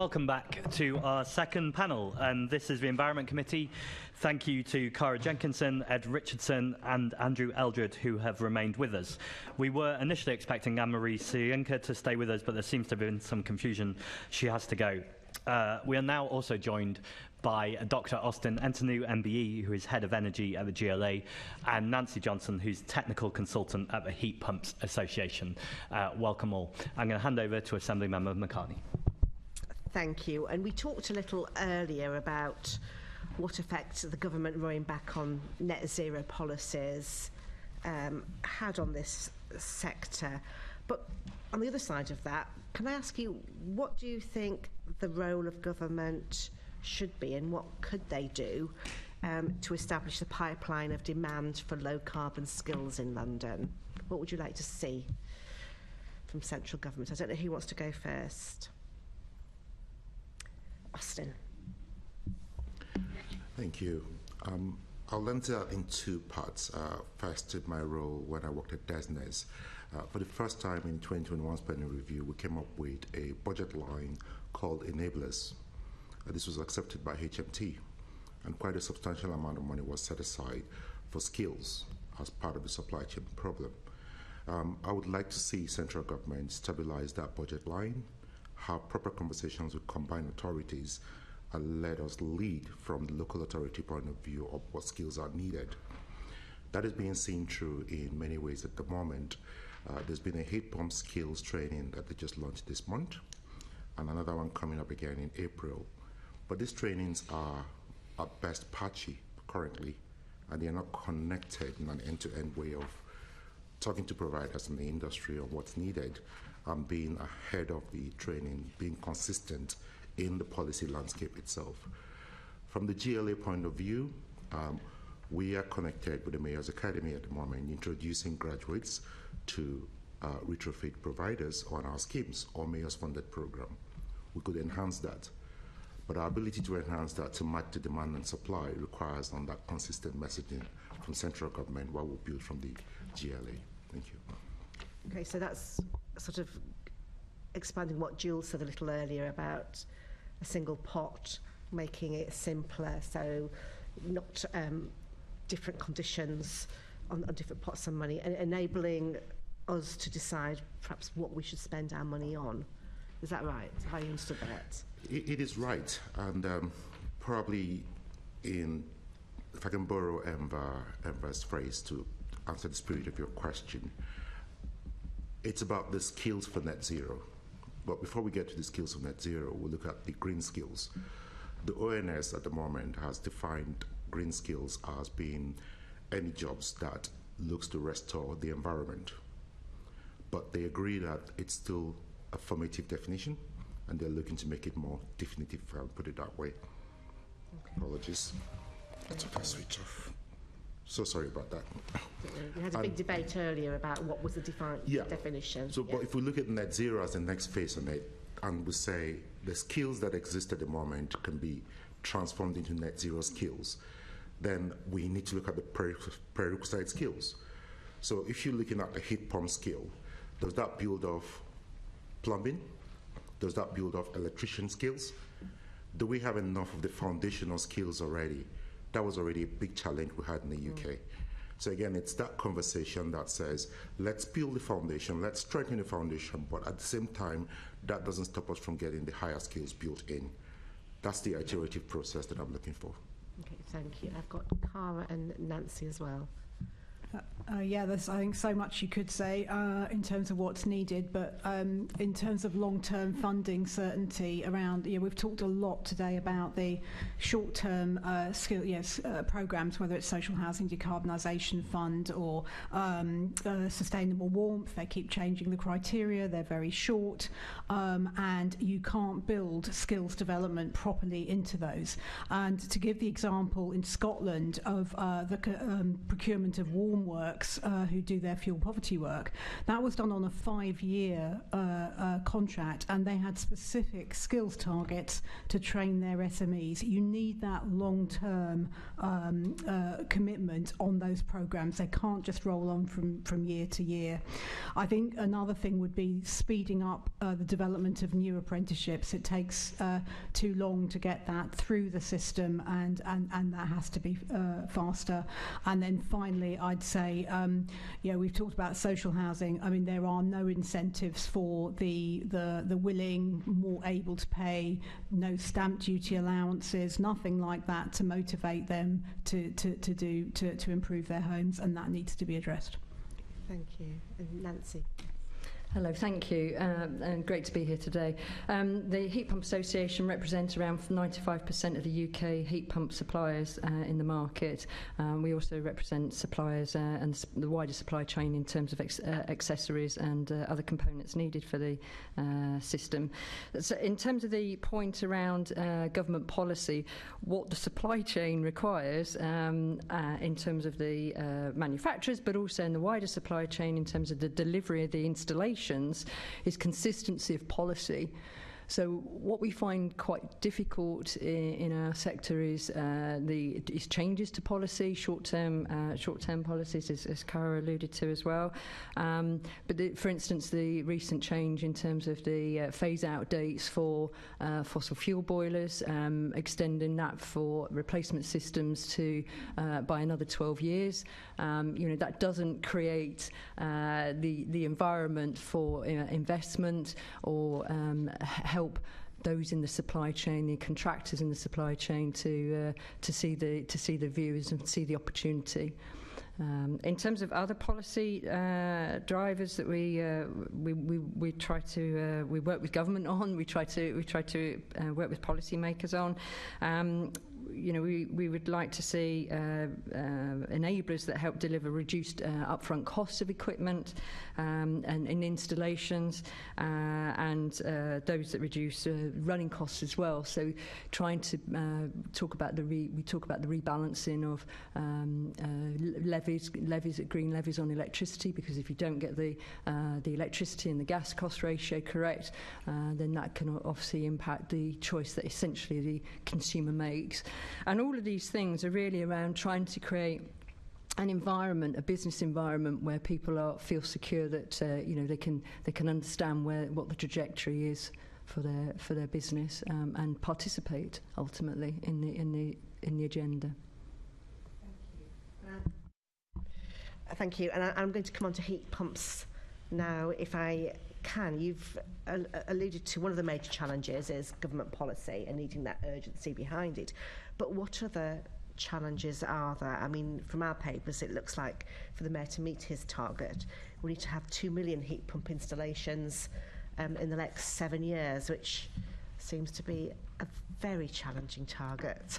Welcome back to our second panel, and this is the Environment Committee. Thank you to Cara Jenkinson, Ed Richardson and Andrew Eldred, who have remained with us. We were initially expecting Anne-Marie Soyinka to stay with us, but there seems to have been some confusion. She has to go. We are now also joined by Dr. Austin Entonu, MBE, who is Head of Energy at the GLA, and Nancy Jonsson, who's Technical Consultant at the Heat Pumps Association. Welcome all. I'm going to hand over to Assembly Member McCartney. Thank you. And we talked a little earlier about what effect the government rowing back on net zero policies had on this sector. But on the other side of that, can I ask you, what do you think the role of government should be, and what could they do to establish the pipeline of demand for low carbon skills in London? What would you like to see from central government? I don't know who wants to go first. Austin. Thank you. I'll answer in two parts. First, in my role when I worked at DESNES. For the first time in 2021 spending review, we came up with a budget line called Enablers. This was accepted by HMT, and quite a substantial amount of money was set aside for skills as part of the supply chain problem. I would like to see central government stabilize that budget line, have proper conversations with combined authorities, and let us lead from the local authority point of view of what skills are needed. That is being seen through in many ways at the moment. There's been a heat pump skills training that they just launched this month, and another one coming up again in April. But these trainings are at best patchy currently, and they're not connected in an end-to-end way of talking to providers in the industry on what's needed, and being ahead of the training, being consistent in the policy landscape itself. From the GLA point of view, we are connected with the Mayor's Academy at the moment, introducing graduates to retrofit providers on our schemes or Mayor's funded program. We could enhance that. But our ability to enhance that to match the demand and supply requires on that consistent messaging from central government, what we build from the GLA. Thank you. Okay, so that's sort of expanding what Jules said a little earlier about a single pot, making it simpler, so not different conditions on different pots of money, and enabling us to decide perhaps what we should spend our money on. Is that right? How you understood that? It is right, and probably if I can borrow Emma's phrase to answer the spirit of your question, it's about the skills for net zero. But before we get to the skills of net zero, we'll look at the green skills. The ONS at the moment has defined green skills as being any jobs that looks to restore the environment. But they agree that it's still a formative definition, and they're looking to make it more definitive, if I'll put it that way. Okay. Apologies. I took a switch off. So sorry about that. We had a big debate earlier about what was the definition. So, but if we look at net zero as the next phase on it, and we say the skills that exist at the moment can be transformed into net zero skills, then we need to look at the prerequisite skills. So if you're looking at a heat pump skill, does that build off plumbing? Does that build off electrician skills? Do we have enough of the foundational skills already? That was already a big challenge we had in the UK. So again, it's that conversation that says, let's build the foundation, let's strengthen the foundation, but at the same time, that doesn't stop us from getting the higher skills built in. That's the iterative process that I'm looking for. Okay, thank you. I've got Cara and Nancy as well. Yeah, there's, I think, so much you could say in terms of what's needed, but in terms of long-term funding certainty around, we've talked a lot today about the short-term programmes, whether it's social housing decarbonisation fund or sustainable warmth. They keep changing the criteria, they're very short, and you can't build skills development properly into those. And to give the example in Scotland of the procurement of warm Formworks, who do their fuel poverty work. That was done on a 5-year contract, and they had specific skills targets to train their SMEs. You need that long-term commitment on those programs. They can't just roll on from year to year. I think another thing would be speeding up the development of new apprenticeships. It takes too long to get that through the system, and that has to be faster. And then finally, I'd say, we've talked about social housing. I mean, there are no incentives for the willing, more able to pay, no stamp duty allowances, nothing like that to motivate them to improve their homes, and that needs to be addressed. Thank you. And Nancy. Hello, thank you, and great to be here today. The Heat Pump Association represents around 95% of the UK heat pump suppliers in the market. We also represent suppliers and the wider supply chain in terms of accessories and other components needed for the system. So in terms of the point around government policy, what the supply chain requires in terms of the manufacturers, but also in the wider supply chain in terms of the delivery of the installation, is consistency of policy. So what we find quite difficult in our sector is changes to policy, short-term policies, as Cara alluded to as well. But for instance, the recent change in terms of the phase-out dates for fossil fuel boilers, extending that for replacement systems to by another 12 years. That doesn't create the environment for investment or help those in the supply chain, the contractors in the supply chain, to see the views and see the opportunity. In terms of other policy drivers that we try to we work with government on, we try to work with policymakers on. We would like to see enablers that help deliver reduced upfront costs of equipment and in installations, and those that reduce running costs as well. So trying to talk about the rebalancing of green levies on electricity, because if you don't get the electricity and the gas cost ratio correct, then that can obviously impact the choice that essentially the consumer makes. And all of these things are really around trying to create an environment, a business environment, where people feel secure that they can understand what the trajectory is for their business, and participate ultimately in the agenda. Thank you. And I'm going to come on to heat pumps now, if I can. You've alluded to one of the major challenges is government policy and needing that urgency behind it. But what other challenges are there? I mean, from our papers, it looks like for the Mayor to meet his target, we need to have 2 million heat pump installations in the next 7 years, which seems to be a very challenging target.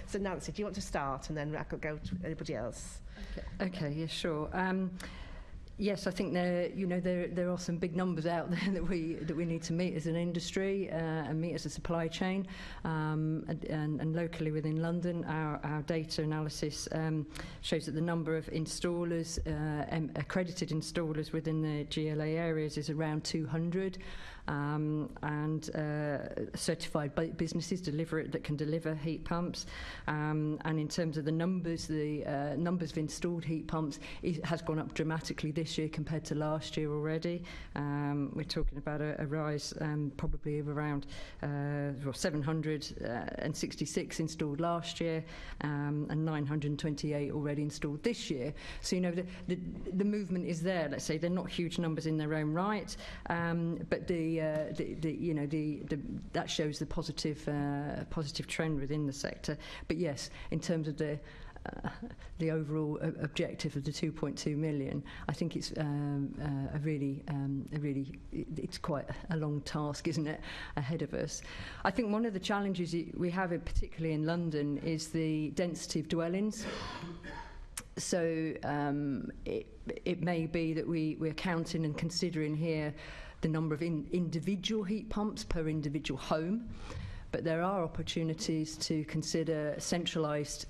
So Nancy, do you want to start, and then I could go to anybody else? Okay, yeah, sure. Yes, I think there are some big numbers out there that we need to meet as an industry and meet as a supply chain, and locally within London, our data analysis shows that the number of installers, accredited installers within the GLA areas, is around 200. And certified businesses that can deliver heat pumps. And in terms of the numbers of installed heat pumps has gone up dramatically this year compared to last year already. We're talking about a rise probably of around 766 installed last year, and 928 already installed this year. So the movement is there. Let's say they're not huge numbers in their own right, but that shows the positive trend within the sector. But yes, in terms of the overall objective of the 2.2 million, I think it's it's quite a long task, isn't it, ahead of us. I think one of the challenges we have, particularly in London, is the density of dwellings. So it may be that we're counting and considering here the number of individual heat pumps per individual home, but there are opportunities to consider centralised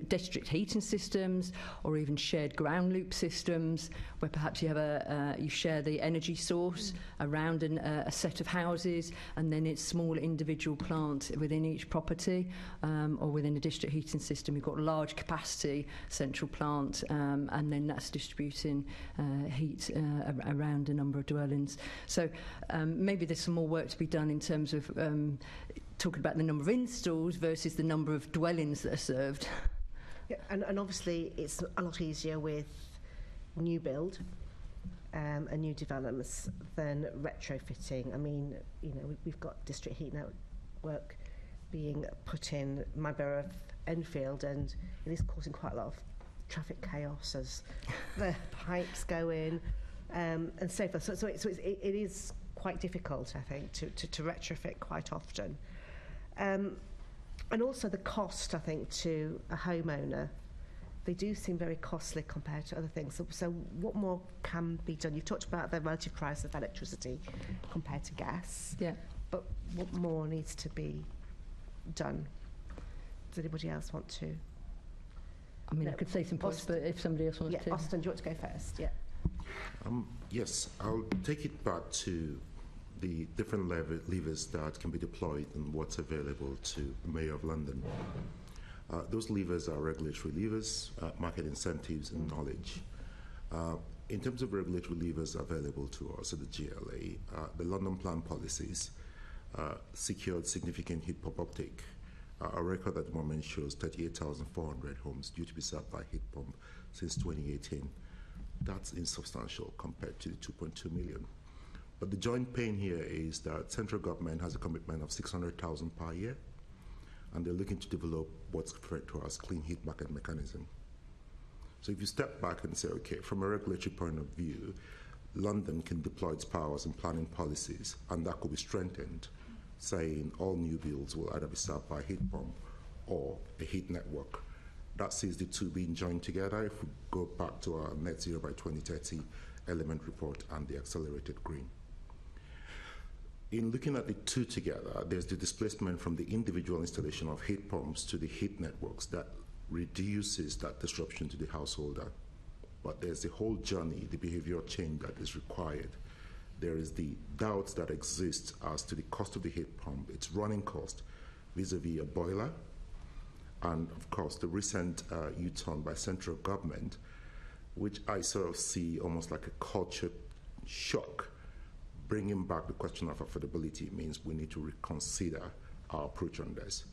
district heating systems, or even shared ground loop systems, where perhaps you have you share the energy source around a set of houses, and then it's small individual plant within each property, or within a district heating system. You've got large capacity central plant, and then that's distributing heat around a number of dwellings. So maybe there's some more work to be done in terms of talking about the number of installs versus the number of dwellings that are served. Yeah, and obviously it's a lot easier with new build and new developments than retrofitting. I mean, you know, we've got district heat network being put in my borough of Enfield, and it is causing quite a lot of traffic chaos as the pipes go in, and so forth. So it is quite difficult, I think, to retrofit quite often. And also the cost, I think, to a homeowner, they do seem very costly compared to other things. So what more can be done? You've talked about the relative price of electricity compared to gas. Yeah. But what more needs to be done? Does anybody else want to? I mean, I could say some points, but if somebody else wants to. Yeah, Austin, do you want to go first? Yeah. Yes, I'll take it back to the different levers that can be deployed and what's available to the Mayor of London. Those levers are regulatory levers, market incentives, and knowledge. In terms of regulatory levers available to us at the GLA, the London Plan policies secured significant heat pump uptake. Our record at the moment shows 38,400 homes due to be served by heat pump since 2018. That's insubstantial compared to the 2.2 million. But the joint pain here is that central government has a commitment of 600,000 per year, and they're looking to develop what's referred to as clean heat market mechanism. So if you step back and say, okay, from a regulatory point of view, London can deploy its powers and planning policies, and that could be strengthened, saying all new builds will either be served by a heat pump or a heat network. That sees the two being joined together. If we go back to our net zero by 2030 element report and the accelerated green. In looking at the two together, there's the displacement from the individual installation of heat pumps to the heat networks that reduces that disruption to the householder. But there's the whole journey, the behavioral change that is required. There is the doubts that exist as to the cost of the heat pump, its running cost vis-a-vis a boiler, and of course the recent U-turn by central government, which I sort of see almost like a culture shock. Bringing back the question of affordability means we need to reconsider our approach on this.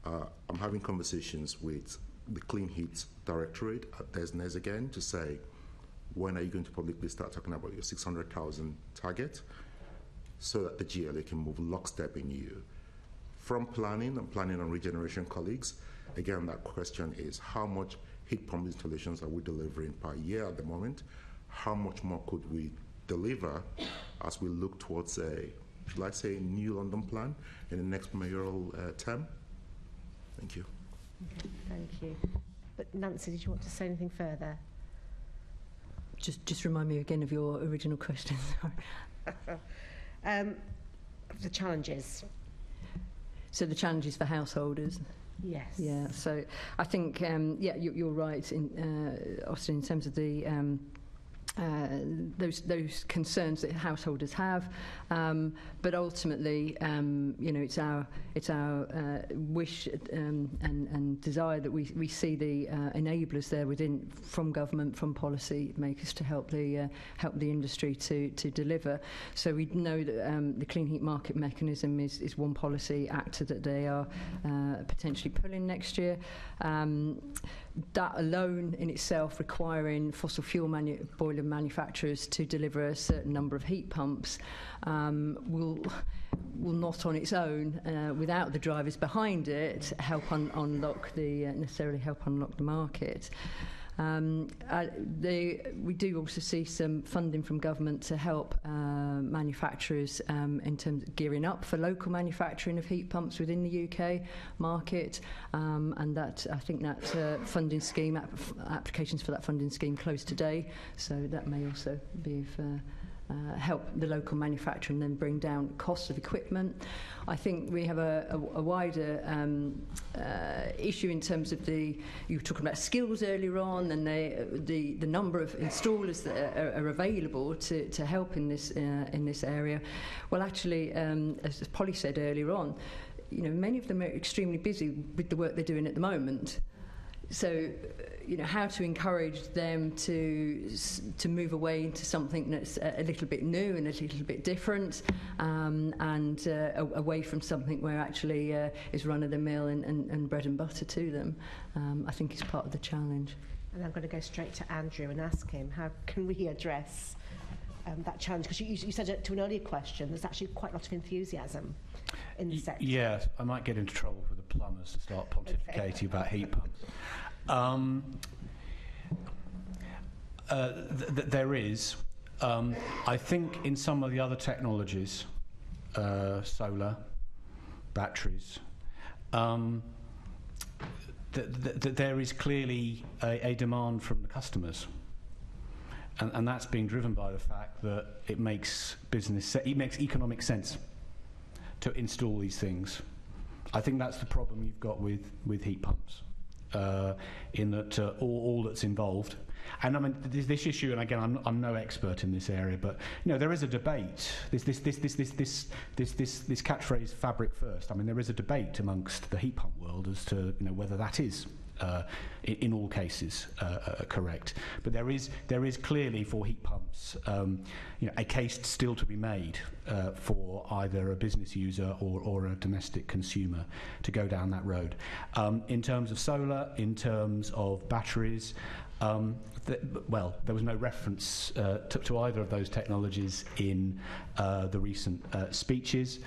I'm having conversations with the Clean Heat Directorate at DESNES again to say, when are you going to publicly start talking about your 600,000 target so that the GLA can move lockstep in you? From planning and planning on regeneration colleagues, again, that question is how much heat pump installations are we delivering per year at the moment? How much more could we deliver as we look towards a, shall I say, new London plan in the next mayoral term? Thank you. Okay, thank you. But Nancy, did you want to say anything further? Just remind me again of your original question. The challenges. So the challenges for householders. Yes. Yeah. So I think you're right, Austin, in terms of the those concerns that householders have, but ultimately, it's our wish and desire that we see the enablers there from government, from policy makers to help the industry to deliver. So we know that the Clean Heat Market Mechanism is one policy actor that they are potentially pulling next year. That alone in itself requiring fossil fuel boiler manufacturers to deliver a certain number of heat pumps will not on its own, without the drivers behind it, necessarily help unlock the market. We do also see some funding from government to help manufacturers in terms of gearing up for local manufacturing of heat pumps within the UK market, and that I think that funding scheme, applications for that funding scheme closed today, so that may also be of help the local manufacturer and then bring down costs of equipment. I think we have a wider issue in terms of you were talking about skills earlier on, and the number of installers that are available to help in this area. Well, actually, as Polly said earlier on, many of them are extremely busy with the work they're doing at the moment. So, how to encourage them to move away into something that's a little bit new and a little bit different, and away from something where actually is run-of-the-mill and bread and butter to them, I think is part of the challenge. And I'm going to go straight to Andrew and ask him, how can we address that challenge? Because you said to an earlier question, there's actually quite a lot of enthusiasm in the sector. Yeah, I might get into trouble with the plumbers to start pontificating about heat pumps. There is. I think in some of the other technologies, solar, batteries, there is clearly a demand from the customers. And that's being driven by the fact that it makes economic sense to install these things. I think that's the problem you've got with heat pumps, in that all that's involved. And I mean this issue, and again, I'm no expert in this area, but there is a debate. This catchphrase "fabric first." I mean, there is a debate amongst the heat pump world as to whether that is in all cases correct. But there is clearly for heat pumps a case still to be made for either a business user or a domestic consumer to go down that road. In terms of solar, in terms of batteries, there was no reference to either of those technologies in the recent speeches.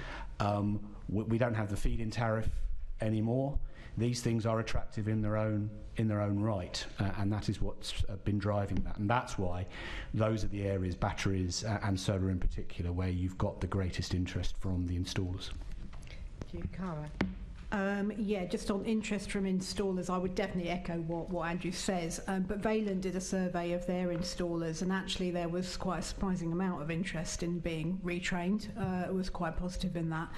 We don't have the feed-in tariff anymore. These things are attractive in their own right, and that is what's been driving that. And that's why those are the areas, batteries and solar in particular, where you've got the greatest interest from the installers. Thank you, Cara. Yeah, just on interest from installers, I would definitely echo what Andrew says. But Valent did a survey of their installers, and actually there was quite a surprising amount of interest in being retrained. It was quite positive in that.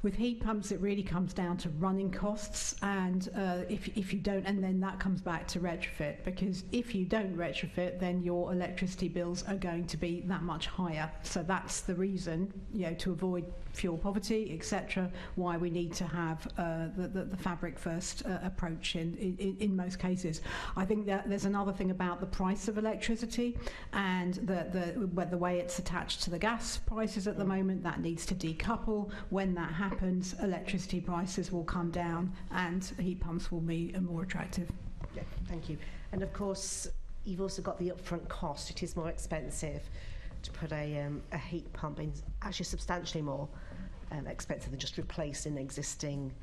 With heat pumps, it really comes down to running costs, and if you don't, and then that comes back to retrofit, because if you don't retrofit, then your electricity bills are going to be that much higher. So that's the reason, to avoid fuel poverty, etc., why we need to have the fabric first approach in most cases. I think that there's another thing about the price of electricity and the way it's attached to the gas prices at the moment. That needs to decouple. When that happens, electricity prices will come down and heat pumps will be more attractive. Yeah, thank you. And of course, you've also got the upfront cost. It is more expensive to put a heat pump in, actually substantially more expensive than just replacing an existing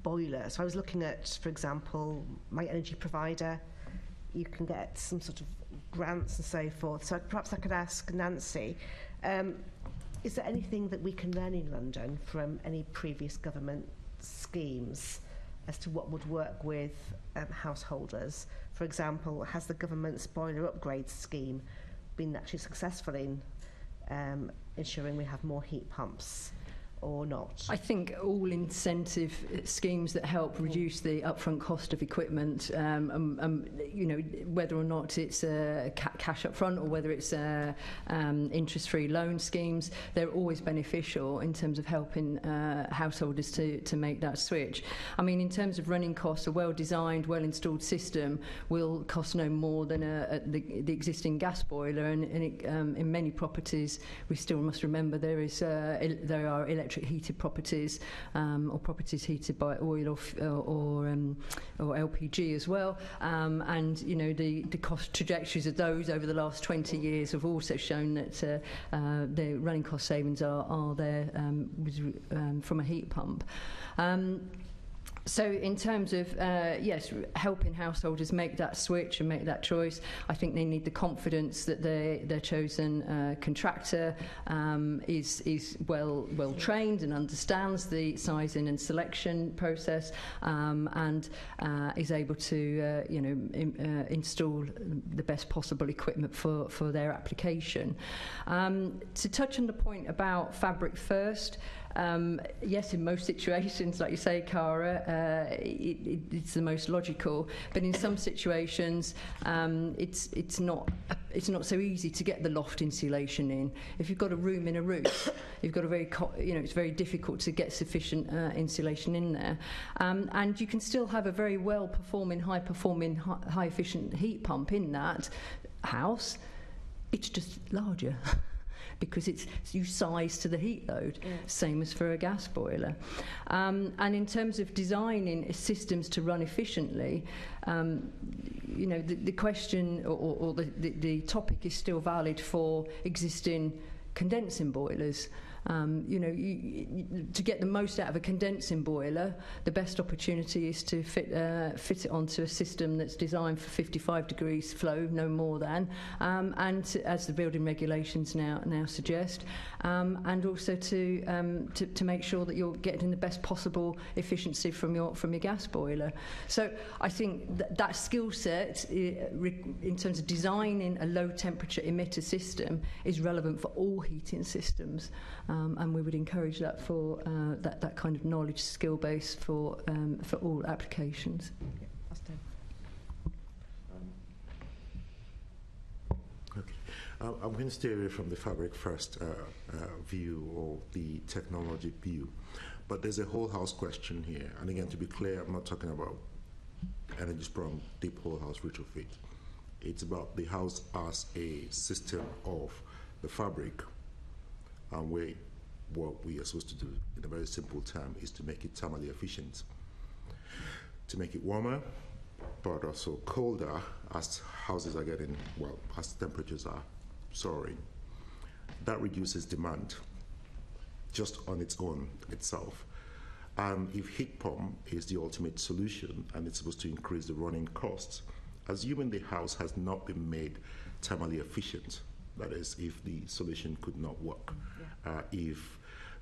boiler. So I was looking at, for example, my energy provider. You can get some sort of grants and so forth. So perhaps I could ask Nancy, is there anything that we can learn in London from any previous government schemes as to what would work with householders? For example, has the government's boiler upgrade scheme been actually successful in ensuring we have more heat pumps or not? I think all incentive schemes that help reduce the upfront cost of equipment, whether or not it's cash up front or whether it's interest-free loan schemes, they're always beneficial in terms of helping householders to make that switch. I mean, in terms of running costs, a well-designed, well-installed system will cost no more than the existing gas boiler, and in many properties, we still must remember there are electric heated properties, or properties heated by oil or LPG as well, and the cost trajectories of those over the last 20 years have also shown that the running cost savings are there from a heat pump. So in terms of, yes, helping householders make that switch and make that choice, I think they need the confidence that their chosen contractor is well trained and understands the sizing and selection process, and is able to install the best possible equipment for their application. To touch on the point about fabric first, yes, in most situations, like you say, Cara, it's the most logical. But in some situations, it's not so easy to get the loft insulation in. If you've got a room in a roof, you've got it's very difficult to get sufficient insulation in there. And you can still have a very well-performing, high-performing, high-efficient heat pump in that house. It's just larger. Because you size to the heat load, same as for a gas boiler. And in terms of designing systems to run efficiently, the question or the topic is still valid for existing condensing boilers. To get the most out of a condensing boiler, the best opportunity is to fit it onto a system that's designed for 55 degrees flow, no more than, and as the building regulations now suggest, and also to make sure that you're getting the best possible efficiency from your gas boiler. So I think that skill set, in terms of designing a low temperature emitter system, is relevant for all heating systems. And we would encourage that for that kind of knowledge skill base for all applications. Okay. I'm going to stay away from the fabric first view or the technology view, but there's a whole house question here. And again, to be clear, I'm not talking about energy sprung deep whole house retrofit. It's about the house as a system of the fabric, and what we are supposed to do in a very simple term is to make it thermally efficient, to make it warmer but also colder as houses are getting, as temperatures are soaring. That reduces demand just on its own itself. And if heat pump is the ultimate solution and it's supposed to increase the running costs, assuming the house has not been made thermally efficient, that is, if the solution could not work, if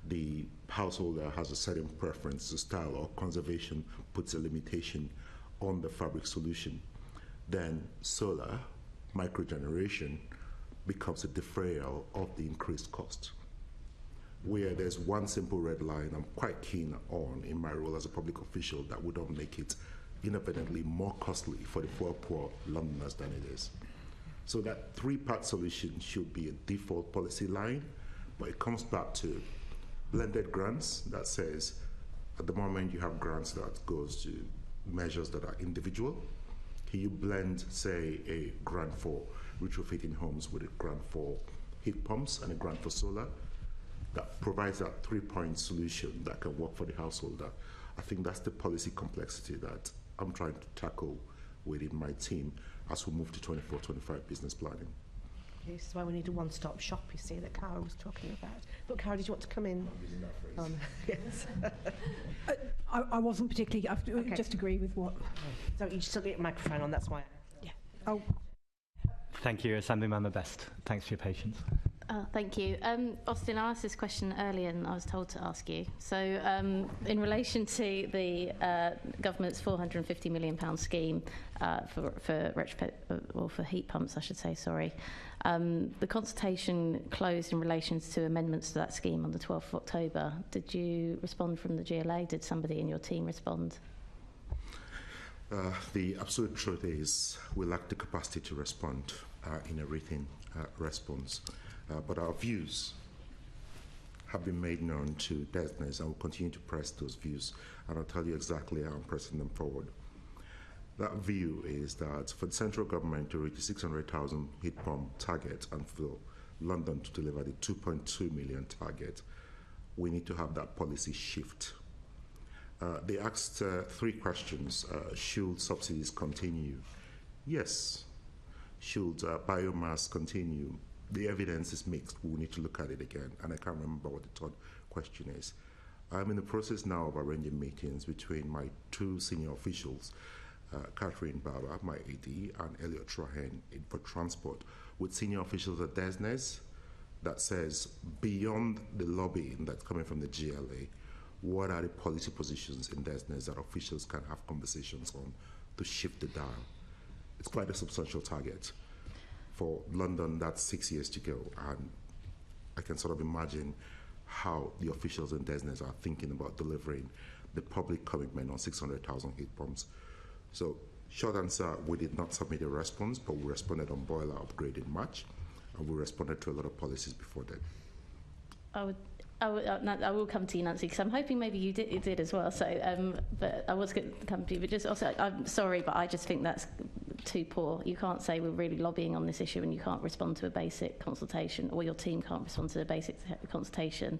the householder has a certain preference to style or conservation puts a limitation on the fabric solution, then solar, microgeneration, becomes a defrayal of the increased cost. Where there's one simple red line I'm quite keen on in my role as a public official that would not make it infinitely more costly for the poor Londoners than it is. So that three-part solution should be a default policy line, but it comes back to blended grants that says, at the moment you have grants that goes to measures that are individual. Can you blend, say, a grant for retrofitting homes with a grant for heat pumps and a grant for solar? That provides that three-point solution that can work for the householder. I think that's the policy complexity that I'm trying to tackle within my team as we move to 24-25 business planning. This is why we need a one-stop shop, you see, that Cara was talking about. But Cara, did you want to come in? I'm using that phrase. Yes. I wasn't particularly, I just agree with what... So you still get a microphone on, that's why. Yeah. Oh. Thank you, Assembly Member Best. Thanks for your patience. Thank you. Austin, I asked this question earlier and I was told to ask you. So in relation to the government's £450 million scheme for retrofit, or for heat pumps, I should say, sorry, the consultation closed in relation to amendments to that scheme on the 12th of October. Did you respond from the GLA? Did somebody in your team respond? The absolute truth is we lack the capacity to respond in a written response. But our views have been made known to DESNES and will continue to press those views, and I'll tell you exactly how I'm pressing them forward. That view is that for the central government to reach the 600,000 heat pump target and for London to deliver the 2.2 million target, we need to have that policy shift. They asked three questions. Should subsidies continue? Yes. Should biomass continue? The evidence is mixed. We need to look at it again. And I can't remember what the third question is. I'm in the process now of arranging meetings between my two senior officials, Catherine Baba, my AD, and Elliot Trahen for transport, with senior officials at DESNES, that says, beyond the lobbying that's coming from the GLA, what are the policy positions in DESNES that officials can have conversations on to shift the dial? It's quite a substantial target. For London, that's 6 years to go, and I can sort of imagine how the officials in DESNES are thinking about delivering the public commitment on 600,000 heat pumps. So, short answer, we did not submit a response, but we responded on boiler upgrade in March, and we responded to a lot of policies before then. I will come to you, Nancy, because I'm hoping maybe you did as well. So, but I was going to come to you. But just also, I'm sorry, but I just think that's too poor. You can't say we're really lobbying on this issue and you can't respond to a basic consultation, or your team can't respond to a basic consultation.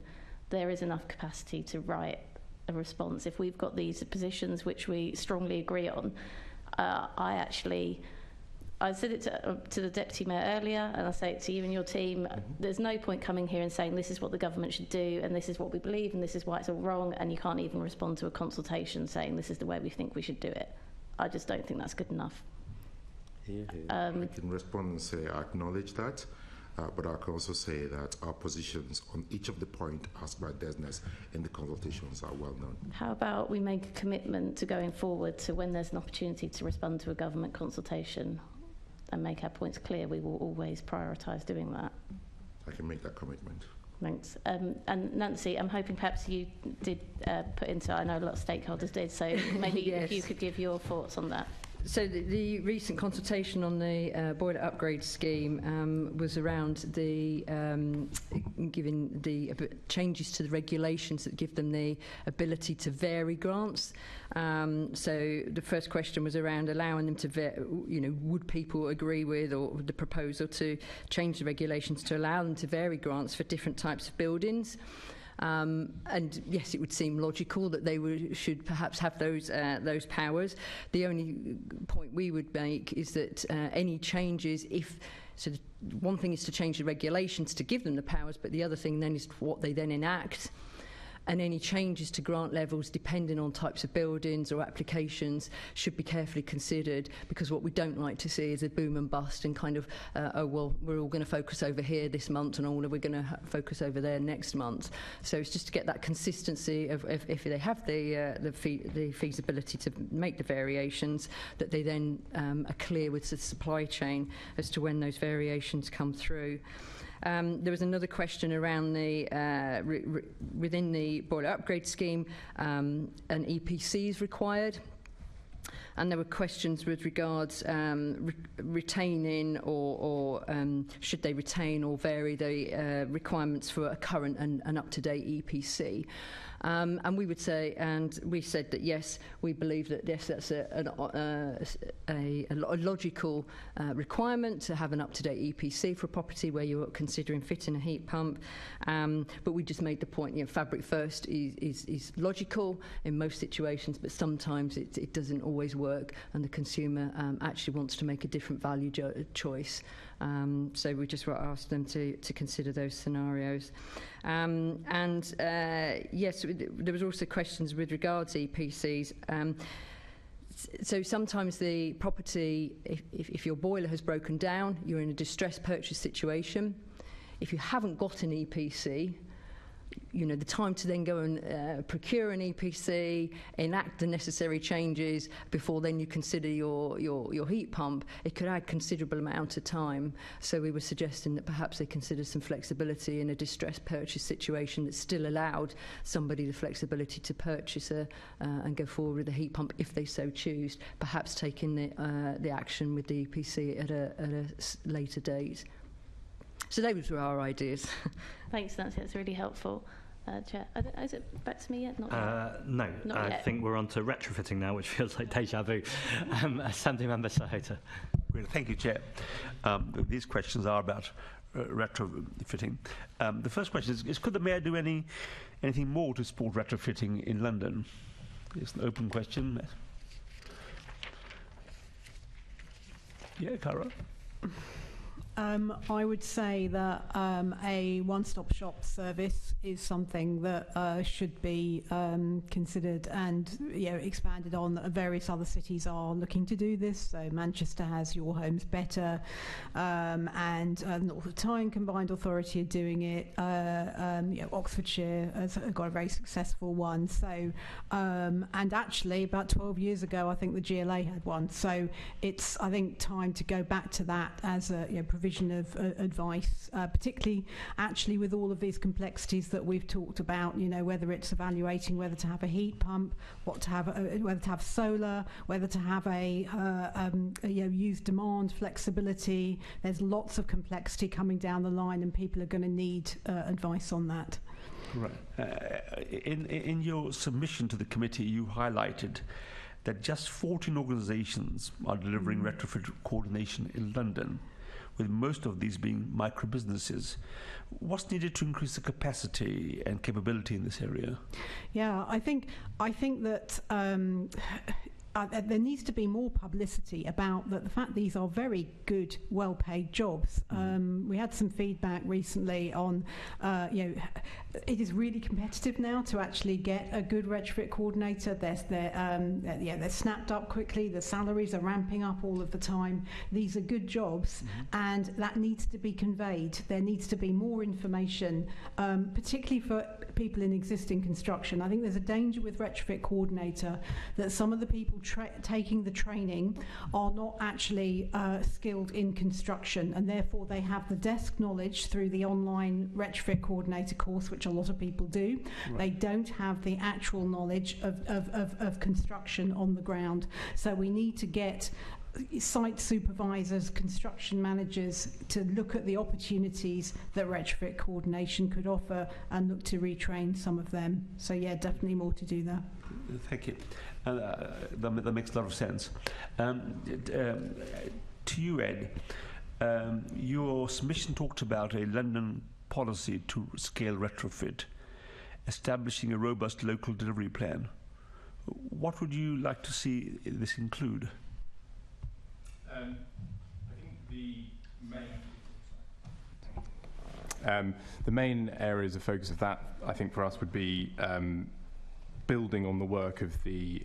There is enough capacity to write a response. If we've got these positions which we strongly agree on, I said it to the Deputy Mayor earlier, and I say it to you and your team. There's no point coming here and saying this is what the government should do, and this is what we believe, and this is why it's all wrong, and you can't even respond to a consultation saying this is the way we think we should do it. I just don't think that's good enough. I can respond and say I acknowledge that, but I can also say that our positions on each of the points asked by DESNES in the consultations are well known. How about we make a commitment to going forward to when there's an opportunity to respond to a government consultation and make our points clear, we will always prioritise doing that. I can make that commitment. Thanks. And Nancy, I'm hoping perhaps you did put into, I know a lot of stakeholders did, so maybe Yes. if you could give your thoughts on that. So the recent consultation on the boiler upgrade scheme was around the giving the changes to the regulations that give them the ability to vary grants. So the first question was around allowing them to, would people agree with or the proposal to change the regulations to allow them to vary grants for different types of buildings? And yes, it would seem logical that they should perhaps have those powers. The only point we would make is that any changes, one thing is to change the regulations to give them the powers, but the other thing then is what they then enact. And any changes to grant levels, depending on types of buildings or applications, should be carefully considered, because what we don't like to see is a boom and bust and kind of, we're all going to focus over here this month and we're going to focus over there next month. So it's just to get that consistency of if they have the feasibility to make the variations, that they then are clear with the supply chain as to when those variations come through. There was another question around the within the boiler upgrade scheme, an EPC is required. And there were questions with regards retaining or should they retain or vary the requirements for a current and up-to-date EPC. And we would say, and we said that yes, we believe that yes, that's a logical requirement to have an up-to-date EPC for a property where you're considering fitting a heat pump. But we just made the point, fabric first is logical in most situations, but sometimes it doesn't always work, and the consumer actually wants to make a different value choice. So we just asked them to consider those scenarios. Yes, there was also questions with regards to EPCs. So sometimes the property, if your boiler has broken down, you're in a distress purchase situation. If you haven't got an EPC, the time to then go and procure an EPC, enact the necessary changes before then you consider your heat pump, it could add considerable amount of time. So we were suggesting that perhaps they consider some flexibility in a distressed purchase situation that still allowed somebody the flexibility to purchase and go forward with a heat pump if they so choose, perhaps taking the action with the EPC at a later date. So those were our ideas. Thanks, Nancy. That's really helpful. Chair, is it back to me yet? Not yet. No, Not I yet. think we're on to retrofitting now, which feels like deja vu. Assembly Member Soyinka. Great. Thank you, Chair. These questions are about retrofitting. The first question is could the Mayor do anything more to support retrofitting in London? It's an open question. Yeah, Cara? I would say that a one-stop shop service is something that should be considered and expanded on. Various other cities are looking to do this. So Manchester has Your Home's Better, and North of Tyne Combined Authority are doing it. Oxfordshire has got a very successful one. So and actually about 12 years ago, I think the GLA had one. So it's, I think, time to go back to that as a provision of advice, particularly actually with all of these complexities that we've talked about, whether it's evaluating whether to have a heat pump, whether to have solar, whether to have a use demand flexibility. There's lots of complexity coming down the line, and people are going to need advice on that. Right. In your submission to the committee, you highlighted that just 14 organisations are delivering retrofit coordination in London, with most of these being micro businesses. What's needed to increase the capacity and capability in this area? Yeah, I think that there needs to be more publicity about the fact these are very good, well-paid jobs. We had some feedback recently on, it is really competitive now to actually get a good retrofit coordinator. They're snapped up quickly. The salaries are ramping up all of the time. These are good jobs, and that needs to be conveyed. There needs to be more information, particularly for people in existing construction. I think there's a danger with retrofit coordinator that some of the people taking the training are not actually skilled in construction, and therefore they have the desk knowledge through the online retrofit coordinator course, which a lot of people do. Right. They don't have the actual knowledge of construction on the ground. So we need to get site supervisors, construction managers to look at the opportunities that retrofit coordination could offer and look to retrain some of them. So yeah, definitely more to do there. Thank you. That makes a lot of sense. To you, Ed, your submission talked about a London policy to scale retrofit, establishing a robust local delivery plan. What would you like to see this include? I think the main areas of focus of that, I think, for us would be building on the work of the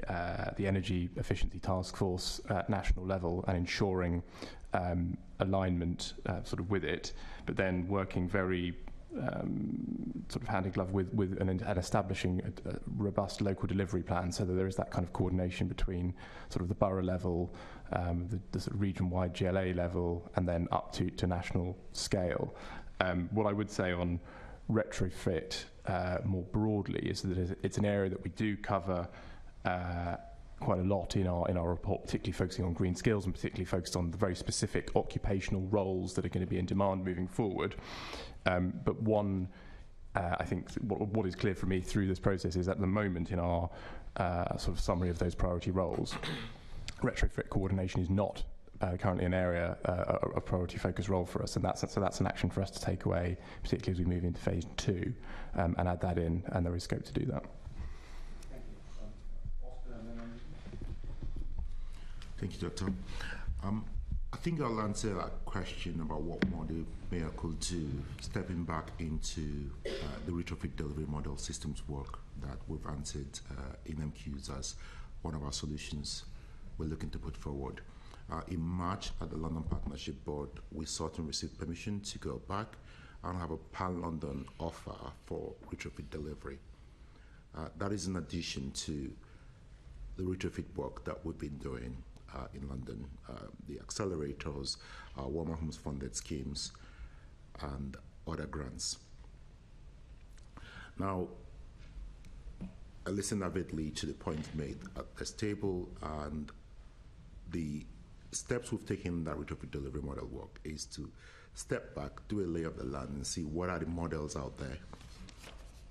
Energy Efficiency Task Force at national level and ensuring alignment sort of with it, but then working very sort of hand in glove with and establishing a robust local delivery plan, so that there is that kind of coordination between sort of the borough level, the sort of region-wide GLA level, and then up to national scale. What I would say on retrofit more broadly is that it's an area that we do cover quite a lot in our report, particularly focusing on green skills and particularly focused on the very specific occupational roles that are going to be in demand moving forward. But one, I think what is clear for me through this process is at the moment in our sort of summary of those priority roles, retrofit coordination is not currently an area, a priority focus role for us, and that's an action for us to take away, particularly as we move into phase 2, and add that in, and there is scope to do that. Thank you, Doctor. I think I'll answer a question about what more the mayor could do, stepping back into the retrofit delivery model systems work that we've answered in MQs as one of our solutions we're looking to put forward. In March, at the London Partnership Board, we sought and received permission to go back and have a pan-London offer for retrofit delivery. That is in addition to the retrofit work that we've been doing in London, the Accelerators, Warmer Homes funded schemes, and other grants. Now, I listened avidly to the points made at this table, and the steps we've taken in that retrofit delivery model work is to step back, do a lay of the land, and see what are the models out there,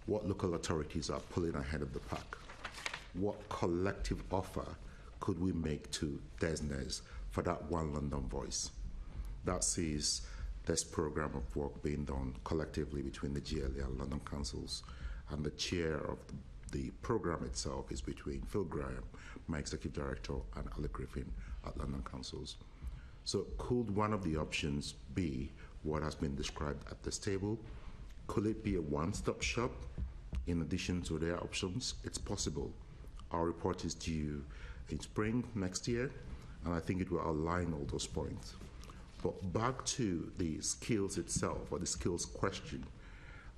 what local authorities are pulling ahead of the pack, what collective offer could we make to DESNES for that one London voice. That sees this program of work being done collectively between the GLA and London councils, and the chair of the program itself is between Phil Graham, my executive director, and Alec Griffin at London councils. So could one of the options be what has been described at this table? Could it be a one-stop shop in addition to their options? It's possible. Our report is due in spring next year, and I think it will align all those points. But back to the skills itself, or the skills question,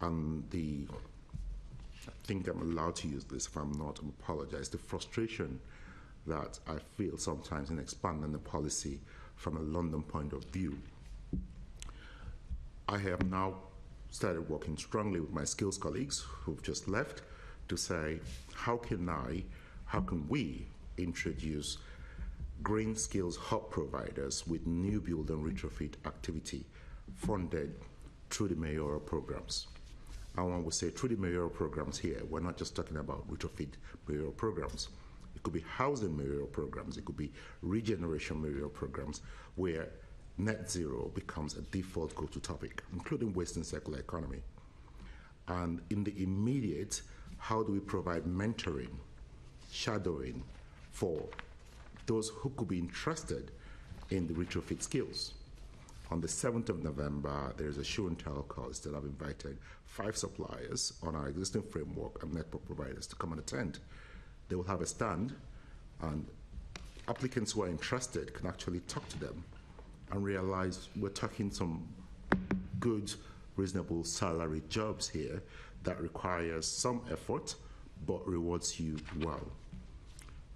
and I think I'm allowed to use this. If I'm not, I apologize. The frustration that I feel sometimes in expanding the policy from a London point of view. I have now started working strongly with my skills colleagues who've just left to say, how can we introduce green skills hub providers with new build and retrofit activity funded through the mayoral programs? And when we say through the mayoral programs here, we're not just talking about retrofit mayoral programs. It could be housing mayoral programs, it could be regeneration mayoral programs, where net zero becomes a default go-to topic, including waste and circular economy. And in the immediate, how do we provide mentoring, shadowing for those who could be interested in the retrofit skills? On the 7th of November, there's a show and tell course that I've invited 5 suppliers on our existing framework and network providers to come and attend. They will have a stand, and applicants who are interested can actually talk to them and realize we're talking some good, reasonable salary jobs here that requires some effort but rewards you well.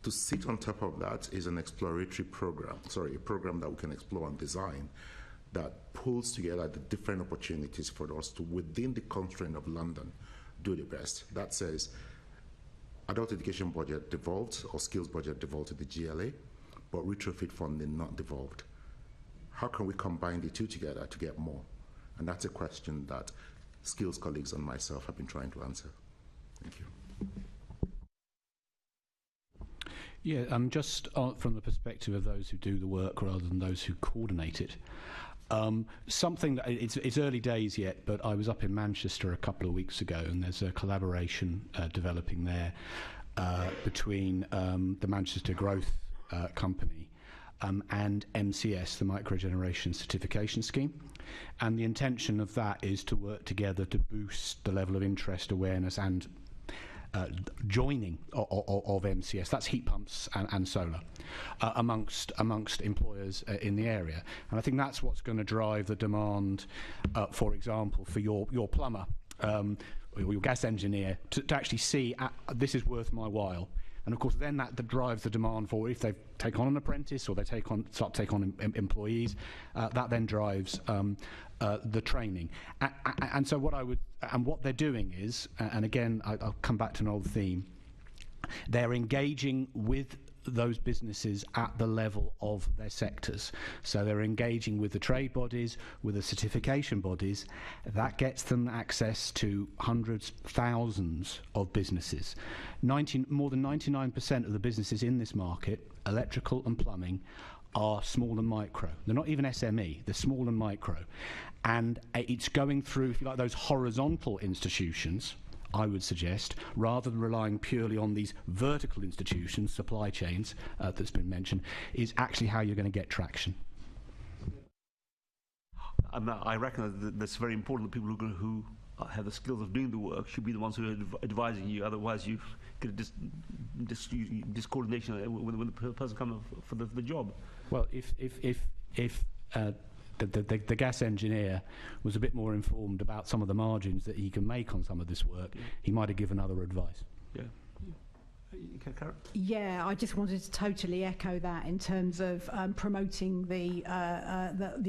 To sit on top of that is an exploratory program, a program that we can explore and design that pulls together the different opportunities for us to, within the constraint of London, do the best. That says adult education budget devolved or skills budget devolved to the GLA, but retrofit funding not devolved. How can we combine the two together to get more? And that's a question that skills colleagues and myself have been trying to answer. Thank you. Yeah, just from the perspective of those who do the work rather than those who coordinate it. Something that it's early days yet, but I was up in Manchester a couple of weeks ago, and there's a collaboration developing there between the Manchester Growth Company and MCS, the Microgeneration Certification Scheme. And the intention of that is to work together to boost the level of interest, awareness, and joining of MCS, that's heat pumps and solar, amongst employers in the area. And I think that's what's going to drive the demand, for example, for your plumber or your gas engineer to actually see this is worth my while. And of course, then that drives the demand for, if they take on an apprentice or they start to take on employees, that then drives the training. And so what they're doing is, and again, I'll come back to an old theme, they're engaging with those businesses at the level of their sectors. So they're engaging with the trade bodies, with the certification bodies. That gets them access to hundreds, thousands of businesses. More than 99% of the businesses in this market, electrical and plumbing, are small and micro. They're not even SME, they're small and micro. And it's going through, if you like, those horizontal institutions, I would suggest, rather than relying purely on these vertical institutions, supply chains, that's been mentioned, is actually how you're going to get traction. I reckon that that's very important. The people who have the skills of doing the work should be the ones who are advising you. Otherwise, you get discoordination when the person comes for the job. Well, if the gas engineer was a bit more informed about some of the margins that he can make on some of this work, he might have given other advice. Yeah. Cara? Yeah, I just wanted to totally echo that in terms of promoting the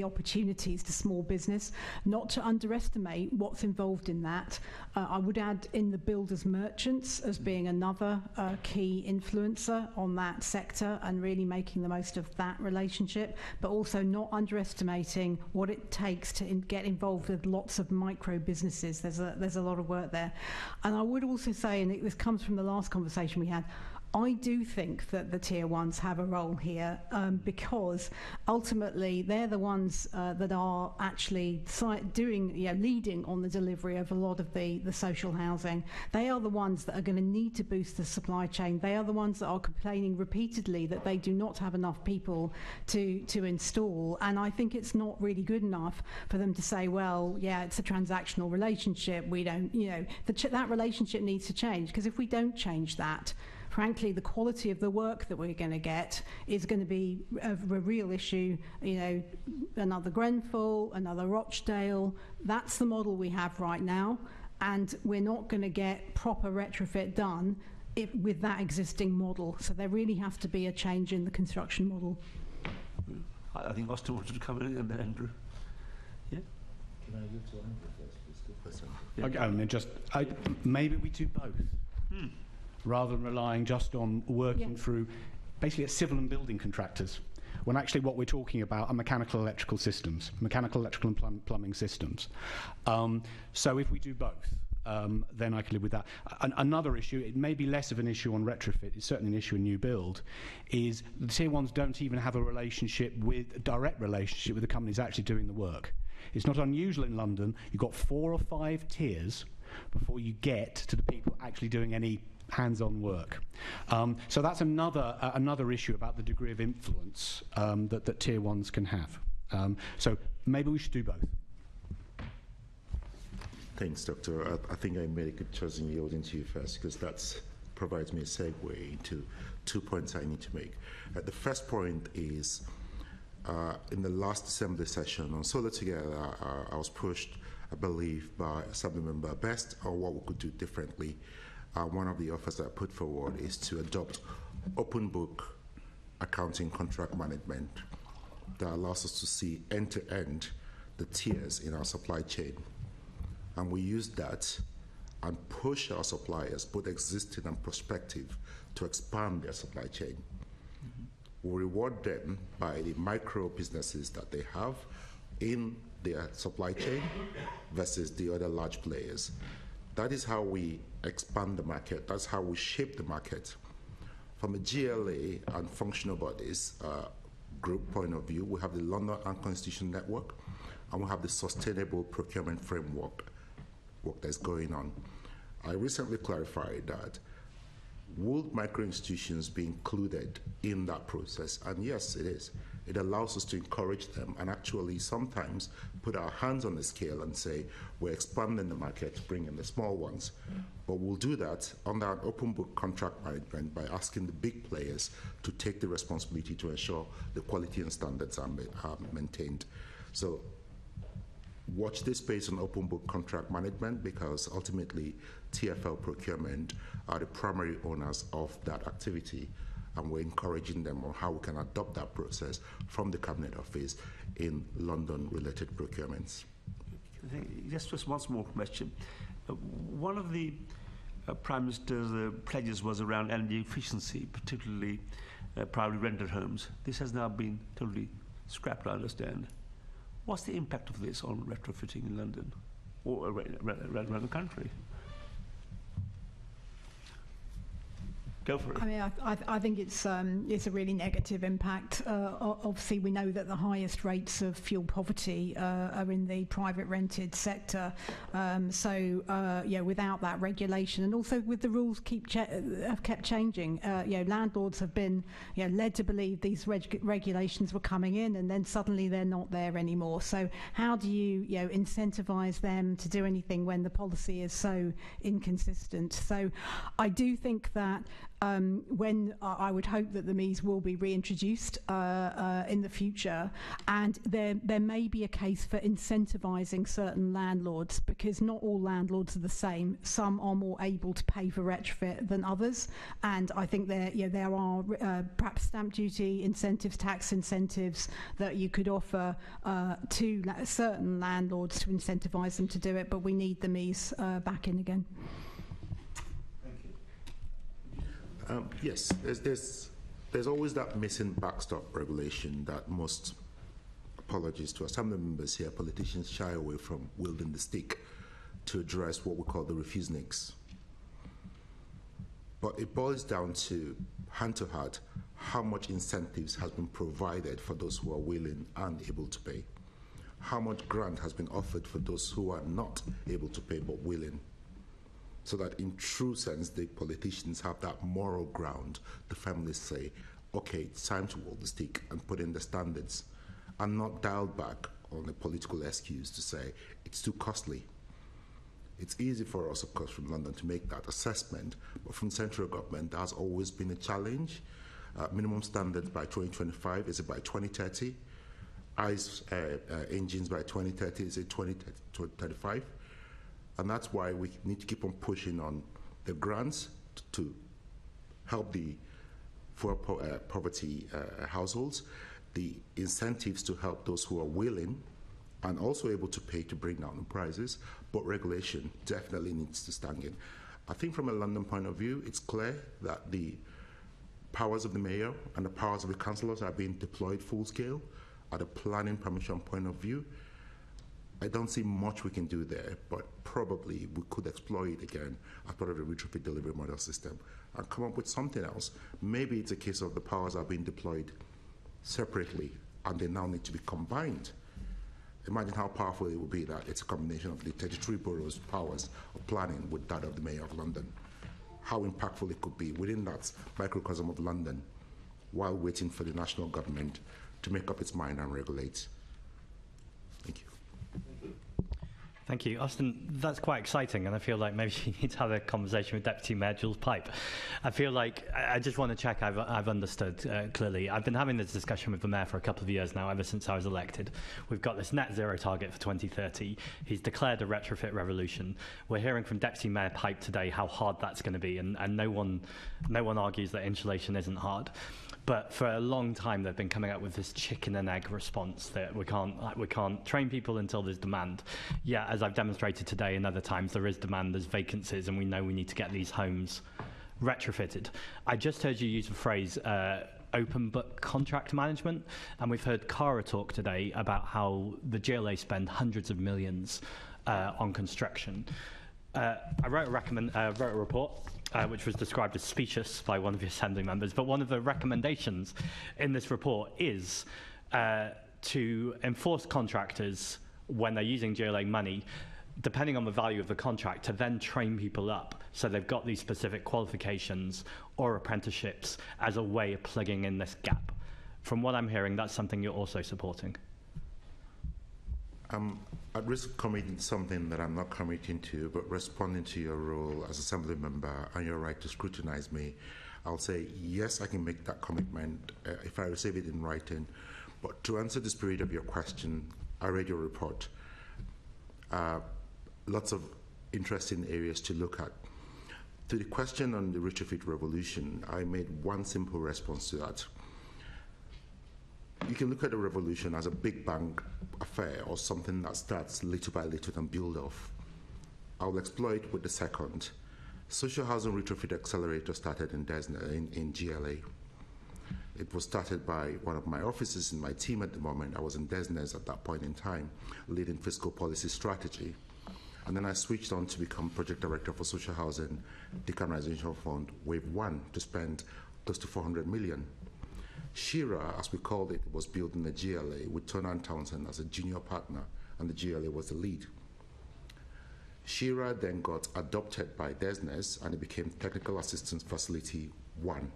opportunities to small business, not to underestimate what's involved in that. I would add in the builders merchants as being another key influencer on that sector and really making the most of that relationship, but also not underestimating what it takes to get involved with lots of micro businesses. There's a lot of work there. And I would also say, and this comes from the last conversation we had, I do think that the tier ones have a role here because ultimately they're the ones that are actually doing, leading on the delivery of a lot of the social housing. They are the ones that are going to need to boost the supply chain. They are the ones that are complaining repeatedly that they do not have enough people to install. And I think it's not really good enough for them to say, well, yeah, it's a transactional relationship. We don't, that relationship needs to change, because if we don't change that, frankly, the quality of the work that we're going to get is going to be a real issue. Another Grenfell, another Rochdale. That's the model we have right now, and we're not going to get proper retrofit done with that existing model. So there really has to be a change in the construction model. I think Austin wanted to come in, and then Andrew. Yeah. Can I give to Andrew first, please? Good question. Yeah. Okay, I mean, maybe we do both. Rather than relying just on working through basically at civil and building contractors, when actually what we're talking about are mechanical electrical systems, mechanical electrical and plumbing systems. So if we do both, then I can live with that. Another issue, it may be less of an issue on retrofit, it's certainly an issue in new build, is the tier ones don't even have a direct relationship with the companies actually doing the work. It's not unusual in London, you've got 4 or 5 tiers before you get to the people actually doing any hands-on work. So that's another issue about the degree of influence that tier ones can have. So maybe we should do both. Thanks, Doctor. I think I made a good choice in yielding to you first, because that provides me a segue into 2 points I need to make. The first point is, in the last Assembly session on Solar Together, I was pushed, I believe, by Assembly Member Best on what we could do differently. One of the offers that I put forward is to adopt open book accounting contract management that allows us to see end-to-end the tiers in our supply chain. And we use that and push our suppliers, both existing and prospective, to expand their supply chain. We reward them by the micro businesses that they have in their supply chain versus the other large players. That is how we expand the market. That's how we shape the market. From a GLA and functional bodies group point of view, we have the London Anchor Institution Network, and we have the Sustainable Procurement Framework work that's going on. I recently clarified that would micro-institutions be included in that process? And yes, it is. It allows us to encourage them and actually sometimes put our hands on the scale and say, we're expanding the market, bring in the small ones. But we'll do that under an open book contract management by asking the big players to take the responsibility to ensure the quality and standards are maintained. So watch this space on open book contract management, because ultimately TfL procurement are the primary owners of that activity, and we're encouraging them on how we can adopt that process from the Cabinet Office in London-related procurements. Just one more question. One of the Prime Minister's pledges was around energy efficiency, particularly privately rented homes. This has now been totally scrapped, I understand. What's the impact of this on retrofitting in London or around the country? Go for it. I mean, I think it's a really negative impact. Obviously, we know that the highest rates of fuel poverty are in the private rented sector. Without that regulation, and also with the rules have kept changing. Landlords have been led to believe these regulations were coming in, and then suddenly they're not there anymore. So how do you incentivize them to do anything when the policy is so inconsistent? So I do think that when I would hope that the MEES will be reintroduced in the future, and there may be a case for incentivising certain landlords, because not all landlords are the same. Some are more able to pay for retrofit than others, and I think there are perhaps stamp duty incentives, tax incentives that you could offer to certain landlords to incentivise them to do it, but we need the MEES back in again. Yes, there's always that missing backstop regulation that most, apologies to Assembly members here, politicians shy away from wielding the stick to address what we call the refuseniks. But it boils down to, hand to heart, how much incentives has been provided for those who are willing and able to pay. How much grant has been offered for those who are not able to pay but willing. So that in true sense, the politicians have that moral ground. The families say, okay, it's time to hold the stick and put in the standards, and not dial back on a political excuse to say it's too costly. It's easy for us, of course, from London to make that assessment, but from central government, that has always been a challenge. Minimum standards by 2025, is it by 2030? ICE engines by 2030, is it 2035? And that's why we need to keep on pushing on the grants to help the poverty households, the incentives to help those who are willing and also able to pay to bring down the prices, but regulation definitely needs to stand in. I think from a London point of view, it's clear that the powers of the mayor and the powers of the councillors are being deployed full scale at a planning permission point of view. I don't see much we can do there, but probably we could explore it again as part of the retrofit delivery model system and come up with something else. Maybe it's a case of the powers are being deployed separately and they now need to be combined. Imagine how powerful it would be that it's a combination of the 33 boroughs' powers of planning with that of the Mayor of London. How impactful it could be within that microcosm of London while waiting for the national government to make up its mind and regulate. Thank you. Thank you. Austin, that's quite exciting, and I feel like maybe you need to have a conversation with Deputy Mayor Jules Pipe. I feel like I just want to check I've understood clearly. I've been having this discussion with the Mayor for a couple of years now, ever since I was elected. We've got this net zero target for 2030. He's declared a retrofit revolution. We're hearing from Deputy Mayor Pipe today how hard that's going to be, and no one argues that insulation isn't hard. But for a long time, they've been coming up with this chicken and egg response that we can't train people until there's demand. Yeah, as I've demonstrated today and other times, there is demand, there's vacancies, and we know we need to get these homes retrofitted. I just heard you use the phrase open book contract management, and we've heard Cara talk today about how the GLA spend hundreds of millions on construction. I wrote a report which was described as specious by one of your assembly members, but one of the recommendations in this report is to enforce contractors when they're using GLA money, depending on the value of the contract, to then train people up so they've got these specific qualifications or apprenticeships as a way of plugging in this gap. From what I'm hearing, that's something you're also supporting. At risk of committing something that I'm not committing to, but responding to your role as Assembly member and your right to scrutinize me, I'll say, yes, I can make that commitment if I receive it in writing. But to answer the spirit of your question, I read your report. Lots of interesting areas to look at. To the question on the retrofit revolution, I made one simple response to that. You can look at the revolution as a big bang affair or something that starts little by little and build off. I'll exploit with the second. Social housing retrofit accelerator started in GLA. It was started by one of my officers in my team at the moment. I was in Desnes at that point in time, leading fiscal policy strategy. And then I switched on to become project director for Social Housing Decarbonisation Fund, Wave 1, to spend close to 400 million. Shira, as we called it, was built in the GLA with Turner & Townsend as a junior partner, and the GLA was the lead. Shira then got adopted by Desnes, and it became Technical Assistance Facility 1,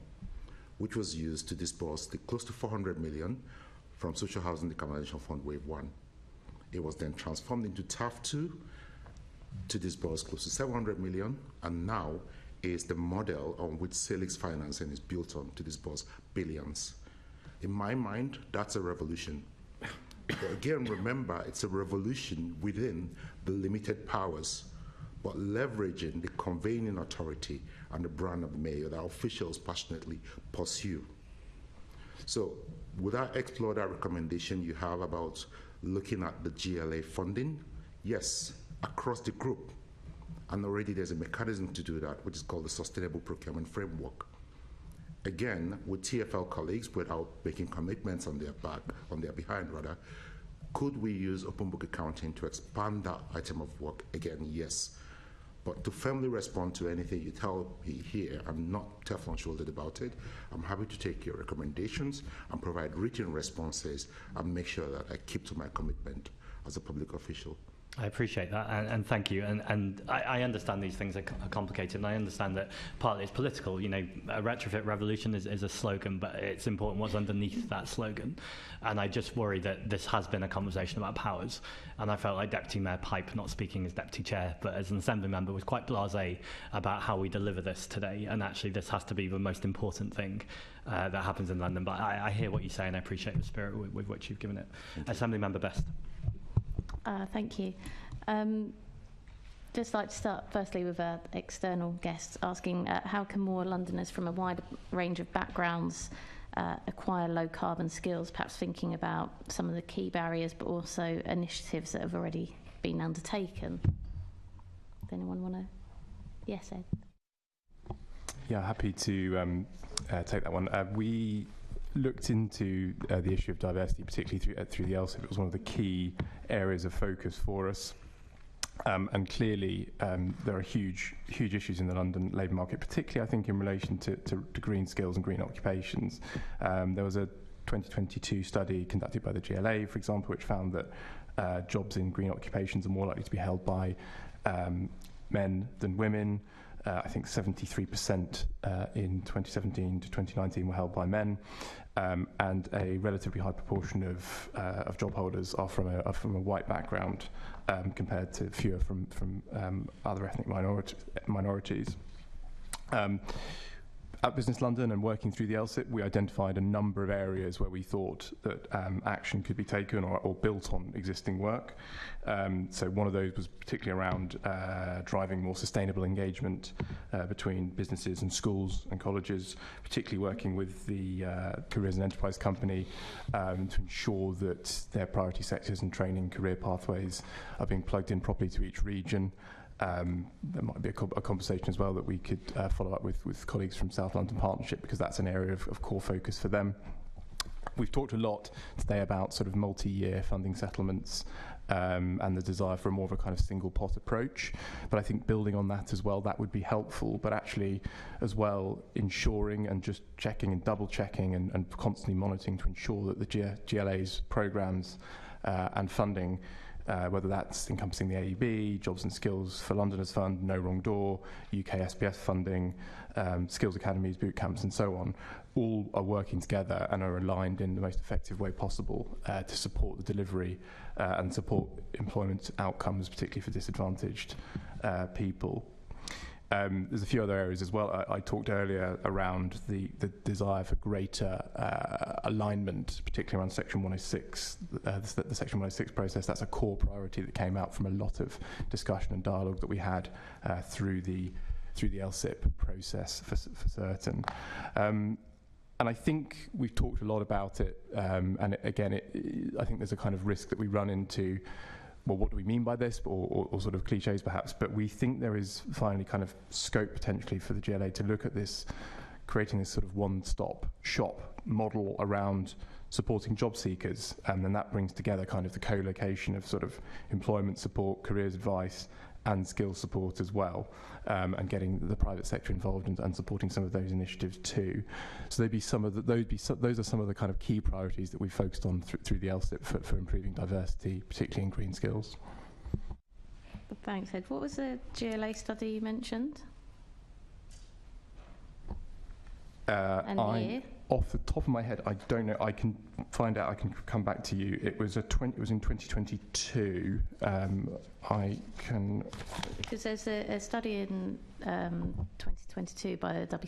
which was used to disburse the close to 400 million from Social Housing Decarbonisation Fund Wave 1. It was then transformed into TAF 2 to disburse close to 700 million, and now is the model on which Salix financing is built on to disburse billions. In my mind, that's a revolution. But again, remember, it's a revolution within the limited powers, but leveraging the convening authority and the brand of the mayor that officials passionately pursue. So would I explore that recommendation you have about looking at the GLA funding? Yes, across the group. And already there's a mechanism to do that, which is called the Sustainable Procurement Framework. Again, with TFL colleagues, without making commitments on their behind, could we use open book accounting to expand that item of work? Again, yes. But to firmly respond to anything you tell me here, I'm not Teflon-shouldered about it. I'm happy to take your recommendations and provide written responses and make sure that I keep to my commitment as a public official. I appreciate that, and thank you. And I understand these things are complicated, and I understand that partly it's political. You know, a retrofit revolution is a slogan, but it's important what's underneath that slogan. And I just worry that this has been a conversation about powers, and I felt like Deputy Mayor Pipe, not speaking as Deputy Chair, but as an Assembly member, was quite blasé about how we deliver this today. And actually, this has to be the most important thing that happens in London. But I hear what you say, and I appreciate the spirit with which you've given it. Assembly Member Best. Thank you. Just like to start firstly with external guests asking how can more Londoners from a wide range of backgrounds acquire low carbon skills, perhaps thinking about some of the key barriers but also initiatives that have already been undertaken. Does anyone want to? Yes, Ed. Yeah, happy to take that one. We looked into the issue of diversity, particularly through the LSIP. It was one of the key areas of focus for us. And clearly, there are huge issues in the London labour market, particularly, I think, in relation to green skills and green occupations. There was a 2022 study conducted by the GLA, for example, which found that jobs in green occupations are more likely to be held by men than women. I think 73% in 2017 to 2019 were held by men, and a relatively high proportion of job holders are from a white background, compared to fewer from other ethnic minorities. At Business London and working through the LSIP, we identified a number of areas where we thought that action could be taken or built on existing work. So one of those was particularly around driving more sustainable engagement between businesses and schools and colleges, particularly working with the Careers and Enterprise Company to ensure that their priority sectors and training career pathways are being plugged in properly to each region. There might be a conversation as well that we could follow up with colleagues from South London Partnership, because that's an area of core focus for them. We've talked a lot today about sort of multi-year funding settlements and the desire for more of a kind of single pot approach. But I think building on that as well, that would be helpful, but actually as well ensuring and just checking and double checking and constantly monitoring to ensure that the GLA's programmes and funding, whether that's encompassing the AEB, Jobs and Skills for Londoners Fund, No Wrong Door, UK SPS funding, skills academies, boot camps and so on, all are working together and are aligned in the most effective way possible to support the delivery and support employment outcomes, particularly for disadvantaged people. There's a few other areas as well. I talked earlier around the desire for greater alignment, particularly around Section 106, the Section 106 process. That's a core priority that came out from a lot of discussion and dialogue that we had through the LSIP process for certain. And I think we've talked a lot about it. And again, I think there's a kind of risk that we run into. Well, what do we mean by this, or sort of cliches perhaps, but we think there is finally kind of scope potentially for the GLA to look at this, creating this sort of one-stop shop model around supporting job seekers, and then that brings together kind of the co-location of sort of employment support, careers advice, and skills support as well, and getting the private sector involved and supporting some of those initiatives too. So those are some of the kind of key priorities that we focused on through the LSIP for improving diversity, particularly in green skills. Thanks, Ed. What was the GLA study you mentioned? Off the top of my head, I don't know. I can find out. I can come back to you. It was in 2022. I can, because there's a study in 2022 by the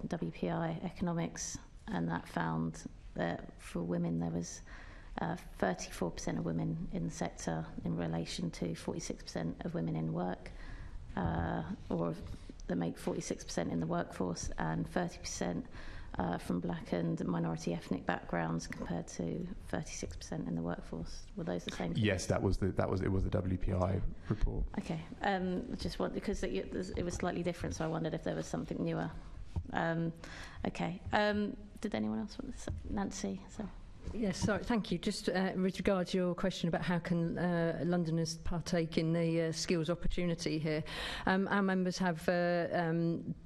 WPI Economics, and that found that for women there was 34% of women in the sector in relation to 46% of women in work, or that make 46% in the workforce, and 30% from black and minority ethnic backgrounds compared to 36% in the workforce. Were those the same? Yes, it was the WPI report. Okay, just want, because it was slightly different, so I wondered if there was something newer. Okay, did anyone else want to say? Nancy? So. Yes, sorry, thank you. Just with regard to your question about how can Londoners partake in the skills opportunity here, our members have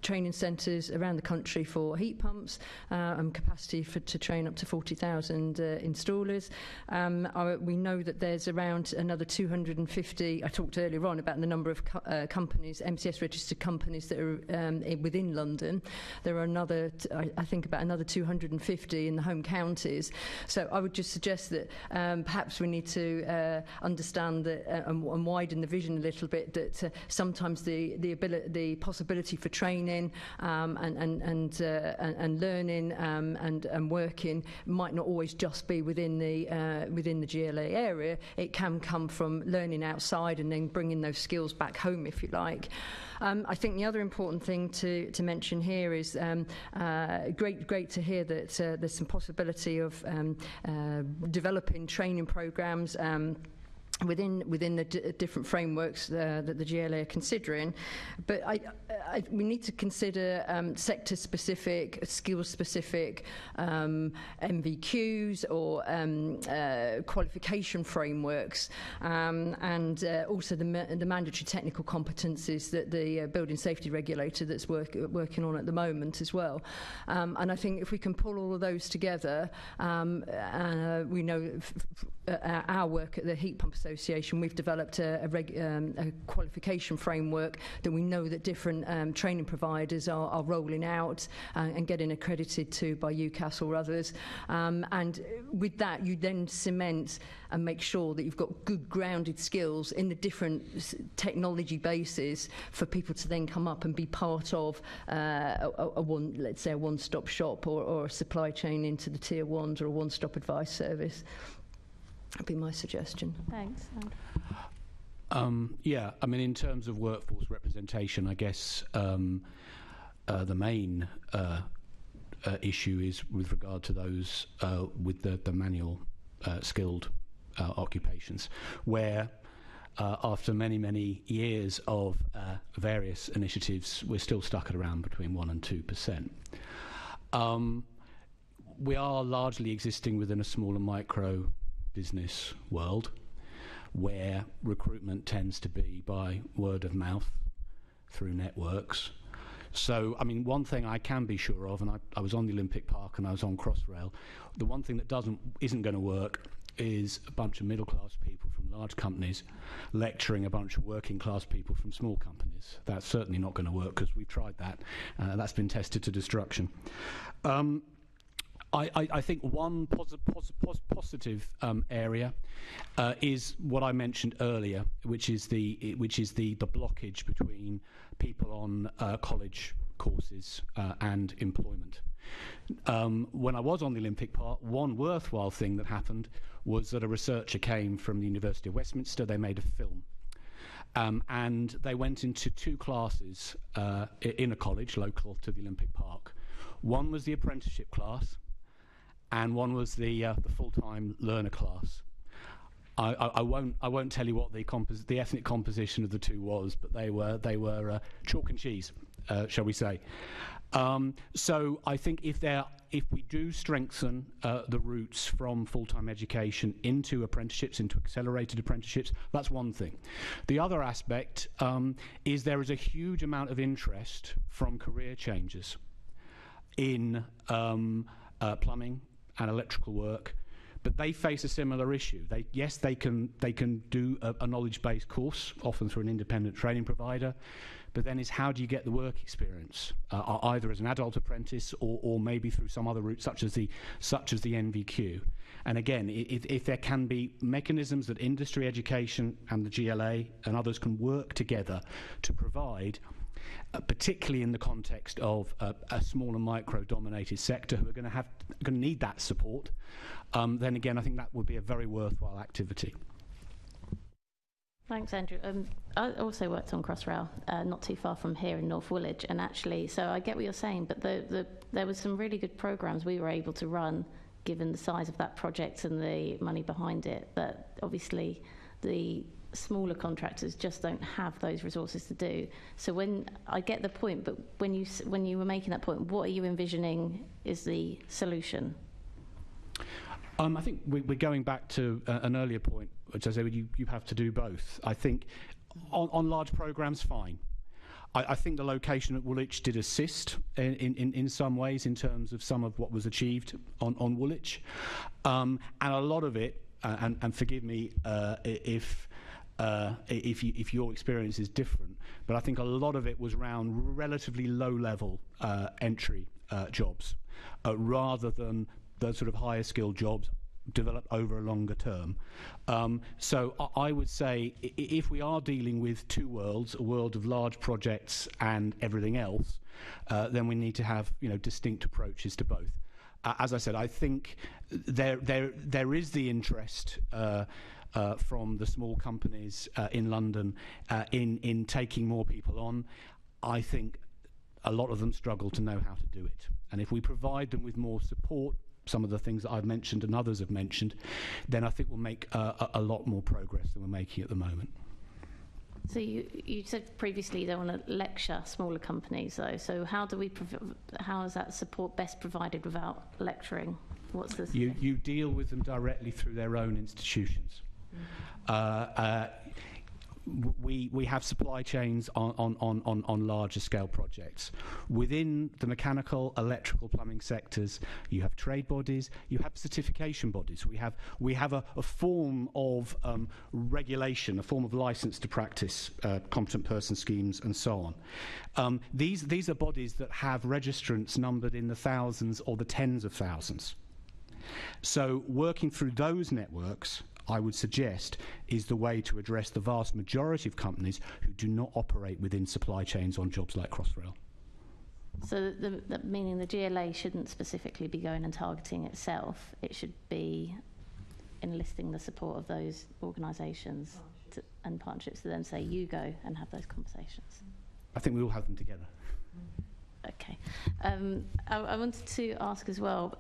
training centres around the country for heat pumps and capacity to train up to 40,000 installers. We know that there's around another 250, I talked earlier on about the number of companies, MCS registered companies that are within London. There are another, I think about another 250 in the home counties. So I would just suggest that perhaps we need to understand that, and widen the vision a little bit, that sometimes the possibility for training and learning and working might not always just be within the GLA area. It can come from learning outside and then bringing those skills back home, if you like. I think the other important thing to mention here is great to hear that there's some possibility of developing training programs within the different frameworks that the GLA are considering, but we need to consider sector-specific, skill-specific MVQs or qualification frameworks, and also the mandatory technical competencies that the building safety regulator that's working on at the moment as well. And I think if we can pull all of those together, we know our work at the Heat Pump Association, we've developed a qualification framework that we know that different training providers are rolling out and getting accredited to by UCAS or others. And with that, you then cement and make sure that you've got good grounded skills in the different technology bases for people to then come up and be part of let's say a one-stop shop or a supply chain into the tier ones or a one-stop advice service. That'd be my suggestion. Thanks. Yeah, I mean, in terms of workforce representation, I guess the main issue is with regard to those with the manual skilled occupations, where after many years of various initiatives, we're still stuck at around between 1% and 2%. We are largely existing within a small and micro business world, where recruitment tends to be by word of mouth through networks. So, I mean, one thing I can be sure of, and I was on the Olympic Park and I was on Crossrail, the one thing that isn't going to work is a bunch of middle-class people from large companies lecturing a bunch of working-class people from small companies. That's certainly not going to work, because we've tried that. That's been tested to destruction. I think one positive area is what I mentioned earlier, which is the blockage between people on college courses and employment. When I was on the Olympic Park, one worthwhile thing that happened was that a researcher came from the University of Westminster. They made a film. And they went into two classes in a college local to the Olympic Park. One was the apprenticeship class, and one was the full-time learner class. I won't tell you what the ethnic composition of the two was, but they were chalk and cheese, shall we say? So I think if we do strengthen the routes from full-time education into apprenticeships, into accelerated apprenticeships, that's one thing. The other aspect is there is a huge amount of interest from career changers in plumbing and electrical work, but they face a similar issue. They can do a knowledge-based course, often through an independent training provider, but then is how do you get the work experience, either as an adult apprentice or maybe through some other route, such as the NVQ. And again, if there can be mechanisms that industry education and the GLA and others can work together to provide, particularly in the context of a small and micro-dominated sector who are going to need that support, then again, I think that would be a very worthwhile activity. Thanks, Andrew. I also worked on Crossrail, not too far from here in North Woolwich, and actually, so I get what you're saying, but there was some really good programs we were able to run, given the size of that project and the money behind it. But obviously, the smaller contractors just don't have those resources to do. So when I get the point, but when you were making that point, what are you envisioning is the solution? I think we're going back to an earlier point, which I said you have to do both. I think on large programmes, fine. I think the location at Woolwich did assist in some ways in terms of some of what was achieved on Woolwich. And a lot of it, and forgive me if your experience is different, but I think a lot of it was around relatively low-level entry jobs, rather than the sort of higher skilled jobs developed over a longer term. So I would say if we are dealing with two worlds, a world of large projects and everything else, then we need to have distinct approaches to both. As I said, I think there is the interest from the small companies in London in taking more people on. I think a lot of them struggle to know how to do it. And if we provide them with more support, some of the things that I've mentioned and others have mentioned, then I think we'll make a lot more progress than we're making at the moment. So you said previously you don't want to lecture smaller companies, though. So how is that support best provided without lecturing? What's the you deal with them directly through their own institutions. We have supply chains on larger scale projects. Within the mechanical, electrical, plumbing sectors, you have trade bodies, you have certification bodies. We have a form of regulation, a form of license to practice, competent person schemes, and so on. These are bodies that have registrants numbered in the thousands or the tens of thousands. So working through those networks, I would suggest, is the way to address the vast majority of companies who do not operate within supply chains on jobs like Crossrail. So meaning the GLA shouldn't specifically be going and targeting itself, it should be enlisting the support of those organisations and partnerships to then say, you go and have those conversations. I think we all have them together. Okay. I wanted to ask as well,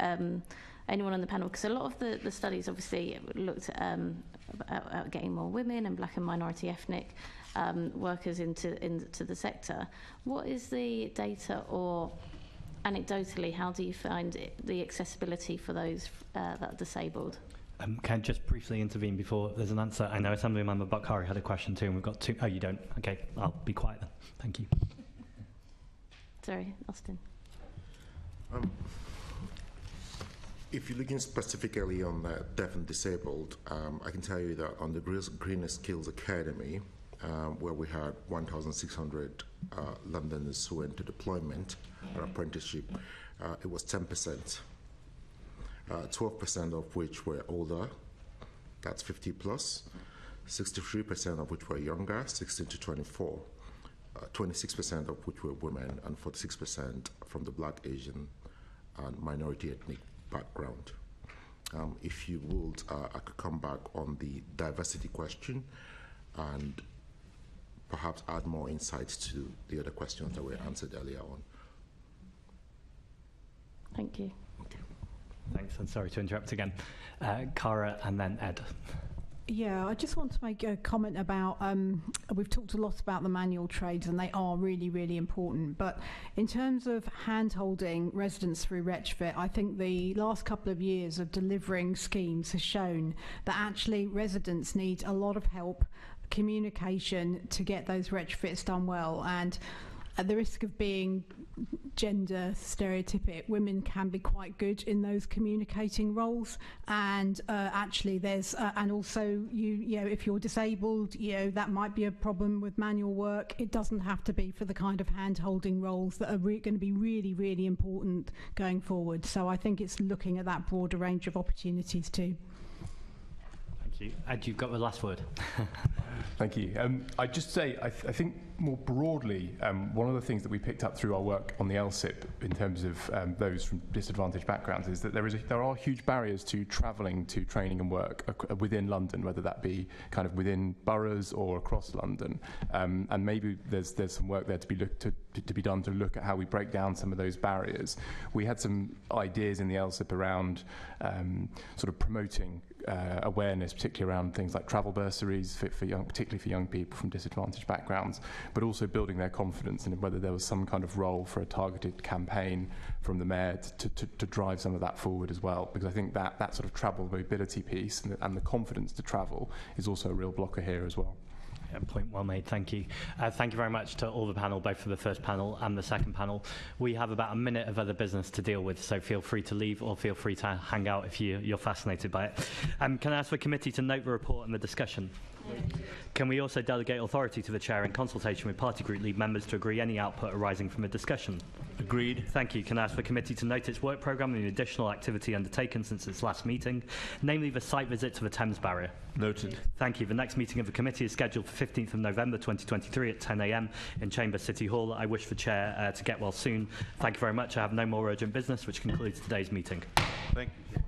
anyone on the panel, because a lot of the studies obviously looked at getting more women and black and minority ethnic workers into the sector. What is the data, or anecdotally, how do you find the accessibility for those that are disabled? Can I just briefly intervene before there's an answer? I know Assemblymember Bukhari had a question too, and we've got two. Oh, you don't? Okay, I'll be quiet then. Thank you. Sorry, Austin. If you're looking specifically on deaf and disabled, I can tell you that on the Greener Skills Academy, where we had 1,600 Londoners who went to deployment or apprenticeship, it was 10%. 12% of which were older, that's 50 plus, 63% of which were younger, 16 to 24, 26% of which were women, and 46% from the Black, Asian, and minority ethnic background. If you would, I could come back on the diversity question and perhaps add more insights to the other questions that were answered earlier on. Thank you. Okay. Thanks, and sorry to interrupt again. Cara and then Ed. Yeah, I just want to make a comment about, we've talked a lot about the manual trades and they are really, really important, but in terms of hand-holding residents through retrofit, I think the last couple of years of delivering schemes has shown that actually residents need a lot of help, communication to get those retrofits done well, and at the risk of being gender stereotypic, women can be quite good in those communicating roles, and actually there's and also you know, if you're disabled, you know, that might be a problem with manual work. It doesn't have to be for the kind of hand-holding roles that are going to be really, really important going forward. So I think it's looking at that broader range of opportunities too. Thank you. Ed, you've got the last word. Thank you. I'd just say, I think more broadly, one of the things that we picked up through our work on the LSIP in terms of those from disadvantaged backgrounds is that there are huge barriers to travelling to training and work within London, whether that be kind of within boroughs or across London. And maybe there's some work there to be done to look at how we break down some of those barriers. We had some ideas in the LSIP around sort of promoting awareness, particularly around things like travel bursaries, particularly for young people from disadvantaged backgrounds, but also building their confidence in whether there was some kind of role for a targeted campaign from the mayor to drive some of that forward as well, because I think that sort of travel mobility piece and the confidence to travel is also a real blocker here as well. Yeah, point well made, thank you. Thank you very much to all the panel, both for the first panel and the second panel. We have about a minute of other business to deal with, so feel free to leave or feel free to hang out if you're fascinated by it. Can I ask the committee to note the report and the discussion? Can we also delegate authority to the chair in consultation with party group lead members to agree any output arising from a discussion? Agreed. Thank you. Can I ask the committee to note its work programme and the additional activity undertaken since its last meeting, namely the site visit to the Thames Barrier? Noted. Thank you. The next meeting of the committee is scheduled for 15th of November 2023 at 10 a.m. in Chamber City Hall. I wish the chair to get well soon. Thank you very much. I have no more urgent business, which concludes today's meeting. Thank you.